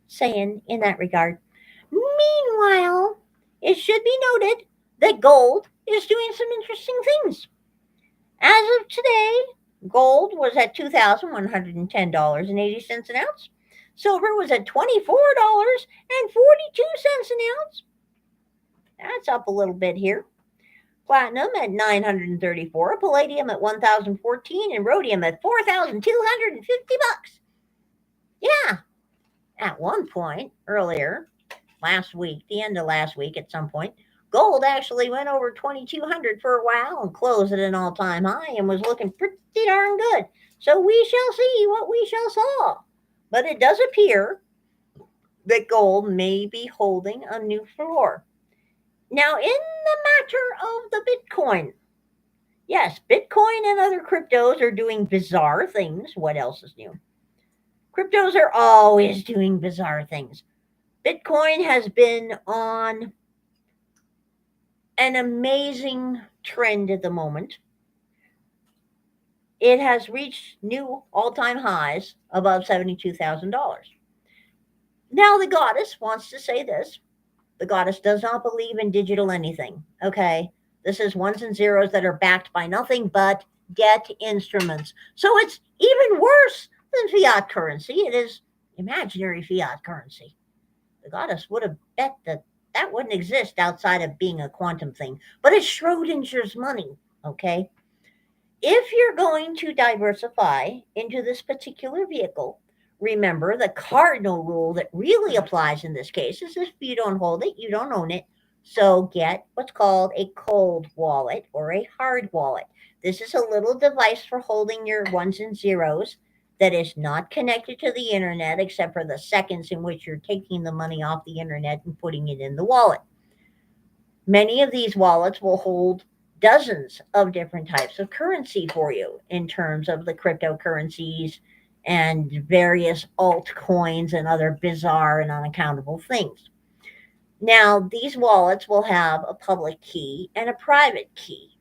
saying in that regard. Meanwhile, it should be noted that gold is doing some interesting things. As of today, gold was at $2,110.80 an ounce. Silver was at $24.42 an ounce. That's up a little bit here. Platinum at $934, palladium at $1,014, and rhodium at $4,250. Yeah. At one point earlier, last week, the end of last week at some point, gold actually went over 2,200 for a while and closed at an all-time high and was looking pretty darn good. So we shall see what we shall saw. But it does appear that gold may be holding a new floor. Now, in the matter of the Bitcoin, yes, Bitcoin and other cryptos are doing bizarre things. What else is new? Cryptos are always doing bizarre things. Bitcoin has been on an amazing trend at the moment. It has reached new all-time highs above $72,000. Now the goddess wants to say this. The goddess does not believe in digital anything, okay? This is ones and zeros that are backed by nothing but debt instruments. So it's even worse than fiat currency. It is imaginary fiat currency. The goddess would have bet that wouldn't exist outside of being a quantum thing. But it's Schrodinger's money, okay? If you're going to diversify into this particular vehicle, remember the cardinal rule that really applies in this case is if you don't hold it, you don't own it. So get what's called a cold wallet or a hard wallet. This is a little device for holding your ones and zeros that is not connected to the internet except for the seconds in which you're taking the money off the internet and putting it in the wallet. Many of these wallets will hold dozens of different types of currency for you in terms of the cryptocurrencies and various altcoins and other bizarre and unaccountable things. Now, these wallets will have a public key and a private key.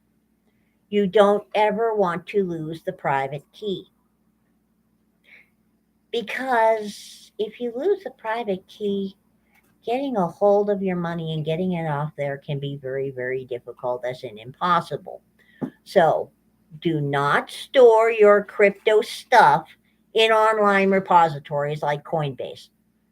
You don't ever want to lose the private key because if you lose the private key, getting a hold of your money and getting it off there can be very, very difficult, as in impossible. So, do not store your crypto stuff in online repositories like Coinbase.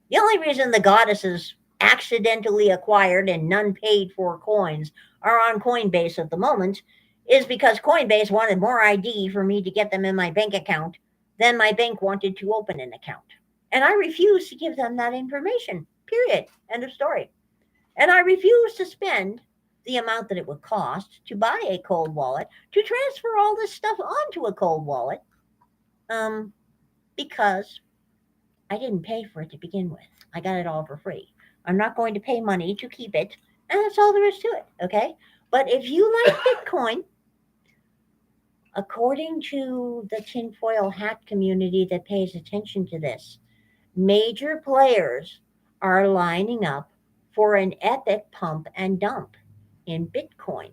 The only reason the goddesses accidentally acquired and none paid for coins are on Coinbase at the moment is because Coinbase wanted more ID for me to get them in my bank account than my bank wanted to open an account. And I refuse to give them that information. Period. End of story. And I refuse to spend the amount that it would cost to buy a cold wallet to transfer all this stuff onto a cold wallet because I didn't pay for it to begin with. I got it all for free. I'm not going to pay money to keep it, and that's all there is to it, okay? But if you like Bitcoin, according to the tinfoil hat community that pays attention to this, major players are lining up for an epic pump and dump in Bitcoin.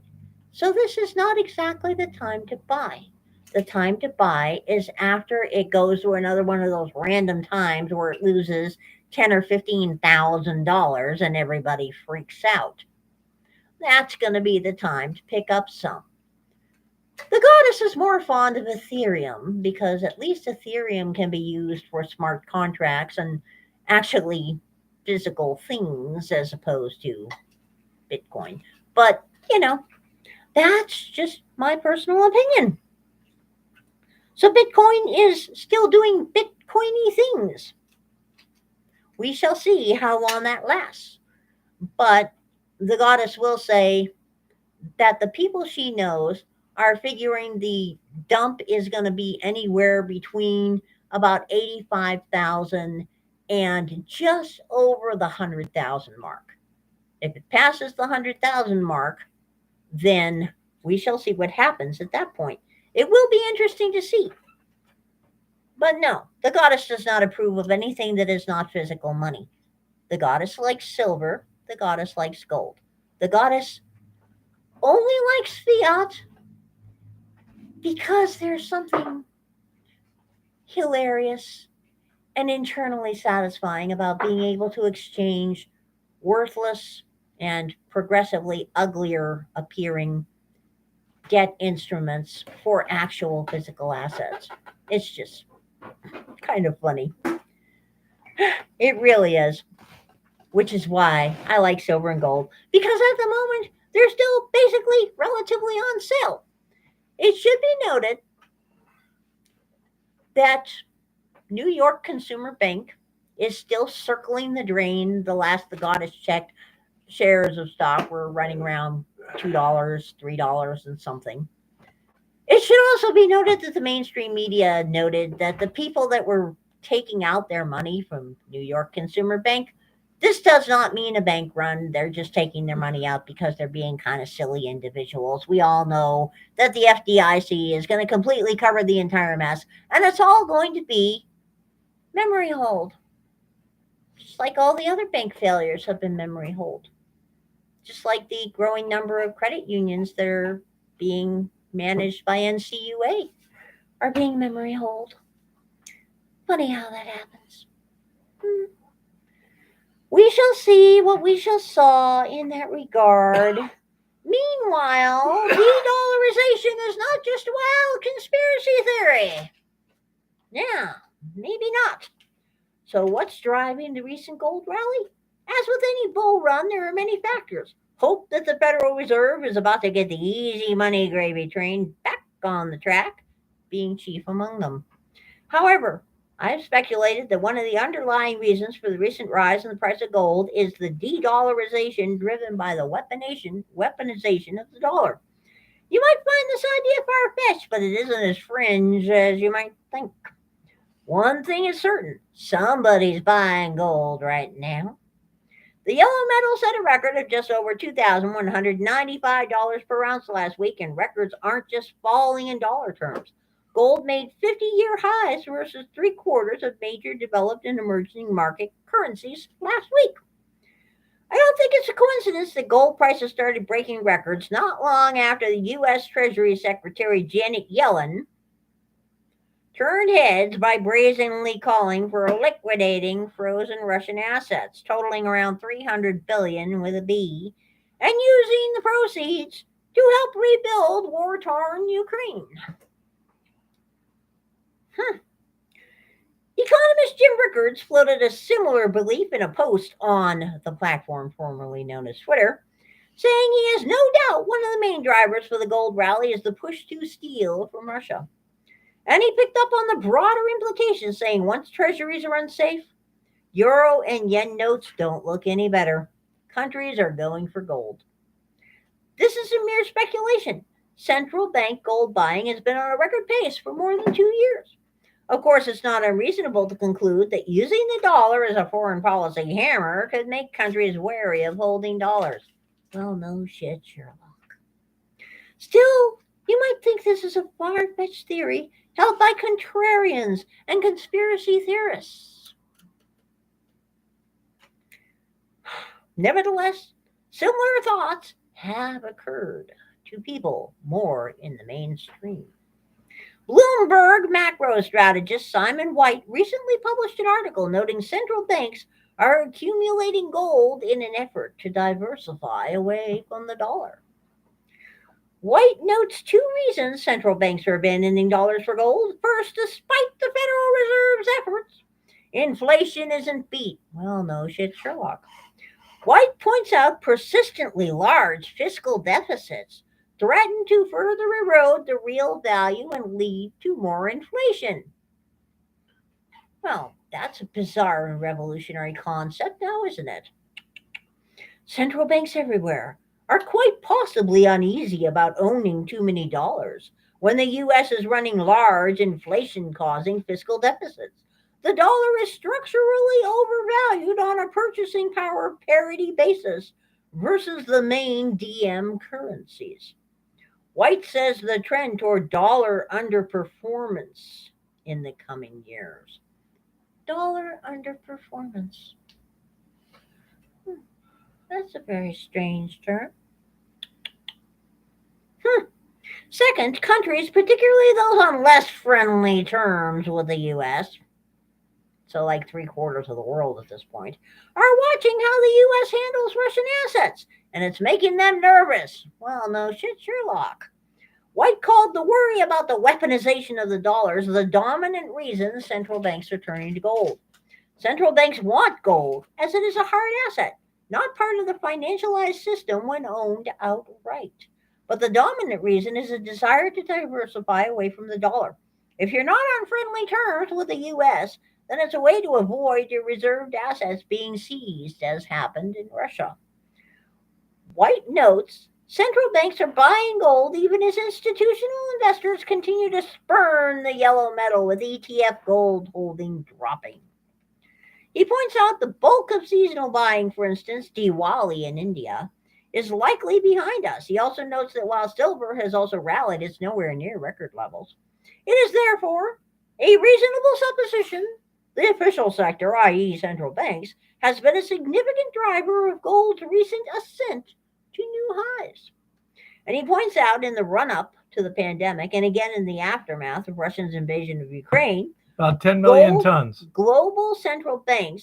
So this is not exactly the time to buy. The time to buy is after it goes through another one of those random times where it loses ten or $15,000 and everybody freaks out. That's going to be the time to pick up some. The goddess is more fond of Ethereum because at least Ethereum can be used for smart contracts and actually physical things as opposed to Bitcoin. But, that's just my personal opinion. So Bitcoin is still doing Bitcoiny things. We shall see how long that lasts. But the goddess will say that the people she knows are figuring the dump is going to be anywhere between about 85,000 and just over the 100,000 mark. If it passes the 100,000 mark, then we shall see what happens at that point. It will be interesting to see. But no, the goddess does not approve of anything that is not physical money. The goddess likes silver. The goddess likes gold. The goddess only likes fiat because there's something hilarious and internally satisfying about being able to exchange worthless and progressively uglier appearing debt instruments for actual physical assets. It's just kind of funny. It really is. Which is why I like silver and gold, because at the moment they're still basically relatively on sale. It should be noted that New York Consumer Bank is still circling the drain. The last the goddess checked, shares of stock were running around $2, $3 and something. It should also be noted that the mainstream media noted that the people that were taking out their money from New York Consumer Bank, this does not mean a bank run. They're just taking their money out because they're being kind of silly individuals. We all know that the FDIC is going to completely cover the entire mess, and it's all going to be memory hold. Just like all the other bank failures have been memory hold. Just like the growing number of credit unions that are being managed by NCUA are being memory hold. Funny how that happens. We shall see what we shall saw in that regard. Meanwhile, de-dollarization is not just a wild conspiracy theory. Yeah, maybe not. So what's driving the recent gold rally? As with any bull run, there are many factors. Hope that the Federal Reserve is about to get the easy money gravy train back on the track, being chief among them. However, I have speculated that one of the underlying reasons for the recent rise in the price of gold is the de-dollarization driven by the weaponization of the dollar. You might find this idea far-fetched, but it isn't as fringe as you might think. One thing is certain, somebody's buying gold right now. The yellow metal set a record of just over $2,195 per ounce last week, and records aren't just falling in dollar terms. Gold made 50-year highs versus three-quarters of major developed and emerging market currencies last week. I don't think it's a coincidence that gold prices started breaking records not long after the U.S. Treasury Secretary Janet Yellen turned heads by brazenly calling for liquidating frozen Russian assets totaling around 300 billion with a B and using the proceeds to help rebuild war-torn Ukraine. Economist Jim Rickards floated a similar belief in a post on the platform formerly known as Twitter, saying he has no doubt one of the main drivers for the gold rally is the push to steal from Russia. And he picked up on the broader implications, saying once treasuries are unsafe, euro and yen notes don't look any better. Countries are going for gold. This is a mere speculation. Central bank gold buying has been on a record pace for more than 2 years. Of course, it's not unreasonable to conclude that using the dollar as a foreign policy hammer could make countries wary of holding dollars. Well, no shit, Sherlock. Still, you might think this is a far-fetched theory held by contrarians and conspiracy theorists. Nevertheless, similar thoughts have occurred to people more in the mainstream. Bloomberg macro strategist Simon White recently published an article noting central banks are accumulating gold in an effort to diversify away from the dollar. White notes two reasons central banks are abandoning dollars for gold. First, despite the Federal Reserve's efforts, inflation isn't beat. Well, no shit, Sherlock. White points out persistently large fiscal deficits threaten to further erode the real value and lead to more inflation. Well, that's a bizarre and revolutionary concept now, isn't it? Central banks everywhere are quite possibly uneasy about owning too many dollars when the U.S. is running large inflation causing fiscal deficits. The dollar is structurally overvalued on a purchasing power parity basis versus the main DM currencies. White says the trend toward dollar underperformance in the coming years. Dollar underperformance. That's a very strange term. Second, countries, particularly those on less friendly terms with the U.S., so like three-quarters of the world at this point, are watching how the U.S. handles Russian assets, and it's making them nervous. Well, no shit, Sherlock. White called the worry about the weaponization of the dollars the dominant reason central banks are turning to gold. Central banks want gold as it is a hard asset, not part of the financialized system when owned outright. But the dominant reason is a desire to diversify away from the dollar. If you're not on friendly terms with the U.S., then it's a way to avoid your reserved assets being seized, as happened in Russia. White notes central banks are buying gold even as institutional investors continue to spurn the yellow metal with ETF gold holding dropping. He points out the bulk of seasonal buying, for instance, Diwali in India, is likely behind us. He also notes that while silver has also rallied, it's nowhere near record levels. It is therefore a reasonable supposition the official sector, i.e., central banks, has been a significant driver of gold's recent ascent to new highs. And he points out in the run up to the pandemic and again in the aftermath of Russia's invasion of Ukraine, about 10 million tons. Global central banks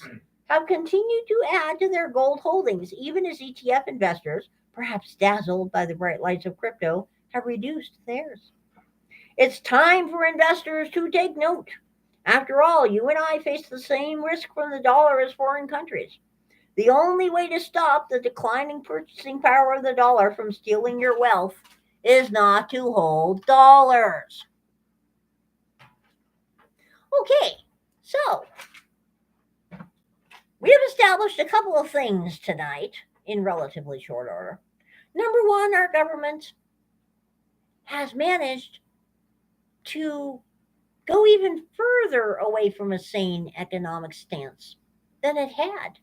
have continued to add to their gold holdings, even as ETF investors, perhaps dazzled by the bright lights of crypto, have reduced theirs. It's time for investors to take note. After all, you and I face the same risk from the dollar as foreign countries. The only way to stop the declining purchasing power of the dollar from stealing your wealth is not to hold dollars. Okay, so we have established a couple of things tonight in relatively short order. Number one, our government has managed to go even further away from a sane economic stance than it had.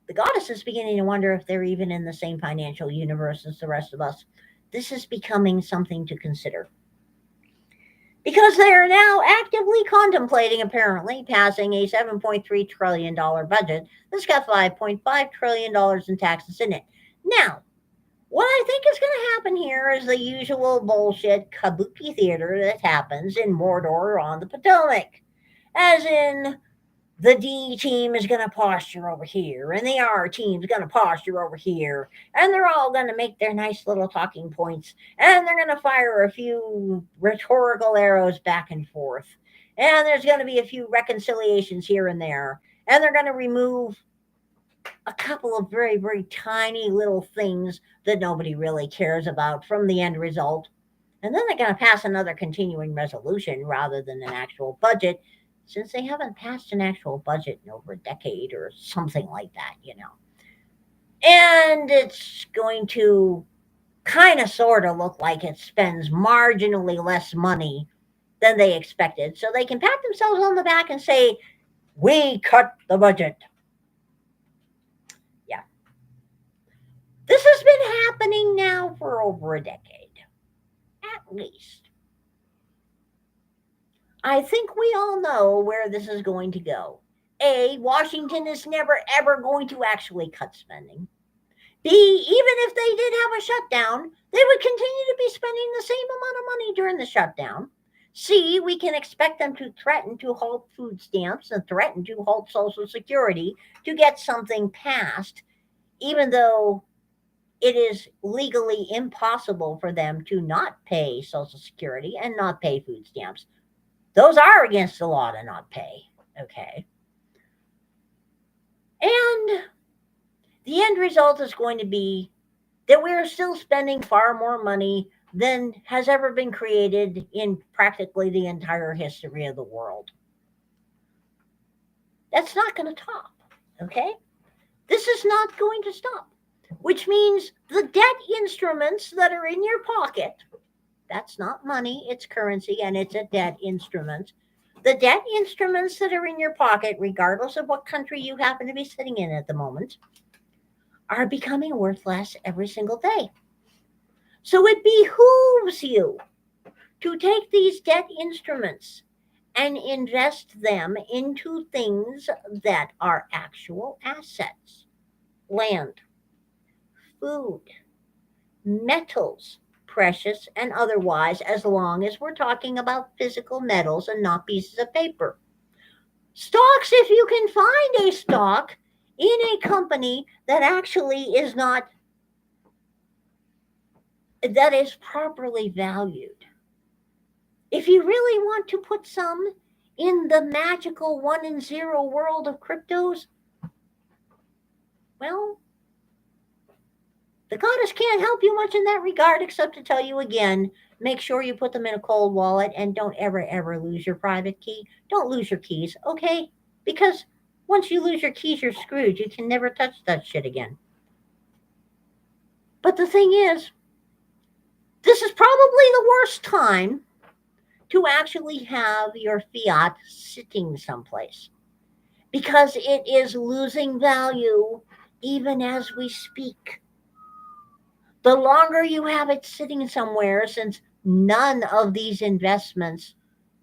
The goddess is beginning to wonder if they're even in the same financial universe as the rest of us. This is becoming something to consider. Because they are now actively contemplating, apparently, passing a $7.3 trillion budget that's got $5.5 trillion in taxes in it. Now, what I think is going to happen here is the usual bullshit kabuki theater that happens in Mordor on the Potomac. As in, the D team is going to posture over here, and the R team is going to posture over here, and they're all going to make their nice little talking points, and they're going to fire a few rhetorical arrows back and forth, and there's going to be a few reconciliations here and there, and they're going to remove a couple of very, very tiny little things that nobody really cares about from the end result. And then they're going to pass another continuing resolution rather than an actual budget, since they haven't passed an actual budget in over a decade or something like that. And it's going to kind of sort of look like it spends marginally less money than they expected. So they can pat themselves on the back and say, we cut the budget. Yeah. This has been happening now for over a decade, at least. I think we all know where this is going to go. A, Washington is never ever going to actually cut spending. B, even if they did have a shutdown, they would continue to be spending the same amount of money during the shutdown. C, we can expect them to threaten to halt food stamps and threaten to halt Social Security to get something passed, even though it is legally impossible for them to not pay Social Security and not pay food stamps. Those are against the law to not pay. Okay. And the end result is going to be that we are still spending far more money than has ever been created in practically the entire history of the world. That's not going to stop. Okay. This is not going to stop, which means the debt instruments that are in your pocket, that's not money, it's currency, and it's a debt instrument. The debt instruments that are in your pocket, regardless of what country you happen to be sitting in at the moment, are becoming worth less every single day. So it behooves you to take these debt instruments and invest them into things that are actual assets: land, food, metals, precious and otherwise, as long as we're talking about physical metals and not pieces of paper. Stocks, if you can find a stock in a company that actually is not, that is properly valued. If you really want to put some in the magical 1 and 0 world of cryptos, well, the goddess can't help you much in that regard except to tell you again, make sure you put them in a cold wallet and don't ever lose your private key. Don't lose your keys, okay? Because once you lose your keys, you're screwed. You can never touch that shit again. But the thing is, this is probably the worst time to actually have your fiat sitting someplace, because it is losing value even as we speak. The longer you have it sitting somewhere, since none of these investments,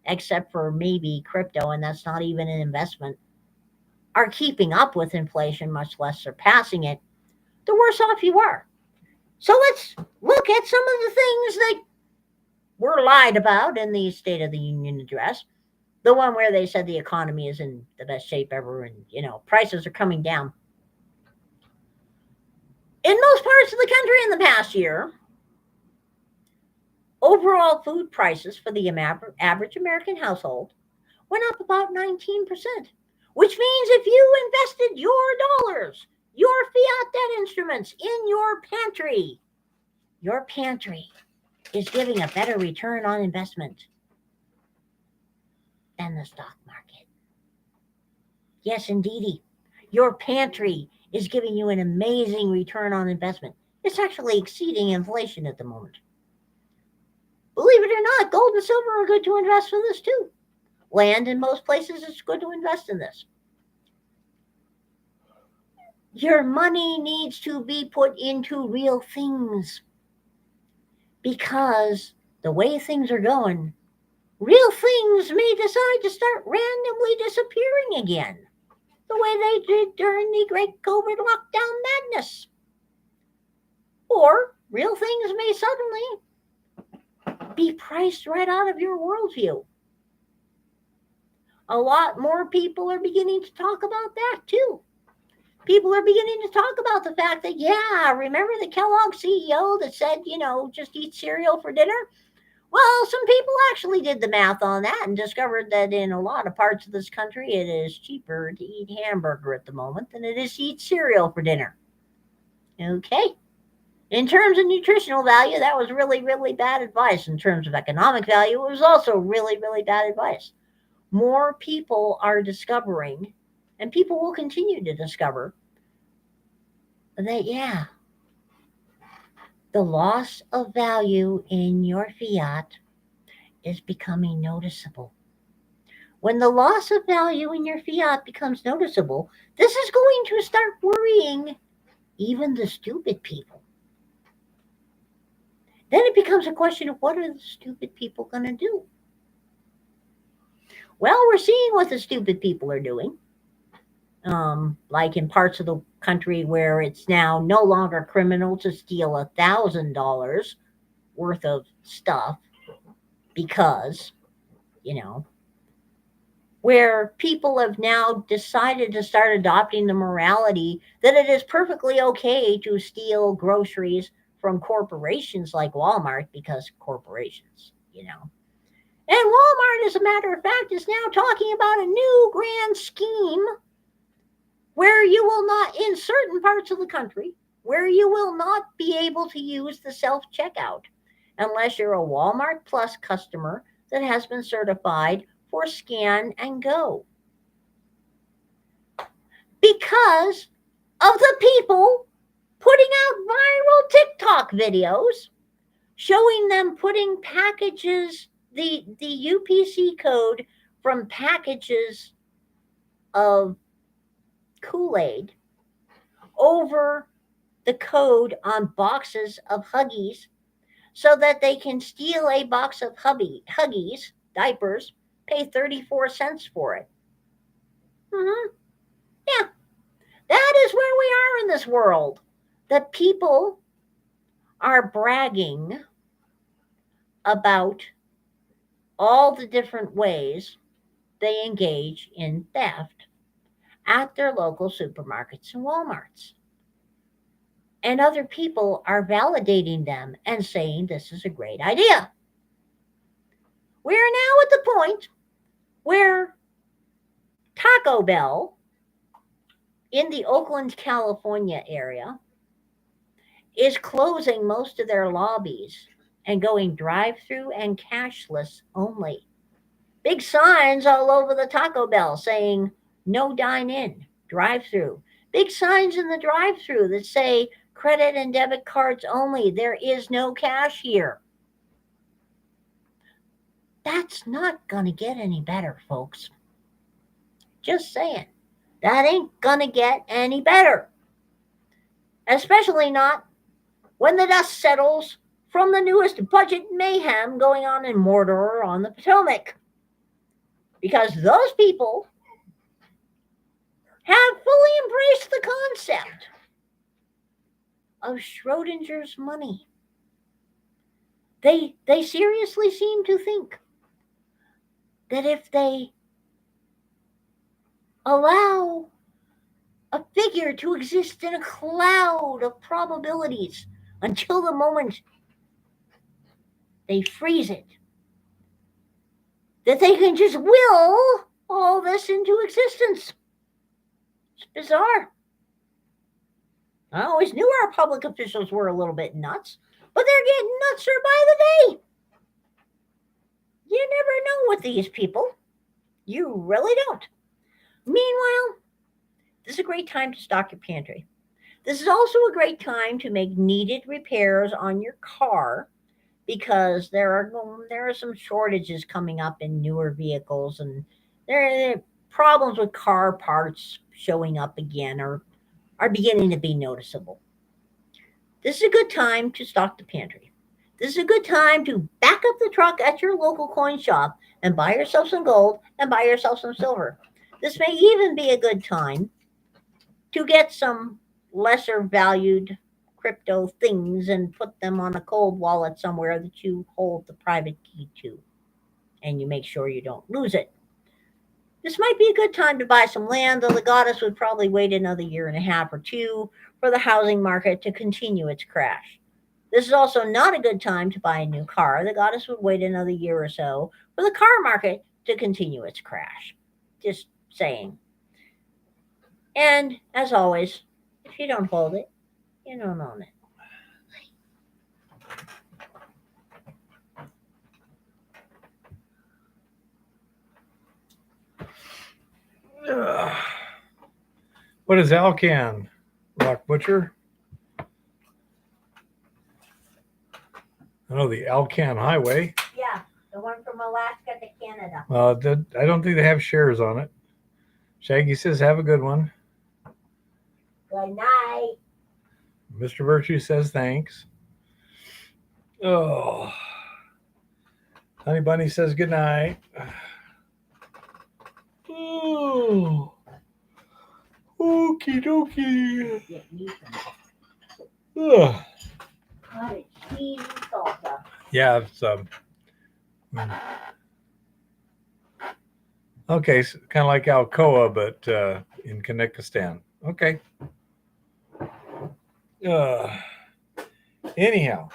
except for maybe crypto, and that's not even an investment, are keeping up with inflation, much less surpassing it, the worse off you are. So let's look at some of the things that were lied about in the State of the Union address. The one where they said the economy is in the best shape ever and, prices are coming down. In most parts of the country in the past year, overall food prices for the average American household went up about 19%, which means if you invested your dollars, your fiat debt instruments in your pantry is giving a better return on investment than the stock market. Yes, indeedy. Your pantry is giving you an amazing return on investment. It's actually exceeding inflation at the moment. Believe it or not, gold and silver are good to invest for this too. Land in most places is good to invest in this. Your money needs to be put into real things because the way things are going, real things may decide to start randomly disappearing again, the way they did during the great COVID lockdown madness. Or real things may suddenly be priced right out of your worldview. A lot more people are beginning to talk about that too. People are beginning to talk about the fact that, yeah, remember the Kellogg CEO that said, just eat cereal for dinner? Well, some people actually did the math on that and discovered that in a lot of parts of this country, it is cheaper to eat hamburger at the moment than it is to eat cereal for dinner. Okay. In terms of nutritional value, that was really, really bad advice. In terms of economic value, it was also really, really bad advice. More people are discovering, and people will continue to discover, that, yeah, the loss of value in your fiat is becoming noticeable. When the loss of value in your fiat becomes noticeable, this is going to start worrying even the stupid people. Then it becomes a question of what are the stupid people going to do? Well, we're seeing what the stupid people are doing. Like in parts of the country where it's now no longer criminal to steal $1,000 worth of stuff because, where people have now decided to start adopting the morality that it is perfectly okay to steal groceries from corporations like Walmart because corporations. And Walmart, as a matter of fact, is now talking about a new grand scheme where you will not, in certain parts of the country, where you will not be able to use the self checkout unless you're a Walmart Plus customer that has been certified for scan and go. Because of the people putting out viral TikTok videos showing them putting packages, the UPC code from packages of Kool-Aid over the code on boxes of Huggies so that they can steal a box of Huggies diapers, pay 34 cents for it. Yeah, that is where we are in this world. That people are bragging about all the different ways they engage in theft at their local supermarkets and Walmarts. And other people are validating them and saying this is a great idea. We are now at the point where Taco Bell in the Oakland, California area is closing most of their lobbies and going drive-through and cashless only. Big signs all over the Taco Bell saying no dine-in, drive-through. Big signs in the drive-through that say credit and debit cards only. There is no cash here. That's not going to get any better, folks. Just saying. That ain't going to get any better. Especially not when the dust settles from the newest budget mayhem going on in Mordor on the Potomac. Because those people have fully embraced the concept of Schrodinger's money. They seriously seem to think that if they allow a figure to exist in a cloud of probabilities until the moment they freeze it, that they can just will all this into existence. It's bizarre. I always knew our public officials were a little bit nuts, but they're getting nutser by the day. You never know with these people. You really don't. Meanwhile, this is a great time to stock your pantry. This is also a great time to make needed repairs on your car because there are some shortages coming up in newer vehicles, and there are problems with car parts showing up again or are beginning to be noticeable. This is a good time to stock the pantry. This is a good time to back up the truck at your local coin shop and buy yourself some gold and buy yourself some silver. This may even be a good time to get some lesser valued crypto things and put them on a cold wallet somewhere that you hold the private key to and you make sure you don't lose it. This might be a good time to buy some land, though the goddess would probably wait another year and a half or two for the housing market to continue its crash. This is also not a good time to buy a new car. The goddess would wait another year or so for the car market to continue its crash. Just saying. And as always, if you don't hold it, you don't own it. Ugh. What is Alcan? Rock Butcher? I know the Alcan Highway. Yeah, the one from Alaska to Canada. I don't think they have shares on it. Shaggy says, have a good one. Good night. Mr. Virtue says, thanks. Oh. Honey Bunny says, good night. Oh. Okie dokie. Get me some Ugh. cottage cheese and salsa. Yeah, it's okay, so kind of like Alcoa, but in Kazakhstan. Okay. Anyhow,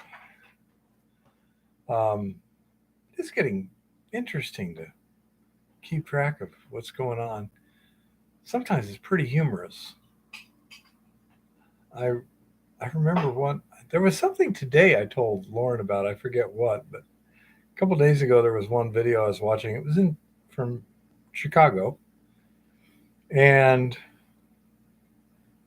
it's getting interesting to keep track of what's going on. Sometimes it's pretty humorous. I remember there was something today I told Lauren about. I forget what, but a couple days ago there was one video I was watching. It was from Chicago, and there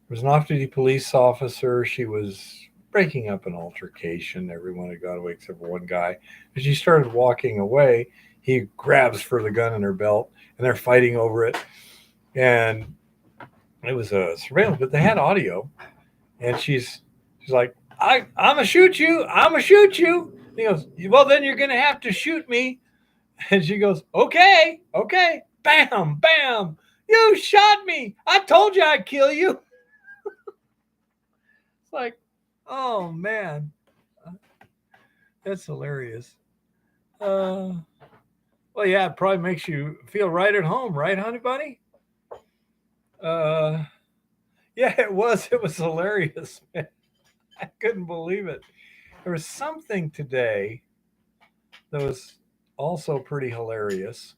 was an off-duty police officer. She was breaking up an altercation. Everyone had gone away except for one guy. As she started walking away, he grabs for the gun in her belt, and they're fighting over it. And it was a surveillance, but they had audio. And she's like, I'm gonna shoot you. I'm gonna shoot you. And he goes, well, then you're gonna have to shoot me. And she goes, okay. Bam, bam. You shot me. I told you I'd kill you. It's like, oh man, that's hilarious. Well, yeah, it probably makes you feel right at home, right, honey bunny? Yeah, it was. It was hilarious, man. I couldn't believe it. There was something today that was also pretty hilarious.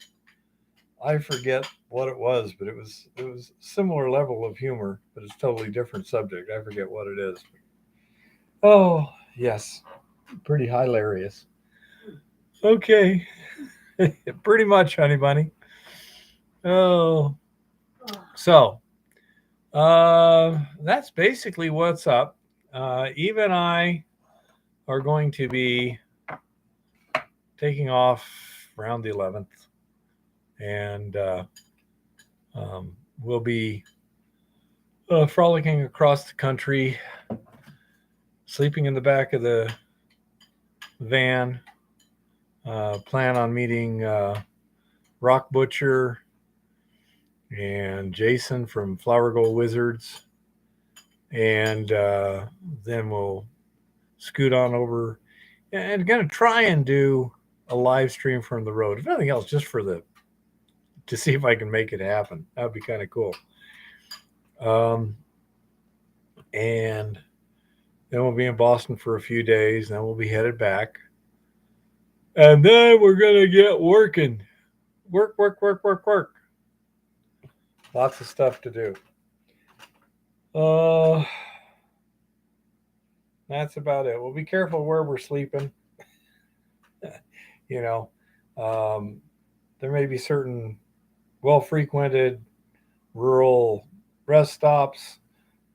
I forget what it was, but it was similar level of humor, but it's totally different subject. I forget what it is. Oh, yes. Pretty hilarious. Okay. Pretty much, honey bunny. Oh. So, that's basically what's up. Eve and I are going to be taking off around the 11th, and we'll be frolicking across the country, sleeping in the back of the van. Plan on meeting Rock Butcher and Jason from Flower Gold Wizards, and then we'll scoot on over and going to try and do a live stream from the road. If nothing else, just to see if I can make it happen. That would be kind of cool. And then we'll be in Boston for a few days. Then we'll be headed back. And then we're going to get working. Work. Lots of stuff to do. That's about it. We'll be careful where we're sleeping. You know, there may be certain well-frequented rural rest stops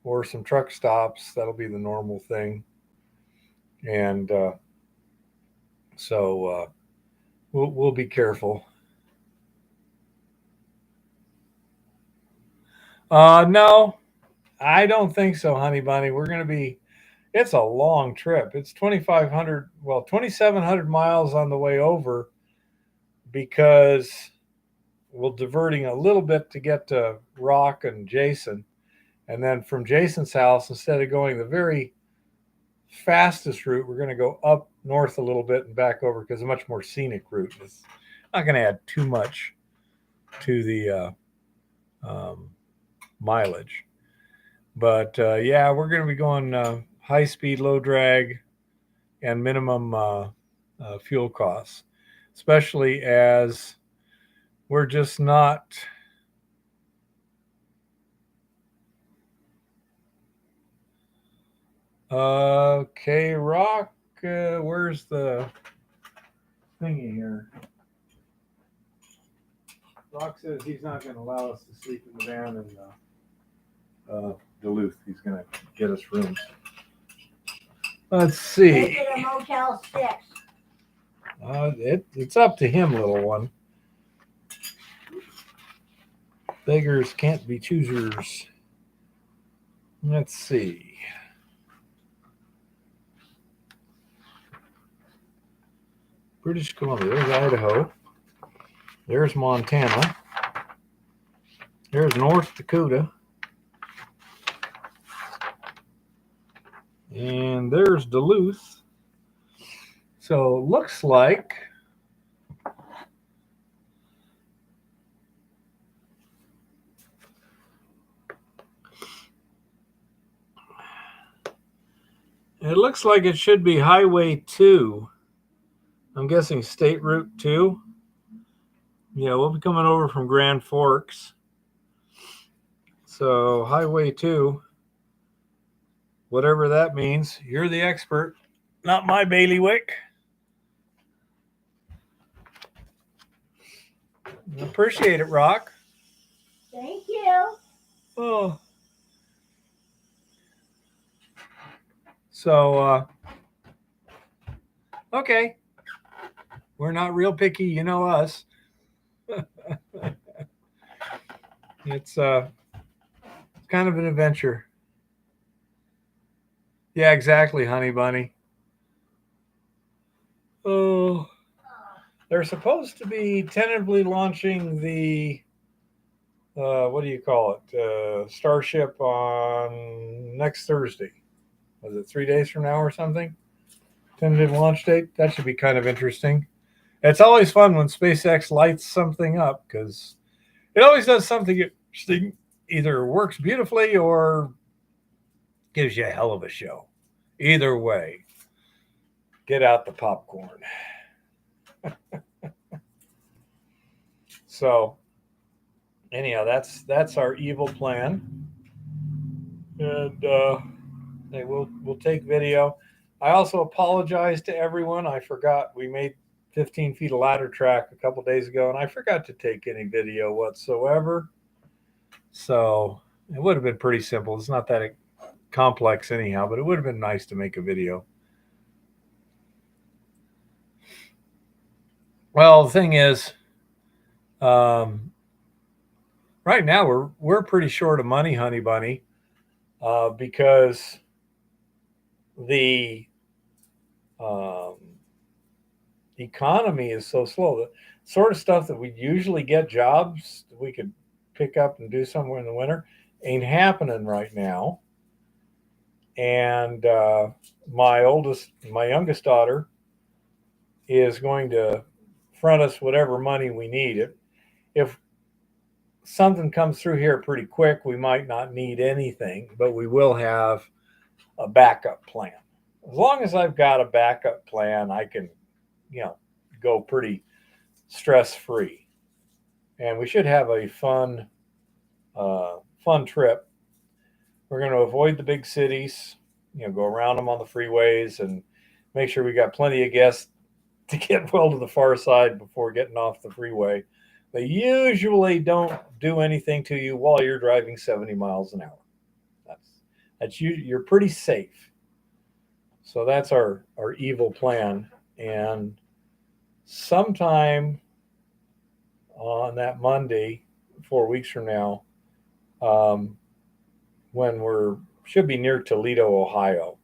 or some truck stops. That'll be the normal thing. And So we'll be careful. No, I don't think so, honey bunny. We're going to be. It's a long trip. It's 2,500, well, 2,700 miles on the way over because we're diverting a little bit to get to Rock and Jason. And then from Jason's house, instead of going the very fastest route, we're going to go up north a little bit and back over because it's a much more scenic route. It's not going to add too much to the mileage. But yeah, we're going to be going high speed, low drag, and minimum fuel costs, especially as we're just not. Okay, Rock, where's the thingy here? Rock says he's not going to allow us to sleep in the van in Duluth. He's going to get us rooms. Let's see. Make it a Motel 6. It's up to him, little one. Beggars can't be choosers. Let's see. British Columbia. There's Idaho. There's Montana. There's North Dakota. And there's Duluth. So looks like it should be Highway 2. I'm guessing State Route 2. Yeah, we'll be coming over from Grand Forks. So Highway 2, whatever that means, you're the expert, not my bailiwick. Appreciate it, Rock. Thank you. Oh. So, okay. We're not real picky, you know us. It's kind of an adventure. Yeah, exactly, honey bunny. Oh, they're supposed to be tentatively launching the what do you call it? Starship on next Thursday. Was it 3 days from now or something? Tentative launch date. That should be kind of interesting. It's always fun when SpaceX lights something up because it always does something interesting. Either works beautifully or gives you a hell of a show. Either way, get out the popcorn. So, anyhow, that's our evil plan, and we'll take video. I also apologize to everyone. I forgot we made 15 feet of ladder track a couple days ago, and I forgot to take any video whatsoever. So it would have been pretty simple. It's not that complex anyhow, but it would have been nice to make a video. Well, the thing is, right now we're pretty short of money, honey bunny, because the economy is so slow. The sort of stuff that we usually get jobs that we could pick up and do somewhere in the winter ain't happening right now. And my youngest daughter is going to front us whatever money we need. If something comes through here pretty quick, we might not need anything, but we will have a backup plan. As long as I've got a backup plan, I can, go pretty stress-free. And we should have a fun trip. We're going to avoid the big cities, go around them on the freeways and make sure we got plenty of gas to get well to the far side before getting off the freeway. They usually don't do anything to you while you're driving 70 miles an hour. That's you're pretty safe. So that's our evil plan. And sometime on that Monday, 4 weeks from now, um, when we're should be near Toledo, Ohio.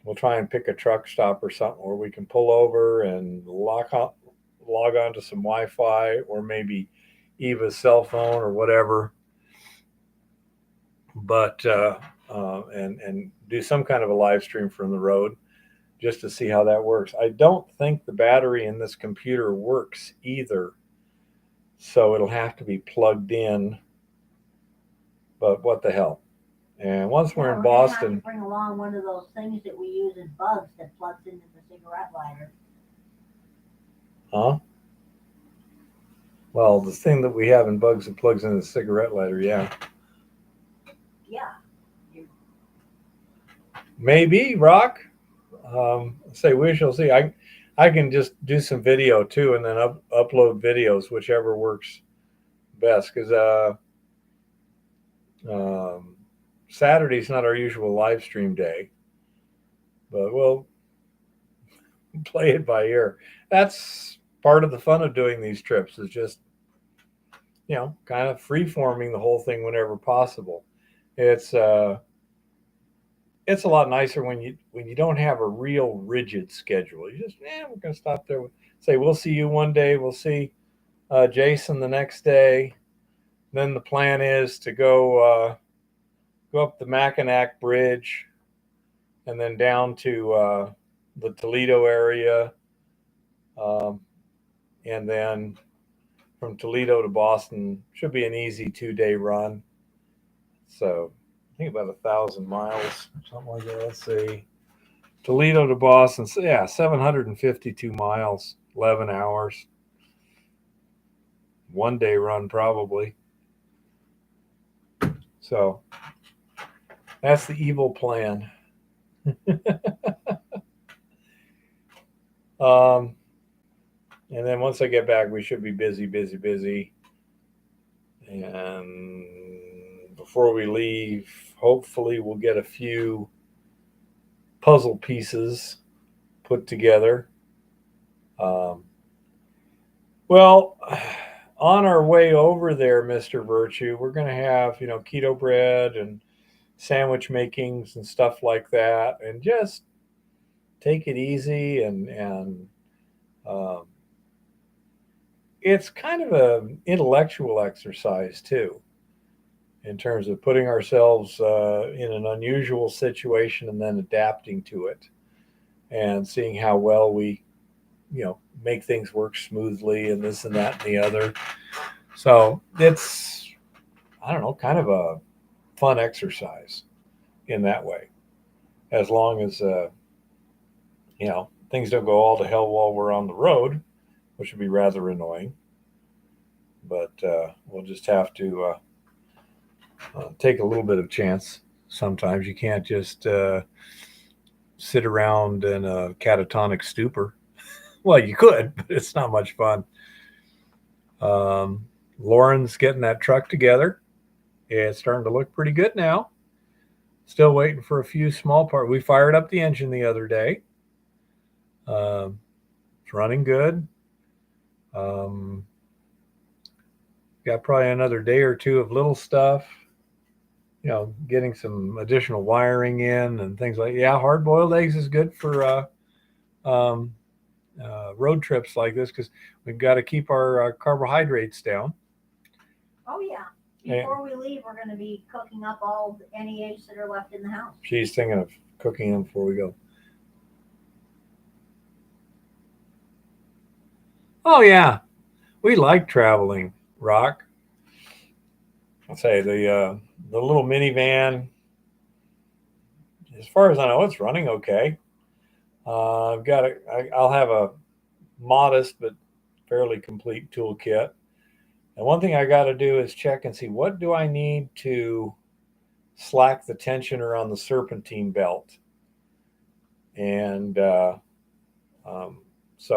We'll try and pick a truck stop or something where we can pull over and log on to some Wi-Fi, or maybe Eva's cell phone or whatever. But and do some kind of a live stream from the road just to see how that works. I don't think the battery in this computer works either, so it'll have to be plugged in. But what the hell? And once we're in Boston, have to bring along one of those things that we use in bugs that plugs into the cigarette lighter. huh? Well, the thing that we have in bugs that plugs into the cigarette lighter, yeah. Yeah. Maybe, Rock. Say we shall see. I can just do some video too, and then upload videos, whichever works best. Because Saturday's not our usual live stream day, but we'll play it by ear. That's part of the fun of doing these trips, is just, kind of free forming the whole thing whenever possible. It's it's a lot nicer when you don't have a real rigid schedule. You just, we're gonna stop there. Say we'll see you one day. We'll see Jason the next day. Then the plan is to go up the Mackinac Bridge, and then down to the Toledo area, um, and then from Toledo to Boston should be an easy 2-day run. So I think about 1,000 miles, something like that. Let's see. Toledo to Boston, so yeah, 752 miles, 11 hours. 1-day run probably. So that's the evil plan. And then once I get back, we should be busy, busy, busy. And before we leave, hopefully we'll get a few puzzle pieces put together. Well, on our way over there, Mr. Virtue, we're going to have, keto bread and sandwich makings and stuff like that, and just take it easy. And um, it's kind of an intellectual exercise too, in terms of putting ourselves in an unusual situation and then adapting to it, and seeing how well we, make things work smoothly, and this and that and the other. So it's, I don't know, kind of a fun exercise in that way, as long as things don't go all to hell while we're on the road, which would be rather annoying. But we'll just have to take a little bit of chance. Sometimes you can't just sit around in a catatonic stupor. Well, you could, but it's not much fun. Lauren's getting that truck together. It's starting to look pretty good now. Still waiting for a few small parts. We fired up the engine the other day. It's running good. Got probably another day or two of little stuff, getting some additional wiring in and things like. Yeah, hard-boiled eggs is good for road trips like this, because we've got to keep our carbohydrates down. Oh yeah. Before we leave, we're going to be cooking up all any eggs that are left in the house. She's thinking of cooking them before we go. Oh yeah, we like traveling, Rock. I'll say the little minivan, as far as I know, it's running okay. I've got I'll have a modest but fairly complete toolkit. And one thing I got to do is check and see, what do I need to slack the tensioner on the serpentine belt. And so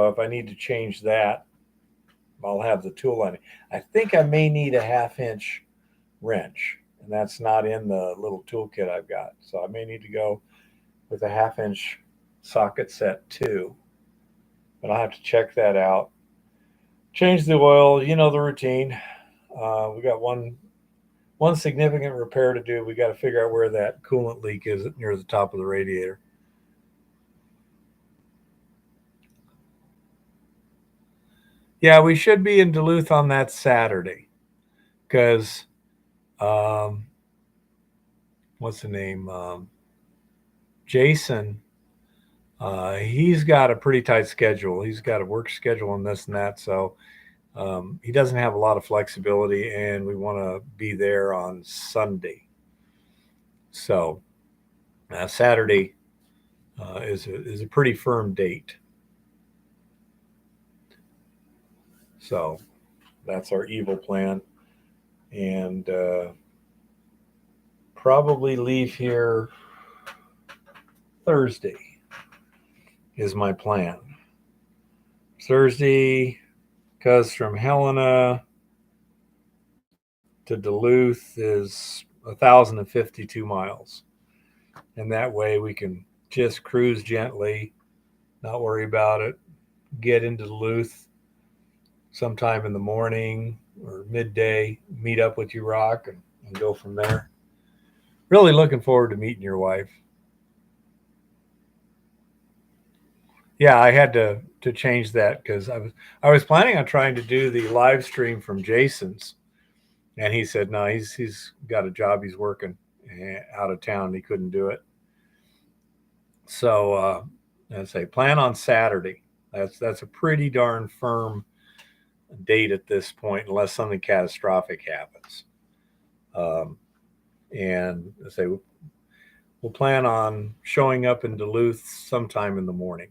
if I need to change that, I'll have the tool on it. I think I may need a 1/2-inch wrench, and that's not in the little toolkit I've got. So I may need to go with a 1/2-inch socket set too. but I'll have to check that out. Change the oil, you know the routine. We got one significant repair to do. We got to figure out where that coolant leak is near the top of the radiator. Yeah, we should be in Duluth on that Saturday because what's the name? Jason. He's got a pretty tight schedule. He's got a work schedule and this and that, so he doesn't have a lot of flexibility, and we want to be there on Sunday. So Saturday is a pretty firm date. So that's our evil plan, and probably leave here Thursday is my plan. Thursday, because from Helena to Duluth is 1,052 miles. And that way we can just cruise gently, not worry about it, get into Duluth sometime in the morning or midday, meet up with you, Rock, and go from there. Really looking forward to meeting your wife. Yeah, I had to change that because I was planning on trying to do the live stream from Jason's, and he said no, he's got a job, he's working out of town, he couldn't do it. So I say plan on Saturday. That's a pretty darn firm date at this point, unless something catastrophic happens. And I say we'll plan on showing up in Duluth sometime in the morning,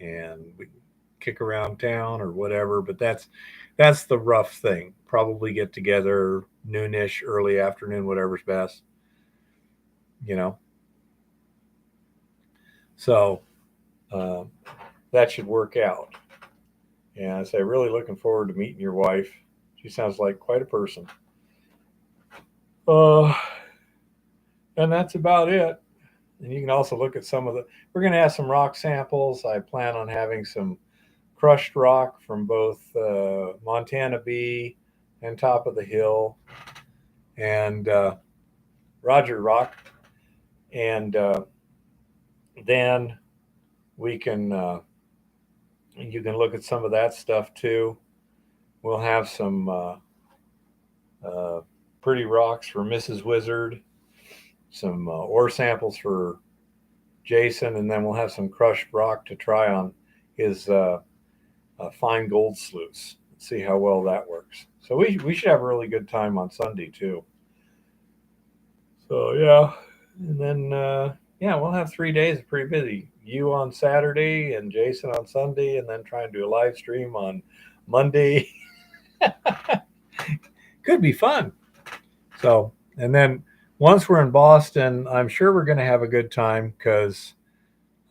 and we kick around town or whatever. But that's the rough thing. Probably get together noonish, early afternoon, whatever's best. You know. So that should work out. And I say, really looking forward to meeting your wife. She sounds like quite a person. And that's about it. And you can also look at we're going to have some rock samples. I plan on having some crushed rock from both Montana B and Top of the Hill and Roger Rock. And then we can, you can look at some of that stuff too. We'll have some pretty rocks for Mrs. Wizard, some ore samples for Jason, and then we'll have some crushed rock to try on his fine gold sluice. See how well that works. So we should have a really good time on Sunday too. So yeah, and then yeah, we'll have 3 days pretty busy. You on Saturday and Jason on Sunday, and then try and do a live stream on Monday. Could be fun. So, and then once we're in Boston, I'm sure we're going to have a good time because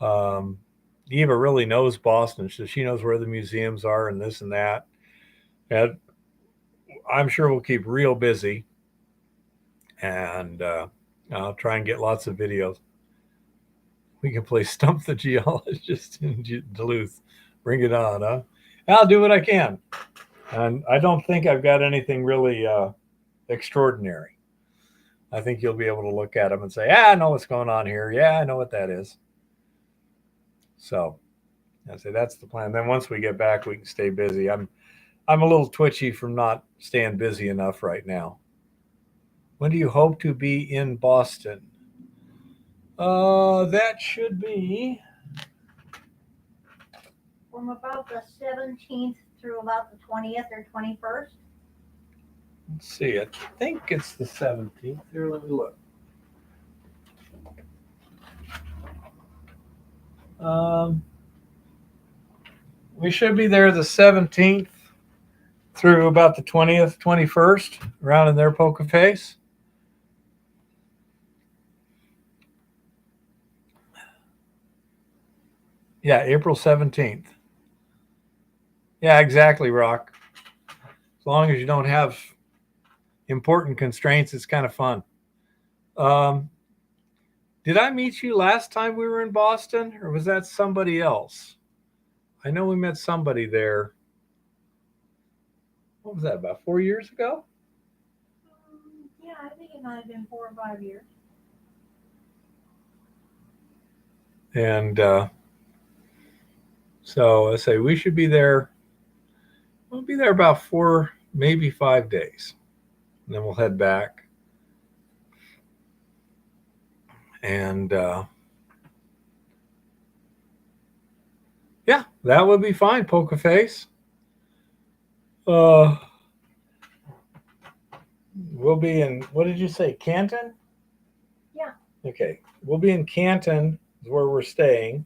Eva really knows Boston. So she knows where the museums are and this and that. And I'm sure we'll keep real busy. And I'll try and get lots of videos. We can play Stump the Geologist in Duluth. Bring it on, huh? I'll do what I can. And I don't think I've got anything really extraordinary. I think you'll be able to look at them and say, I know what's going on here. Yeah, I know what that is. So I say that's the plan. Then once we get back, we can stay busy. I'm a little twitchy from not staying busy enough right now. When do you hope to be in Boston? That should be from about the 17th through about the 20th or 21st. Let's see. I think it's the 17th. Here, let me look. We should be there the 17th through about the 20th, 21st, around in their poker face. Yeah, April 17th. Yeah, exactly, Rock. As long as you don't have important constraints, it's kind of fun. Did I meet you last time we were in Boston, or was that somebody else? I know we met somebody there. What was that, about 4 years ago? Yeah, I think it might have been 4 or 5 years. And so I say we should be there. We'll be there about 4, maybe 5 days. And then we'll head back. And yeah, that would be fine, Poker Face. Uh, we'll be in, what did you say, Canton? Yeah. Okay. We'll be in Canton, is where we're staying.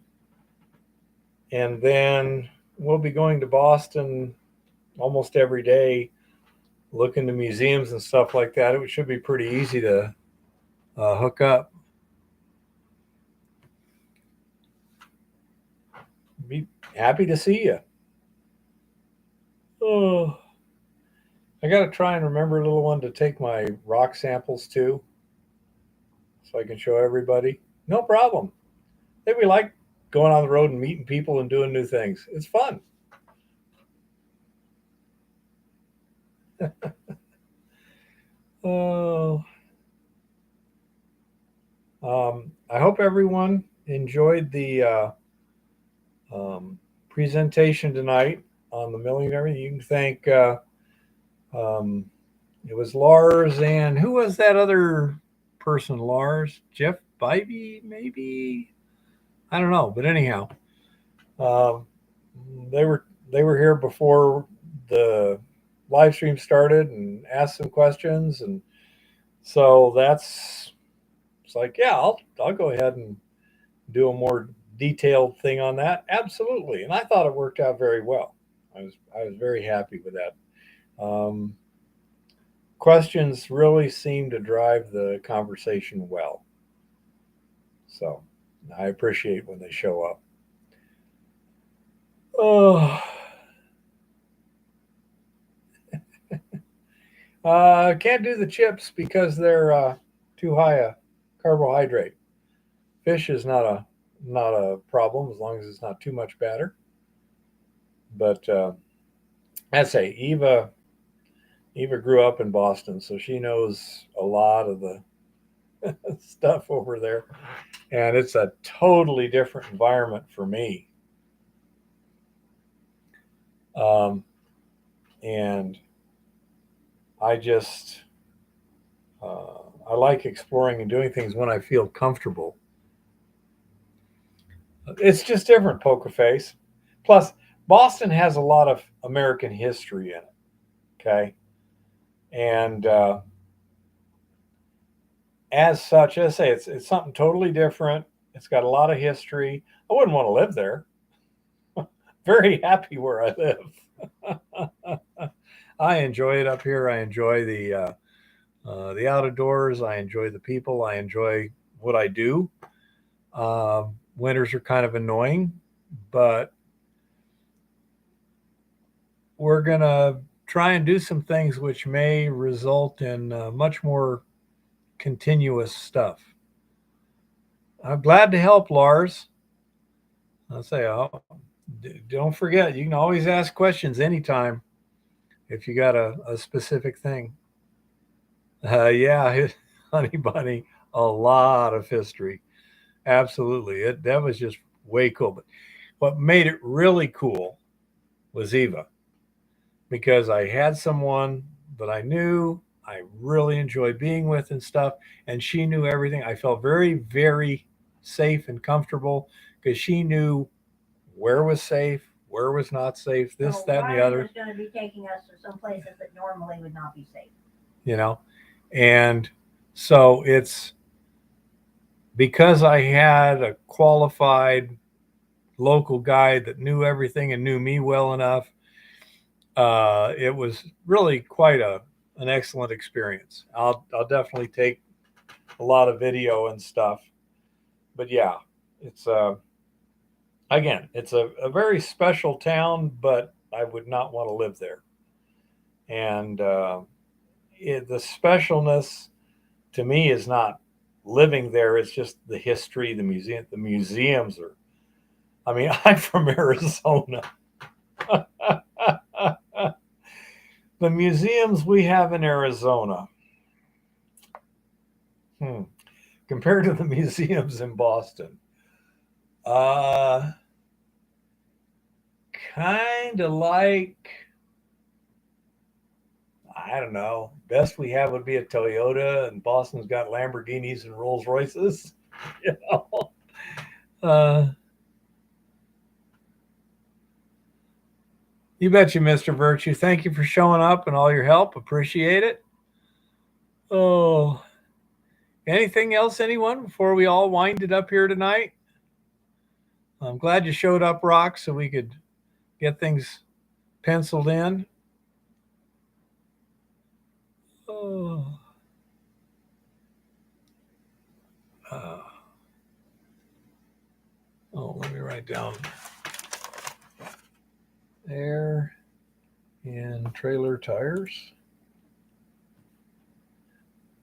And then we'll be going to Boston almost every day, looking to museums and stuff like that. It should be pretty easy to hook up. Be happy to see you. Oh, I got to try and remember, little one, to take my rock samples too, so I can show everybody. No problem. We like going on the road and meeting people and doing new things. It's fun. Oh, I hope everyone enjoyed the presentation tonight on the milling and everything. You can thank um, it was Lars, and who was that other person? Lars, Jeff Bybee, maybe, I don't know, but anyhow, um, they were here before the live stream started and asked some questions, and so it's like, yeah, I'll go ahead and do a more detailed thing on that. Absolutely, and I thought it worked out very well. I was very happy with that. Um, Questions really seem to drive the conversation well, so I appreciate when they show up. Oh, can't do the chips because they're too high a carbohydrate. Fish is not a problem as long as it's not too much batter. But I'd say Eva grew up in Boston, so she knows a lot of the stuff over there, and it's a totally different environment for me. Um, and I just I like exploring and doing things when I feel comfortable. It's just different, Poker Face. Plus, Boston has a lot of American history in it. Okay, and as such, as I say, it's something totally different. It's got a lot of history. I wouldn't want to live there. Very happy where I live. I enjoy it up here. I enjoy the outdoors. I enjoy the people. I enjoy what I do. Winters are kind of annoying, but we're gonna try and do some things which may result in much more continuous stuff. I'm glad to help, Lars. I'll say, oh, don't forget, you can always ask questions anytime if you got a specific thing. Yeah, Honey Bunny, a lot of history. Absolutely. That was just way cool. But what made it really cool was Eva, because I had someone that I knew, I really enjoyed being with and stuff, and she knew everything. I felt very, very safe and comfortable because she knew where was safe, where was not safe, this, So that, and the Ryan other. is going to be taking us to some places that normally would not be safe. You know, and so it's because I had a qualified local guide that knew everything and knew me well enough. It was really quite an excellent experience. I'll definitely take a lot of video and stuff. But yeah, it's again, it's a very special town, but I would not want to live there. And the specialness to me is not living there; it's just the history, the museum. The museums are I mean, I'm from Arizona. The museums we have in Arizona, compared to the museums in Boston, kind of like, I don't know. Best we have would be a Toyota, and Boston's got Lamborghinis and Rolls Royces. You know, uh, you bet you, Mr. Virtue. Thank you for showing up and all your help. Appreciate it. Oh, anything else, anyone, before we all wind it up here tonight? I'm glad you showed up, Rock, so we could get things penciled in. Oh. Let me write down air in trailer tires.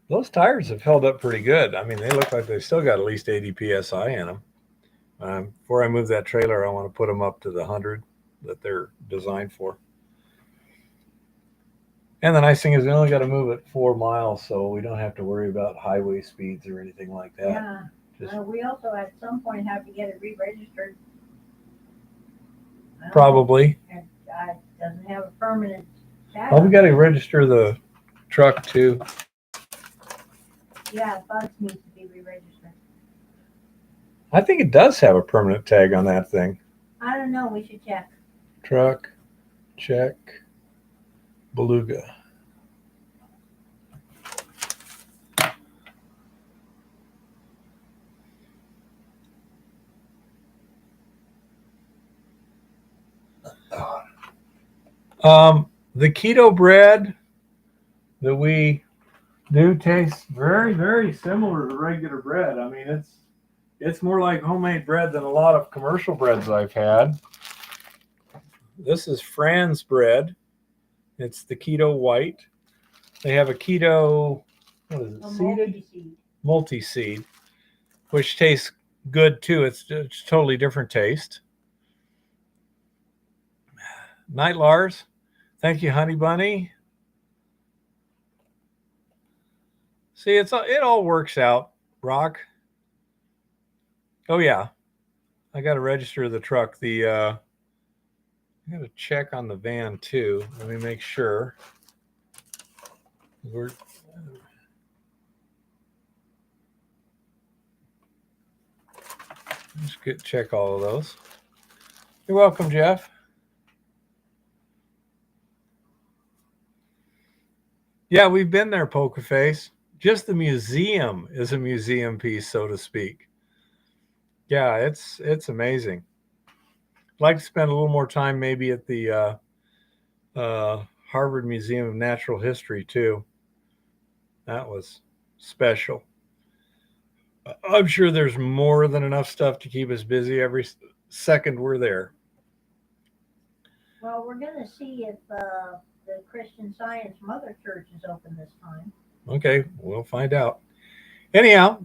Those tires have held up pretty good. I mean, they look like they still got at least 80 psi in them. Before I move that trailer, I want to put them up to the 100 that they're designed for. And the nice thing is we only got to move it 4 miles, so we don't have to worry about highway speeds or anything like that. Yeah. We also at some point have to get it re-registered. Probably. It doesn't have a permanent tag. Oh, we got to register the truck too. Yeah, bugs need to be re-registered. I think it does have a permanent tag on that thing. I don't know. We should check. Truck, check, Beluga. The keto bread that we do tastes very, very similar to regular bread. I mean, it's more like homemade bread than a lot of commercial breads I've had. This is Fran's bread. It's the keto white. They have a keto, what is it, seeded? Multi-seed, which tastes good too. It's totally different taste. Night Lars. Thank you, Honey Bunny. See, it all works out, Rock. Oh yeah, I got to register the truck. I got to check on the van too. Let me make sure. Just check all of those. You're welcome, Jeff. Yeah, we've been there, Poker Face. Just the museum is a museum piece, so to speak. Yeah, it's amazing. I'd like to spend a little more time maybe at the Harvard Museum of Natural History too. That was special. I'm sure there's more than enough stuff to keep us busy every second we're there. Well, we're going to see if the Christian Science Mother Church is open this time. Okay, we'll find out. Anyhow,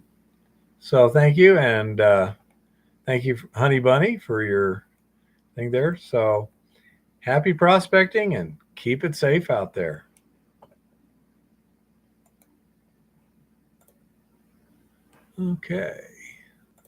so thank you, and thank you, Honey Bunny, for your thing there. So happy prospecting and keep it safe out there. Okay.